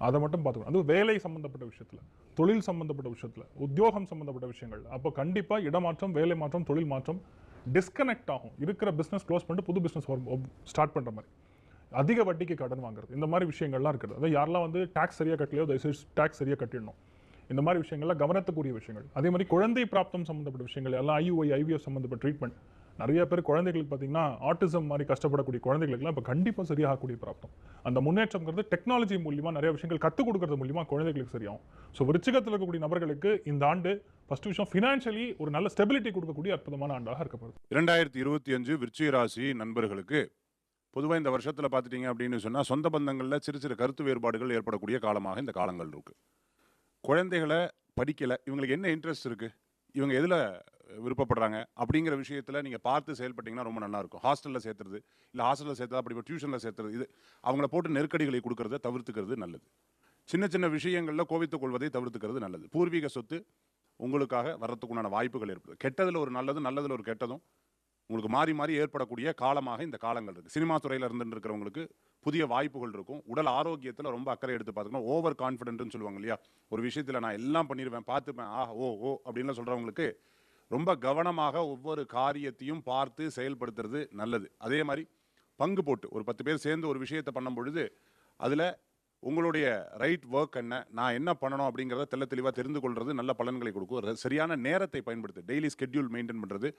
அதை மட்டும் பார்த்துக்கணும். அது வேலை சம்மந்தப்பட்ட விஷயத்தில், தொழில் சம்மந்தப்பட்ட விஷயத்தில், உத்தியோகம் சம்மந்தப்பட்ட விஷயங்கள். அப்போ கண்டிப்பாக இடமாற்றம், வேலை மாற்றம், தொழில் மாற்றம் டிஸ்கனெக்ட் ஆகும். இருக்கிற பிஸ்னஸ் க்ளோஸ் பண்ணிட்டு புது பிஸ்னஸ் ஸ்டார்ட் பண்ணுற மாதிரி, அதிக வட்டிக்கு கடன் வாங்குறது, இந்த மாதிரி விஷயங்கள்லாம் இருக்குது. அதாவது யாரெல்லாம் வந்து டேக்ஸ் சரியாக கட்டலையோ தயவுசெய்து டேக்ஸ் சரியாக கட்டிடணும். இந்த மாதிரி விஷயங்கள்லாம் கவனத்துக்குரிய விஷயங்கள். அதே மாதிரி குழந்தை பிராப்தம் சம்மந்தப்பட்ட விஷயங்கள் எல்லாம், IUI IVF சம்மந்தப்பட்ட ட்ரீட்மெண்ட். நிறைய பேர் குழந்தைகளுக்கு பார்த்தீங்கன்னா ஆட்டிசம் மாதிரி கஷ்டப்படக்கூடிய குழந்தைகளுக்குலாம் இப்போ கண்டிப்பாக சரியாகக்கூடிய பிராப்தம். அந்த முன்னேற்றம்ங்கிறது டெக்னாலஜி மூலியமாக நிறைய விஷயங்கள் கற்றுக் கொடுக்கறது மூலியமாக குழந்தைகளுக்கு சரியாகும். ஸோ விருச்சிகத்தில் இருக்கக்கூடிய நபர்களுக்கு இந்த ஆண்டு ஃபர்ஸ்ட் விஷயம் ஃபினான்ஷியலி ஒரு நல்ல ஸ்டெபிலிட்டி கொடுக்கக்கூடிய அற்புதமான ஆண்டாக இருக்கப்படுது. 2025 விருச்சிக ராசி நண்பர்களுக்கு பொதுவாக இந்த வருஷத்தில் பார்த்துட்டீங்க அப்படின்னு சொன்னால் சொந்த பந்தங்களில் சிறு சிறு கருத்து வேறுபாடுகள் ஏற்படக்கூடிய காலமாக இந்த காலங்கள் இருக்குது. குழந்தைகளை படிக்கலை, இவங்களுக்கு என்ன இன்ட்ரெஸ்ட் இருக்குது, இவங்க எதில் விருப்பப்படுறாங்க அப்படிங்கிற விஷயத்தில் நீங்கள் பார்த்து செயல்பட்டிங்கன்னா ரொம்ப நல்லாயிருக்கும். ஹாஸ்டலில் சேர்த்துறது, இல்லை ஹாஸ்டலில் சேர்த்தா அப்படி டியூஷனில் சேர்த்துறது, இது அவங்கள போட்டு நெருக்கடிகளை கொடுக்கறத தவிர்த்துக்கிறது நல்லது. சின்ன சின்ன விஷயங்களில் கோவித்துக் கொள்வதை தவிர்த்துக்கிறது நல்லது. பூர்வீக சொத்து உங்களுக்காக வர்றதுக்குண்டான வாய்ப்புகள் ஏற்படுது. கெட்டதில் ஒரு நல்லதும், நல்லதில் ஒரு கெட்டதும் உங்களுக்கு மாறி மாறி ஏற்படக்கூடிய காலமாக இந்த காலங்கள் இருக்குது. சினிமா துறையில் இருந்துட்டு இருக்கிறவங்களுக்கு புதிய வாய்ப்புகள் இருக்கும். உடல் ஆரோக்கியத்தில் ரொம்ப அக்கறை எடுத்து பார்த்துக்கணும். ஓவர் கான்ஃபிடென்ட்னு சொல்லுவாங்க இல்லையா, ஒரு விஷயத்தில் நான் எல்லாம் பண்ணிடுவேன், பார்த்துப்பேன், ஓ அப்படின்லாம் சொல்கிறவங்களுக்கு ரொம்ப கவனமாக ஒவ்வொரு காரியத்தையும் பார்த்து செயல்படுத்துறது நல்லது. அதே மாதிரி பங்கு போட்டு ஒரு 10 பேர் சேர்ந்து ஒரு விஷயத்தை பண்ணும் பொழுது அதில் உங்களுடைய ரைட் ஒர்க் என்ன, நான் என்ன பண்ணணும் அப்படிங்கிறத தெளிவாக தெரிந்து கொள்வது நல்ல பலன்களை கொடுக்கும். சரியான நேரத்தை பயன்படுத்து, டெய்லி ஸ்கெட்யூல் மெயின்டைன் பண்ணுறது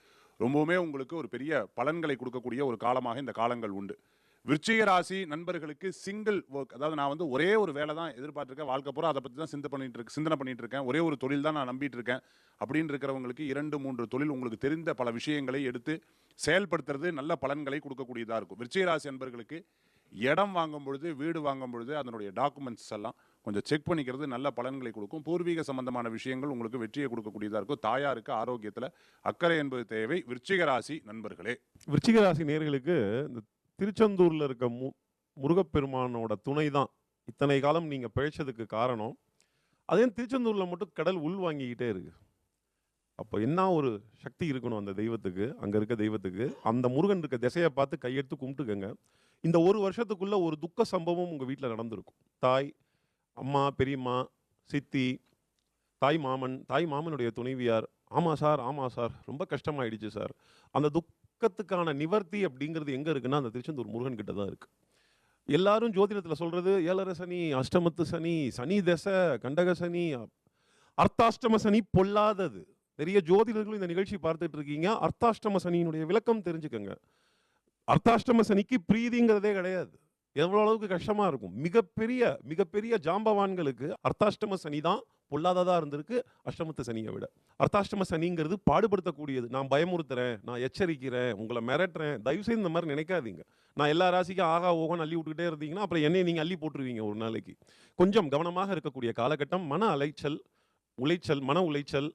ரொம்பவுமே உங்களுக்கு ஒரு பெரிய பலன்களை கொடுக்கக்கூடிய ஒரு காலமாக இந்த காலங்கள் உண்டு. விருச்சிக ராசி நண்பர்களுக்கு சிங்கிள் ஒர்க், அதாவது நான் வந்து ஒரே ஒரு வேலை தான் எதிர்பார்த்துருக்கேன், வாழ்க்கை பூரா அதை பற்றி தான் சிந்தனை பண்ணிட்டு இருக்கேன், ஒரே ஒரு தொழில் தான் நான் நம்பிட்டு இருக்கேன் அப்படின்னு இருக்கிறவங்களுக்கு 2-3 தொழில் உங்களுக்கு தெரிந்த பல விஷயங்களை எடுத்து செயல்படுத்துறது நல்ல பலன்களை கொடுக்கக்கூடியதாக இருக்கும். விருச்சிக ராசி நண்பர்களுக்கு இடம் வாங்கும் பொழுது, வீடு வாங்கும் பொழுது அதனுடைய டாக்குமெண்ட்ஸ் எல்லாம் கொஞ்சம் செக் பண்ணிக்கிறது நல்ல பலன்களை கொடுக்கும். பூர்வீக சம்பந்தமான விஷயங்கள் உங்களுக்கு வெற்றியை கொடுக்கக்கூடியதாக இருக்கும். தாயாருக்கு ஆரோக்கியத்தில் அக்கறை என்பது தேவை. விருச்சிக ராசி நண்பர்களே, விருச்சிக ராசி நேயர்களுக்கு இந்த திருச்செந்தூரில் இருக்க முருகப்பெருமானோட துணை தான் இத்தனை காலம் நீங்கள் பிழைச்சதுக்கு காரணம். அதே திருச்செந்தூரில் மட்டும் கடல் உள் வாங்கிக்கிட்டே இருக்கு. அப்போ என்ன ஒரு சக்தி இருக்கணும் அந்த தெய்வத்துக்கு, அங்கே இருக்க தெய்வத்துக்கு. அந்த முருகன் இருக்க திசையை பார்த்து கையெடுத்து கும்பிட்டுக்கங்க. இந்த ஒரு வருஷத்துக்குள்ள ஒரு துக்க சம்பவம் உங்கள் வீட்டில் நடந்திருக்கும். தாய், அம்மா, பெரியம்மா, சித்தி, தாய் மாமன், தாய் மாமனுடைய துணைவியார், ஆமாம் சார் ஆமாம் சார் ரொம்ப கஷ்டமாயிடுச்சு சார். அந்த துக்கத்துக்கான நிவர்த்தி அப்படிங்கிறது எங்கே இருக்குன்னா அந்த திருச்செந்தூர் முருகன் கிட்ட தான் இருக்குது. எல்லாரும் ஜோதிடத்தில் சொல்கிறது ஏழரை சனி, அஷ்டமத்து சனி, சனி தசை, கண்டக சனி, அர்த்தாஷ்டம சனி பொல்லாதது. நிறைய ஜோதிடர்களும் இந்த நிகழ்ச்சி பார்த்துட்டு இருக்கீங்க. அர்த்தாஷ்டம சனியினுடைய விளக்கம் தெரிஞ்சுக்கங்க. அர்த்தாஷ்டம சனிக்கு பிரீதிங்கிறதே கிடையாது. எவ்வளோ அளவுக்கு கஷ்டமா இருக்கும். மிகப்பெரிய ஜாம்பவான்களுக்கு அர்த்தாஷ்டம சனி தான் பொல்லாததா இருந்திருக்கு அஷ்டமத்து சனியை விட. அர்த்தாஷ்டம சனிங்கிறது பாடுபடுத்தக்கூடியது. நான் பயமுறுத்துறேன், நான் எச்சரிக்கிறேன், உங்களை மிரட்டுறேன், தயவு செய்து இந்த மாதிரி நினைக்காதீங்க. நான் எல்லா ராசிக்கும் ஆகா ஓகோன்னு அள்ளி விட்டுக்கிட்டே இருந்தீங்கன்னா அப்புறம் என்னையை நீங்கள் அள்ளி போட்டுருவீங்க ஒரு நாளைக்கு. கொஞ்சம் கவனமாக இருக்கக்கூடிய காலகட்டம். மன உளைச்சல், மன உளைச்சல்,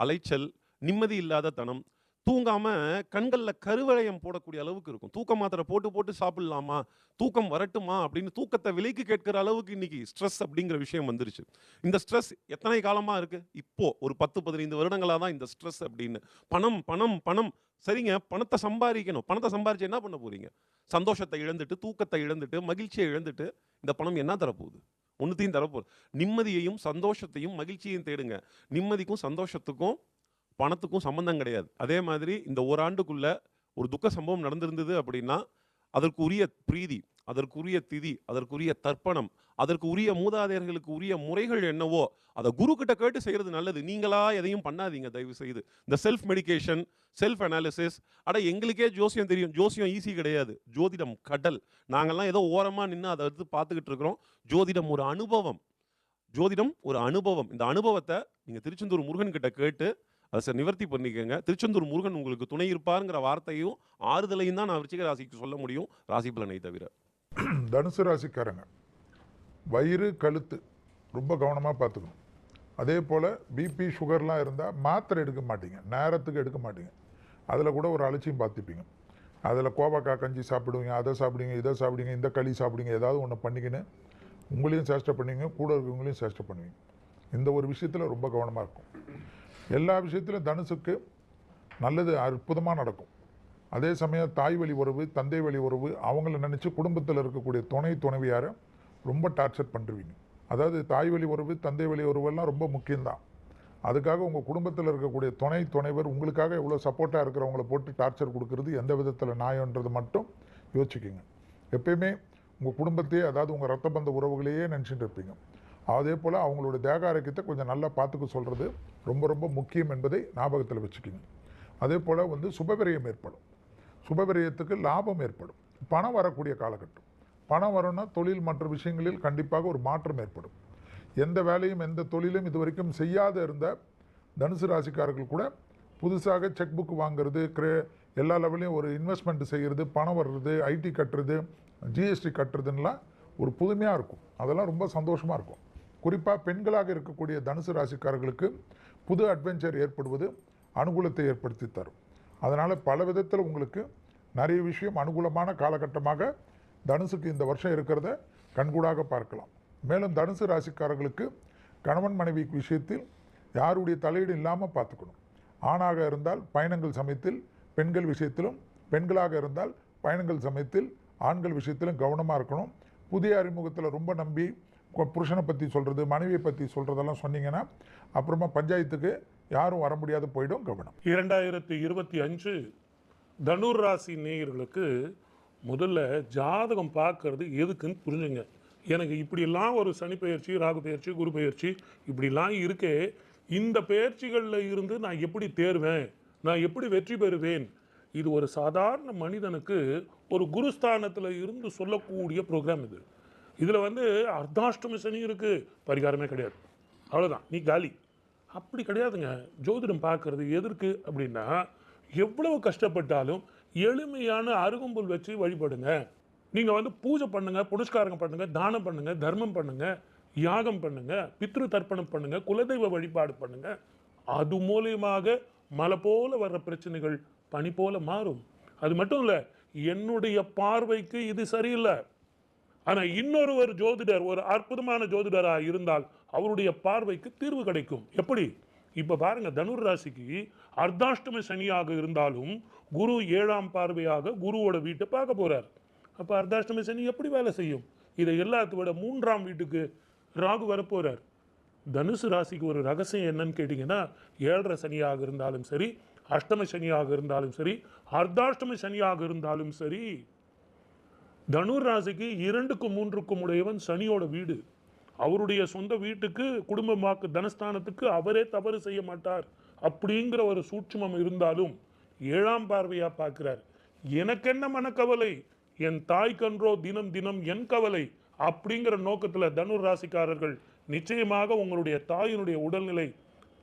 அலைச்சல், நிம்மதி இல்லாத தனம், தூங்காம கண்களில் கருவளையம் போடக்கூடிய அளவுக்கு இருக்கும். தூக்க மாத்திரை போட்டு சாப்பிடலாமா, தூக்கம் வரட்டுமா அப்படின்னு தூக்கத்தை விலைக்கு கேட்கிற அளவுக்கு இன்னைக்கு ஸ்ட்ரெஸ் அப்படிங்கிற விஷயம் வந்துருச்சு. இந்த ஸ்ட்ரெஸ் எத்தனை காலமா இருக்கு? இப்போ ஒரு 10-15 வருடங்களாக தான் இந்த ஸ்ட்ரெஸ் அப்படின்னு. பணம் பணம் பணம். சரிங்க, பணத்தை சம்பாதிக்கணும். பணத்தை சம்பாதிச்சு என்ன பண்ண போறீங்க? சந்தோஷத்தை இழந்துட்டு, தூக்கத்தை இழந்துட்டு, மகிழ்ச்சியை இழந்துட்டு இந்த பணம் என்ன தரப்போகுது? ஒன்றுத்தையும் தரப்போகுது. நிம்மதியையும் சந்தோஷத்தையும் மகிழ்ச்சியையும் தேடுங்க. நிம்மதிக்கும் சந்தோஷத்துக்கும் பணத்துக்கும் சம்பந்தம் கிடையாது. அதே மாதிரி இந்த ஓராண்டுக்குள்ள ஒரு துக்க சம்பவம் நடந்திருந்தது அப்படின்னா அதற்குரிய பிரீதி, அதற்குரிய திதி, அதற்குரிய தர்ப்பணம், அதற்கு உரிய மூதாதையர்களுக்கு உரிய முறைகள் என்னவோ அதை குரு கிட்ட கேட்டு செய்யறது நல்லது. நீங்களா எதையும் பண்ணாதீங்க தயவு செய்து. இந்த செல்ஃப் மெடிகேஷன், செல்ஃப் அனாலிசிஸ், எங்களுக்கே ஜோசியம் தெரியும். ஜோசியம் ஈஸி கிடையாது. ஜோதிடம் கடல். நாங்கள்லாம் ஏதோ ஓரமா நின்று அதை எடுத்து பார்த்துக்கிட்டு இருக்கிறோம். ஜோதிடம் ஒரு அனுபவம். இந்த அனுபவத்தை நீங்க திருச்செந்தூர் முருகன் கிட்ட கேட்டு அதை நிவர்த்தி பண்ணிக்கங்க. திருச்செந்தூர் முருகன் உங்களுக்கு துணை இருப்பாருங்கிற வார்த்தையும் ஆறுதலையும் தான் நான் விருச்சிக ராசிக்கு சொல்ல முடியும், ராசி பலனை தவிர. தனுசு ராசிக்காரங்க வயிறு, கழுத்து ரொம்ப கவனமாக பார்த்துக்கணும். அதே போல் பிபி, சுகர்லாம் இருந்தால் மாத்திரை எடுக்க மாட்டீங்க, நேரத்துக்கு எடுக்க மாட்டீங்க. அதில் கூட ஒரு அலட்சியம் பார்த்துப்பீங்க. அதில் கோவக்காய் கஞ்சி சாப்பிடுவீங்க, அதை சாப்பிடுவீங்க, இதை சாப்பிடுவீங்க, இந்த களி சாப்பிடுவீங்க, ஏதாவது ஒன்று பண்ணிக்கின்னு உங்களையும் சேஷ்டை பண்ணுவீங்க, கூட இருக்கிறவங்களையும் சேஷ்டை பண்ணுவீங்க. இந்த ஒரு விஷயத்தில் ரொம்ப கவனமாக இருக்கும். எல்லா விஷயத்திலும் தனுசுக்கு நல்லது அற்புதமாக நடக்கும். அதே சமயம் தாய் வழி உறவு, தந்தை வழி உறவு, அவங்கள நினச்சி குடும்பத்தில் இருக்கக்கூடிய துணைவியாரை ரொம்ப டார்ச்சர் பண்ணுறீங்க. அதாவது தாய் வழி உறவு, தந்தை வழி உறவெல்லாம் ரொம்ப முக்கியம்தான். அதுக்காக உங்கள் குடும்பத்தில் இருக்கக்கூடிய துணைவர் உங்களுக்காக எவ்வளோ சப்போர்ட்டாக இருக்கிறவங்கள போட்டு டார்ச்சர் கொடுக்கறது எந்த விதத்தில் நியாயன்றது மட்டும் யோசிச்சுக்கிங்க. எப்பயுமே உங்கள் குடும்பத்தையே, அதாவது உங்கள் ரத்த பந்த உறவுகளையே நினச்சிட்டு இருப்பீங்க. அதே போல் அவங்களோட தேக ஆரோக்கியத்தை கொஞ்சம் நல்லா பார்த்துக்க சொல்கிறது ரொம்ப ரொம்ப முக்கியம் என்பதை ஞாபகத்தில் வச்சுக்கிங்க. அதே போல் சுபவிரயம் ஏற்படும். சுபவிரயத்துக்கு லாபம் ஏற்படும். பணம் வரக்கூடிய காலகட்டம். பணம் வரணும்னா தொழில் மற்ற விஷயங்களில் கண்டிப்பாக ஒரு மாற்றம் ஏற்படும். எந்த வேலையும் எந்த தொழிலும் இது வரைக்கும் செய்யாத இருந்த தனுசு ராசிக்காரர்கள் கூட புதுசாக செக் புக் வாங்குறது, எல்லா லெவலையும் ஒரு இன்வெஸ்ட்மெண்ட் செய்கிறது, பணம் வர்றது, ஐடி கட்டுறது, ஜிஎஸ்டி கட்டுறதுன்னெலாம் ஒரு புதுமையாக இருக்கும். அதெல்லாம் ரொம்ப சந்தோஷமாக இருக்கும். குறிப்பாக பெண்களாக இருக்கக்கூடிய தனுசு ராசிக்காரர்களுக்கு புது அட்வென்ச்சர் ஏற்படுவது அனுகூலத்தை ஏற்படுத்தி தரும். அதனால் பல விதத்தில் உங்களுக்கு நிறைய விஷயம் அனுகூலமான காலகட்டமாக தனுசுக்கு இந்த வருஷம் இருக்கிறத கண்கூடாக பார்க்கலாம். மேலும் தனுசு ராசிக்காரர்களுக்கு கணவன் மனைவி விஷயத்தில் யாருடைய தலையீடு இல்லாமல் பார்த்துக்கணும். ஆணாக இருந்தால் பயணங்கள் சமயத்தில் பெண்கள் விஷயத்திலும், பெண்களாக இருந்தால் பயணங்கள் சமயத்தில் ஆண்கள் விஷயத்திலும் கவனமாக இருக்கணும். புதிய அறிமுகத்தில் ரொம்ப நம்பி புருஷனை பற்றி சொல்கிறது, மனைவியை பற்றி சொல்கிறதெல்லாம் சொன்னீங்கன்னா அப்புறமா பஞ்சாயத்துக்கு யாரும் வர முடியாது போயிடும். கவனம். 2025 தனுர் ராசி நேயர்களுக்கு முதல்ல ஜாதகம் பார்க்கறது எதுக்குன்னு புரிஞ்சுங்க. எனக்கு இப்படிலாம் ஒரு சனி பயிற்சி, ராகு பயிற்சி, குரு பயிற்சி இப்படிலாம் இருக்கே, இந்த பயிற்சிகளில் இருந்து நான் எப்படி தேர்வேன், நான் எப்படி வெற்றி பெறுவேன், இது ஒரு சாதாரண மனிதனுக்கு ஒரு குருஸ்தானத்தில் இருந்து சொல்லக்கூடிய ப்ரோக்ராம் இது. இதில் அர்த்தாஷ்டம சனி இருக்குது, பரிகாரமே கிடையாது, அவ்வளோதான், நீ காலி. அப்படி கிடையாதுங்க. ஜோதிடம் பார்க்கறது எதற்கு அப்படின்னா, எவ்வளவு கஷ்டப்பட்டாலும் எளிமையான அருகம்புல் வச்சு வழிபடுங்க. நீங்கள் பூஜை பண்ணுங்க, புனஸ்காரம் பண்ணுங்க, தானம் பண்ணுங்க, தர்மம் பண்ணுங்க, யாகம் பண்ணுங்க, பித்ரு தர்ப்பணம் பண்ணுங்க, குலதெய்வ வழிபாடு பண்ணுங்க. அது மூலியமாக மலை போல வர்ற பிரச்சனைகள் பனி போல மாறும். அது மட்டும் இல்லை, என்னுடைய பார்வைக்கு இது சரியில்லை, ஆனால் இன்னொருவர் ஜோதிடர், ஒரு அற்புதமான ஜோதிடராக இருந்தால் அவருடைய பார்வைக்கு தீர்வு கிடைக்கும். எப்படி? இப்போ பாருங்க, தனுர் ராசிக்கு அர்த்தாஷ்டம சனியாக இருந்தாலும் குரு 7ஆம் பார்வையாக குருவோட வீட்டை பார்க்க போறார். அப்போ அர்த்தாஷ்டம சனி எப்படி வேலை செய்யும்? இதை எல்லாத்த விட 3ஆம் வீட்டுக்கு ராகு வரப்போறார். தனுசு ராசிக்கு ஒரு ரகசியம் என்னன்னு கேட்டிங்கன்னா, 7.5 சனியாக இருந்தாலும் சரி, அஷ்டம சனியாக இருந்தாலும் சரி, அர்த்தாஷ்டம சனியாக இருந்தாலும் சரி, தனுர் ராசிக்கு 2க்கும் 3க்கும் உடையவன் சனியோட வீடு. அவருடைய சொந்த வீட்டுக்கு, குடும்பமாக்கு, தனஸ்தானத்துக்கு அவரே தவறு செய்ய மாட்டார் அப்படிங்கிற ஒரு சூட்சுமம் இருந்தாலும் 7ஆம் பார்வையா பார்க்கிறார். எனக்கு என்ன மனக்கவலை, என் தாய் கன்றோ தினம் தினம் என் கவலை அப்படிங்கிற நோக்கத்தில் தனுர் ராசிக்காரர்கள் நிச்சயமாக உங்களுடைய தாயினுடைய உடல்நிலை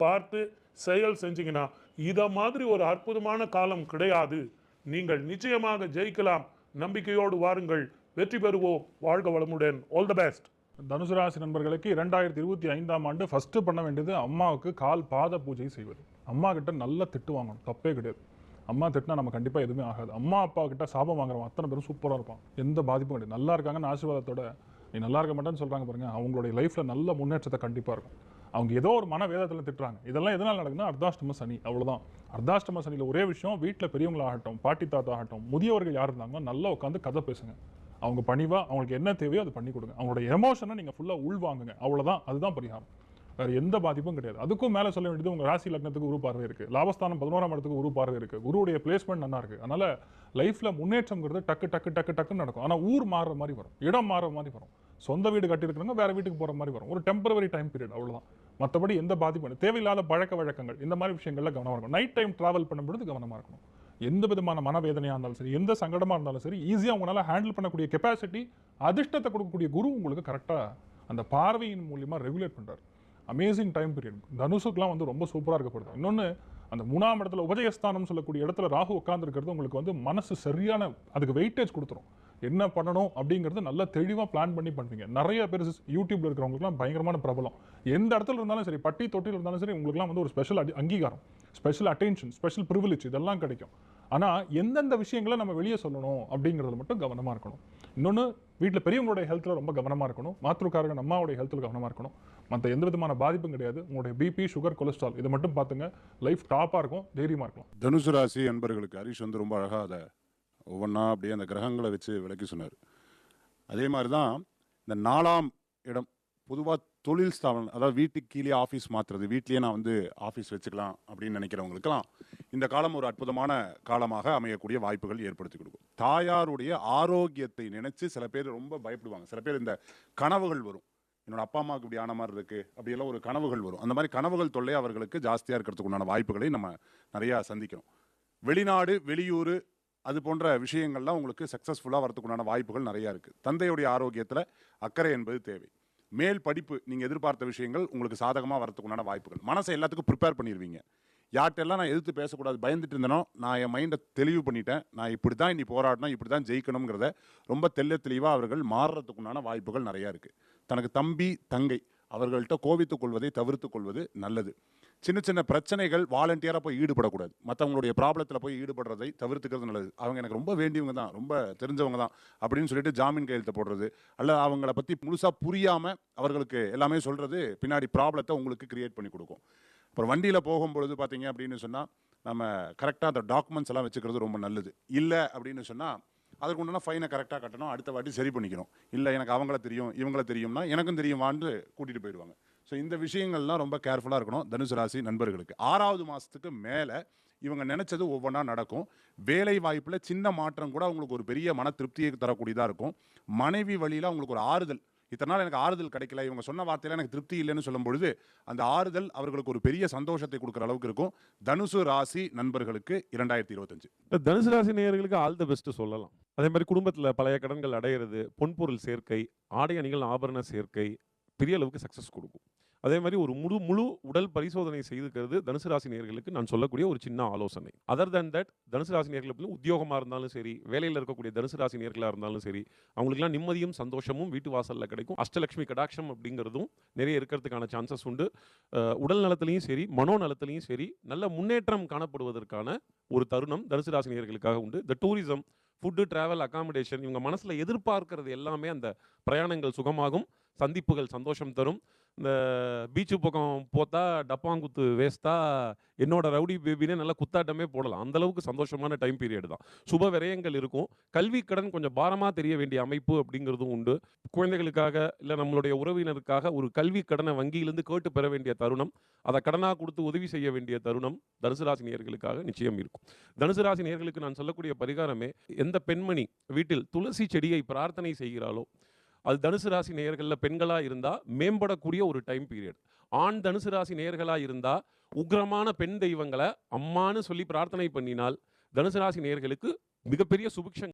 பார்த்து செயல் செஞ்சீங்கன்னா இதை மாதிரி ஒரு அற்புதமான காலம் கிடையாது. நீங்கள் நிச்சயமாக ஜெயிக்கலாம். நம்பிக்கையோடு வாருங்கள், வெற்றி பெறுவோம். வாழ்க வளமுடன். All the best. தனுசு ராசி நண்பர்களுக்கு 2025ஆம் ஆண்டு ஃபர்ஸ்ட் பண்ண வேண்டியது அம்மாவுக்கு கால் பாத பூஜை செய்வது. அம்மா கிட்ட நல்ல திட்டு வாங்கணும், தப்பே கிடையாது. அம்மா திட்டினா நம்ம கண்டிப்பாக எதுவுமே ஆகாது. அம்மா அப்பா கிட்ட சாபம் வாங்குறவன் அத்தனை பேரும் சூப்பராக இருப்பான், எந்த பாதிப்பும் கிடையாது. நல்லா இருக்காங்கன்னு ஆசீர்வாதத்தோட, நீ நல்லா இருக்க மாட்டேன்னு சொல்கிறாங்க பாருங்க, அவங்களுடைய லைஃப்பில் நல்ல முன்னேற்றத்தை கண்டிப்பாக இருக்கும். அவங்க ஏதோ ஒரு மன வேதத்தில் திட்டுறாங்க. இதெல்லாம் எதனால் நடக்குதுன்னா அர்த்தாஷ்டம சனி, அவ்வளோதான். அர்த்தாஷ்டம சனியில் ஒரே விஷயம், வீட்டில் பெரியவங்களாகட்டும், பாட்டி தாத்தா ஆகட்டும், முதியவர்கள் யார் இருந்தாங்களோ நல்லா உட்காந்து கதை பேசுங்க. அவங்க பணிவாக அவங்களுக்கு என்ன தேவையோ அதை பண்ணி கொடுங்க. அவங்களோட எமோஷனை நீங்கள் ஃபுல்லாக உள்வாங்குங்க, அவ்வளோதான். அதுதான் பரிகாரம், வேறு எந்த பாதிப்பும் கிடையாது. அதுக்கும் மேலே சொல்ல வேண்டியது, உங்கள் ராசி லக்னத்துக்கு குரு பார்வை இருக்குது, லாபஸ்தானம் 11ஆம் இடத்துக்கு குரு பார்வை இருக்குது, குருவுடைய பிளேஸ்மெண்ட் நல்லா இருக்குது. அதனால் லைஃப்பில் முன்னேற்றம்ங்கிறது டக்கு டக்கு டக்கு டக்குன்னு நடக்கும். ஆனால் ஊர் மாறுற மாதிரி வரும், இடம் மாறுற மாதிரி வரும். சொந்த வீடு கட்டியிருக்கிறவங்க வேறு வீட்டுக்கு போகிற மாதிரி வரும். ஒரு டெம்பரவரி டைம் பீரியட், அவ்வளோதான். மற்றபடி எந்த பாதிப்பும் இல்லை. தேவையில்லாத பழக்க வழக்கங்கள், இந்த மாதிரி விஷயங்களில் கவனமாக இருக்கணும். நைட் டைம் ட்ராவல் பண்ணும்பொழுது கவனமாக இருக்கணும். எந்த விதமான மனவேதனையாக இருந்தாலும் சரி, எந்த சங்கடமாக இருந்தாலும் சரி, ஈஸியாக உங்களால் ஹேண்டில் பண்ணக்கூடிய கெப்பாசிட்டி, அதிர்ஷ்டத்தை கொடுக்கக்கூடிய குரு உங்களுக்கு கரெக்டாக அந்த பார்வையின் மூலியமாக ரெகுலேட் பண்ணுறாரு. Amazing time period. தனுசுக்கெலாம் வந்து ரொம்ப சூப்பராக இருக்கப்படுது. இன்னொன்று, அந்த 3ஆம் இடத்துல உபஜயஸ்தானம் சொல்லக்கூடிய இடத்துல ராகு உட்காந்துருக்கிறது உங்களுக்கு வந்து மனசு சரியான அதுக்கு வெயிட்டேஜ் கொடுத்துரும். என்ன பண்ணணும் அப்படிங்கிறது நல்லா தெளிவாக பிளான் பண்ணி பண்ணுவீங்க. நிறைய பேர் யூடியூப்ல இருக்கிறவங்களுக்குலாம் பயங்கரமான பிரபலம். எந்த இடத்துல இருந்தாலும் சரி, பட்டி தொட்டியில் இருந்தாலும் சரி, உங்களுக்குலாம் வந்து ஒரு ஸ்பெஷல் அங்கீகாரம், ஸ்பெஷல் அட்டென்ஷன், ஸ்பெஷல் ப்ரிவிலேஜ் இதெல்லாம் கிடைக்கும். ஆனால் எந்தெந்த விஷயங்களை நம்ம வெளியே சொல்லணும் அப்படிங்கிறது மட்டும் கவனமாக இருக்கணும். இன்னொன்று, வீட்டில் பெரியவங்களுடைய ஹெல்த்தில் ரொம்ப கவனமாக இருக்கணும். மாற்றுக்காரங்க அம்மாவுடைய ஹெல்த்தில் கவனமாக இருக்கணும். மற்ற எந்த விதமான பாதிப்பும் கிடையாது. உங்களுடைய பிபி, சுகர், கொலஸ்ட்ரால் இதை மட்டும் பார்த்துங்க. லைஃப் டாப்பாக இருக்கும், தைரியமாக இருக்கலாம். தனுசு ராசி அன்பர்களுக்கு ஹரிஷ் வந்து ரொம்ப அழகாக அதை ஒவ்வொன்றா அப்படியே அந்த கிரகங்களை வச்சு விளக்கி சொன்னார். அதே மாதிரி தான் இந்த 4ஆம் இடம் பொதுவாக தொழில் ஸ்தாபனம், அதாவது வீட்டுக்கு கீழே ஆஃபீஸ் மாற்றுறது, வீட்லேயே நான் வந்து ஆஃபீஸ் வச்சுக்கலாம் அப்படின்னு நினைக்கிறவங்களுக்கெல்லாம் இந்த காலம் ஒரு அற்புதமான காலமாக அமையக்கூடிய வாய்ப்புகள் ஏற்படுத்தி கொடுக்கும். தாயாருடைய ஆரோக்கியத்தை நினைச்சு சில பேர் ரொம்ப பயப்படுவாங்க. சில பேர் இந்த கனவுகள் வரும், என்னோட அப்பா அம்மாவுக்கு இப்படி ஆன மாதிரி இருக்குது அப்படியெல்லாம் ஒரு கனவுகள் வரும். அந்த மாதிரி கனவுகள் தொல்லை அவர்களுக்கு ஜாஸ்தியாக இருக்கிறதுக்கு உண்டான வாய்ப்புகளை நம்ம நிறையா சந்திக்கிறோம். வெளிநாடு, வெளியூர், அது போன்ற விஷயங்கள்லாம் உங்களுக்கு சக்ஸஸ்ஃபுல்லாக வரதுக்குண்டான வாய்ப்புகள் நிறையா இருக்குது. தந்தையுடைய ஆரோக்கியத்தில் அக்கறை என்பது தேவை. மேல் படிப்பு, நீங்கள் எதிர்பார்த்த விஷயங்கள் உங்களுக்கு சாதகமாக வரதுக்குண்டான வாய்ப்புகள். மனசை எல்லாத்துக்கும் ப்ரிப்பேர் பண்ணிடுவீங்க. யார்கிட்டெல்லாம் நான் எதிர்த்து பேசக்கூடாது பயந்துட்டு இருந்தேனோ, நான் என் மைண்டை தெளிவு பண்ணிட்டேன். நான் இப்படி தான் இனி போராடணும், இப்படி தான் ஜெயிக்கணுங்கிறத ரொம்ப தெளிவாக அவர்கள் மாறுறதுக்குண்டான வாய்ப்புகள் நிறையா இருக்குது. தனக்கு தம்பி, தங்கை அவர்கள்ட்ட கோபித்துக் கொள்வதை தவிர்த்து கொள்வது நல்லது. சின்ன சின்ன பிரச்சனைகள் வாலண்டியராக போய் ஈடுபடக்கூடாது. மற்றவங்களுடைய ப்ராப்ளத்தில் போய் ஈடுபடுறதை தவிர்த்துக்கிறது நல்லது. அவங்க எனக்கு ரொம்ப வேண்டியவங்க தான், ரொம்ப தெரிஞ்சவங்க தான் அப்படின்னு சொல்லிட்டு ஜாமீன் கையெழுத்து போடுறது, அல்ல அவங்கள பற்றி முழுசாக புரியாமல் அவர்களுக்கு எல்லாமே சொல்கிறது பின்னாடி ப்ராப்ளத்தை உங்களுக்கு கிரியேட் பண்ணி கொடுக்கும். அப்புறம் வண்டியில் போகும்பொழுது பார்த்தீங்க அப்படின்னு சொன்னால் நம்ம கரெக்டாக அந்த டாக்குமெண்ட்ஸ் எல்லாம் வச்சுக்கிறது ரொம்ப நல்லது. இல்லை அப்படின்னு சொன்னால் அதுக்கு உண்டான ஃபைனை கரெக்டாக கட்டணும், அடுத்த வாட்டி சரி பண்ணிக்கணும். இல்லை எனக்கு அவங்கள தெரியும் இவங்கள தெரியும்னா எனக்கும் தெரியுமான்னு கூட்டிகிட்டு போயிடுவாங்க. ஸோ இந்த விஷயங்கள்லாம் ரொம்ப கேர்ஃபுல்லாக இருக்கணும் தனுசு ராசி நண்பர்களுக்கு. 6வது மாதத்துக்கு மேலே இவங்க நினச்சது ஒவ்வொன்றா நடக்கும். வேலை வாய்ப்பில் சின்ன மாற்றம் கூட அவங்களுக்கு ஒரு பெரிய மன திருப்தியை தரக்கூடியதாக இருக்கும். மனைவி வழியில் அவங்களுக்கு ஒரு ஆறுதல், இத்தனை நாள் எனக்கு ஆறுதல் கிடைக்கல, இவங்க சொன்ன வார்த்தையில் எனக்கு திருப்தி இல்லைன்னு சொல்லும் பொழுது அந்த ஆறுதல் அவர்களுக்கு ஒரு பெரிய சந்தோஷத்தை கொடுக்குற அளவுக்கு இருக்கும். தனுசு ராசி நண்பர்களுக்கு 2025. தனுசு ராசி நேயர்களுக்கு ஆல் த பெஸ்ட் சொல்லலாம். அதே மாதிரி குடும்பத்தில் பழைய கடன்கள் அடையிறது, பொன்பொருள் சேர்க்கை, ஆடை அணிகள் ஆபரண சேர்க்கை பெரிய அளவுக்கு சக்ஸஸ் கொடுக்கும். அதே மாதிரி ஒரு முழு உடல் பரிசோதனை செய்துக்கிறது தனுசு ராசி நேயர்களுக்கு நான் சொல்லக்கூடிய ஒரு சின்ன ஆலோசனை. அதர் தேன் தட், தனுசு ராசி நேயர்களுக்கு உத்தியோகமாக இருந்தாலும் சரி, வேலையில் இருக்கக்கூடிய தனுசு ராசி நேயர்களாக இருந்தாலும் சரி, அவங்களுக்குலாம் நிம்மதியும் சந்தோஷமும் வீட்டு வாசலில் கிடைக்கும். அஷ்டலட்சுமி கடாட்சம் அப்படிங்கிறதும் நிறைய இருக்கிறதுக்கான சான்சஸ் உண்டு. உடல் நலத்திலையும் சரி, மனோ நலத்திலையும் சரி, நல்ல முன்னேற்றம் காணப்படுவதற்கான ஒரு தருணம் தனுசு ராசி நேயர்களுக்காக உண்டு. த டூரிசம், ஃபுட்டு, டிராவல், அகாமடேஷன், இவங்க மனசில் எதிர்பார்க்கறது எல்லாமே அந்த பிரயாணங்கள் சுகமாகும், சந்திப்புகள் சந்தோஷம் தரும். இந்த பீச்சு பக்கம் போத்தா டப்பாங்குத்து வேஸ்ட்டா என்னோட ரவுடி பேபினே நல்லா குத்தாட்டமே போடலாம். அந்த அளவுக்கு சந்தோஷமான டைம் பீரியட் தான். சுப விரயங்கள் இருக்கும். கல்வி கடன் கொஞ்சம் பாரமா தெரிய வேண்டிய அமைப்பு அப்படிங்கிறதும் உண்டு. குழந்தைகளுக்காக இல்ல நம்மளுடைய உறவினருக்காக ஒரு கல்வி கடனை வங்கியிலிருந்து கேட்டு பெற வேண்டிய தருணம், அதை கடனா கொடுத்து உதவி செய்ய வேண்டிய தருணம் தனுசு ராசி நேயர்களுக்காக நிச்சயம் இருக்கும். தனுசு ராசி நேயர்களுக்கு நான் சொல்லக்கூடிய பரிகாரமே, எந்த பெண்மணி வீட்டில் துளசி செடியை பிரார்த்தனை செய்கிறாளோ அது தனுசு ராசி நேயர்கள்ல பெண்களா இருந்தா மேம்படக்கூடிய ஒரு டைம் பீரியட். ஆண் தனுசு ராசி நேயர்களா இருந்தா உக்ரமான பெண் தெய்வங்களை அம்மான்னு சொல்லி பிரார்த்தனை பண்ணினால் தனுசு ராசி நேயர்களுக்கு மிகப்பெரிய சுபிக்ஷம்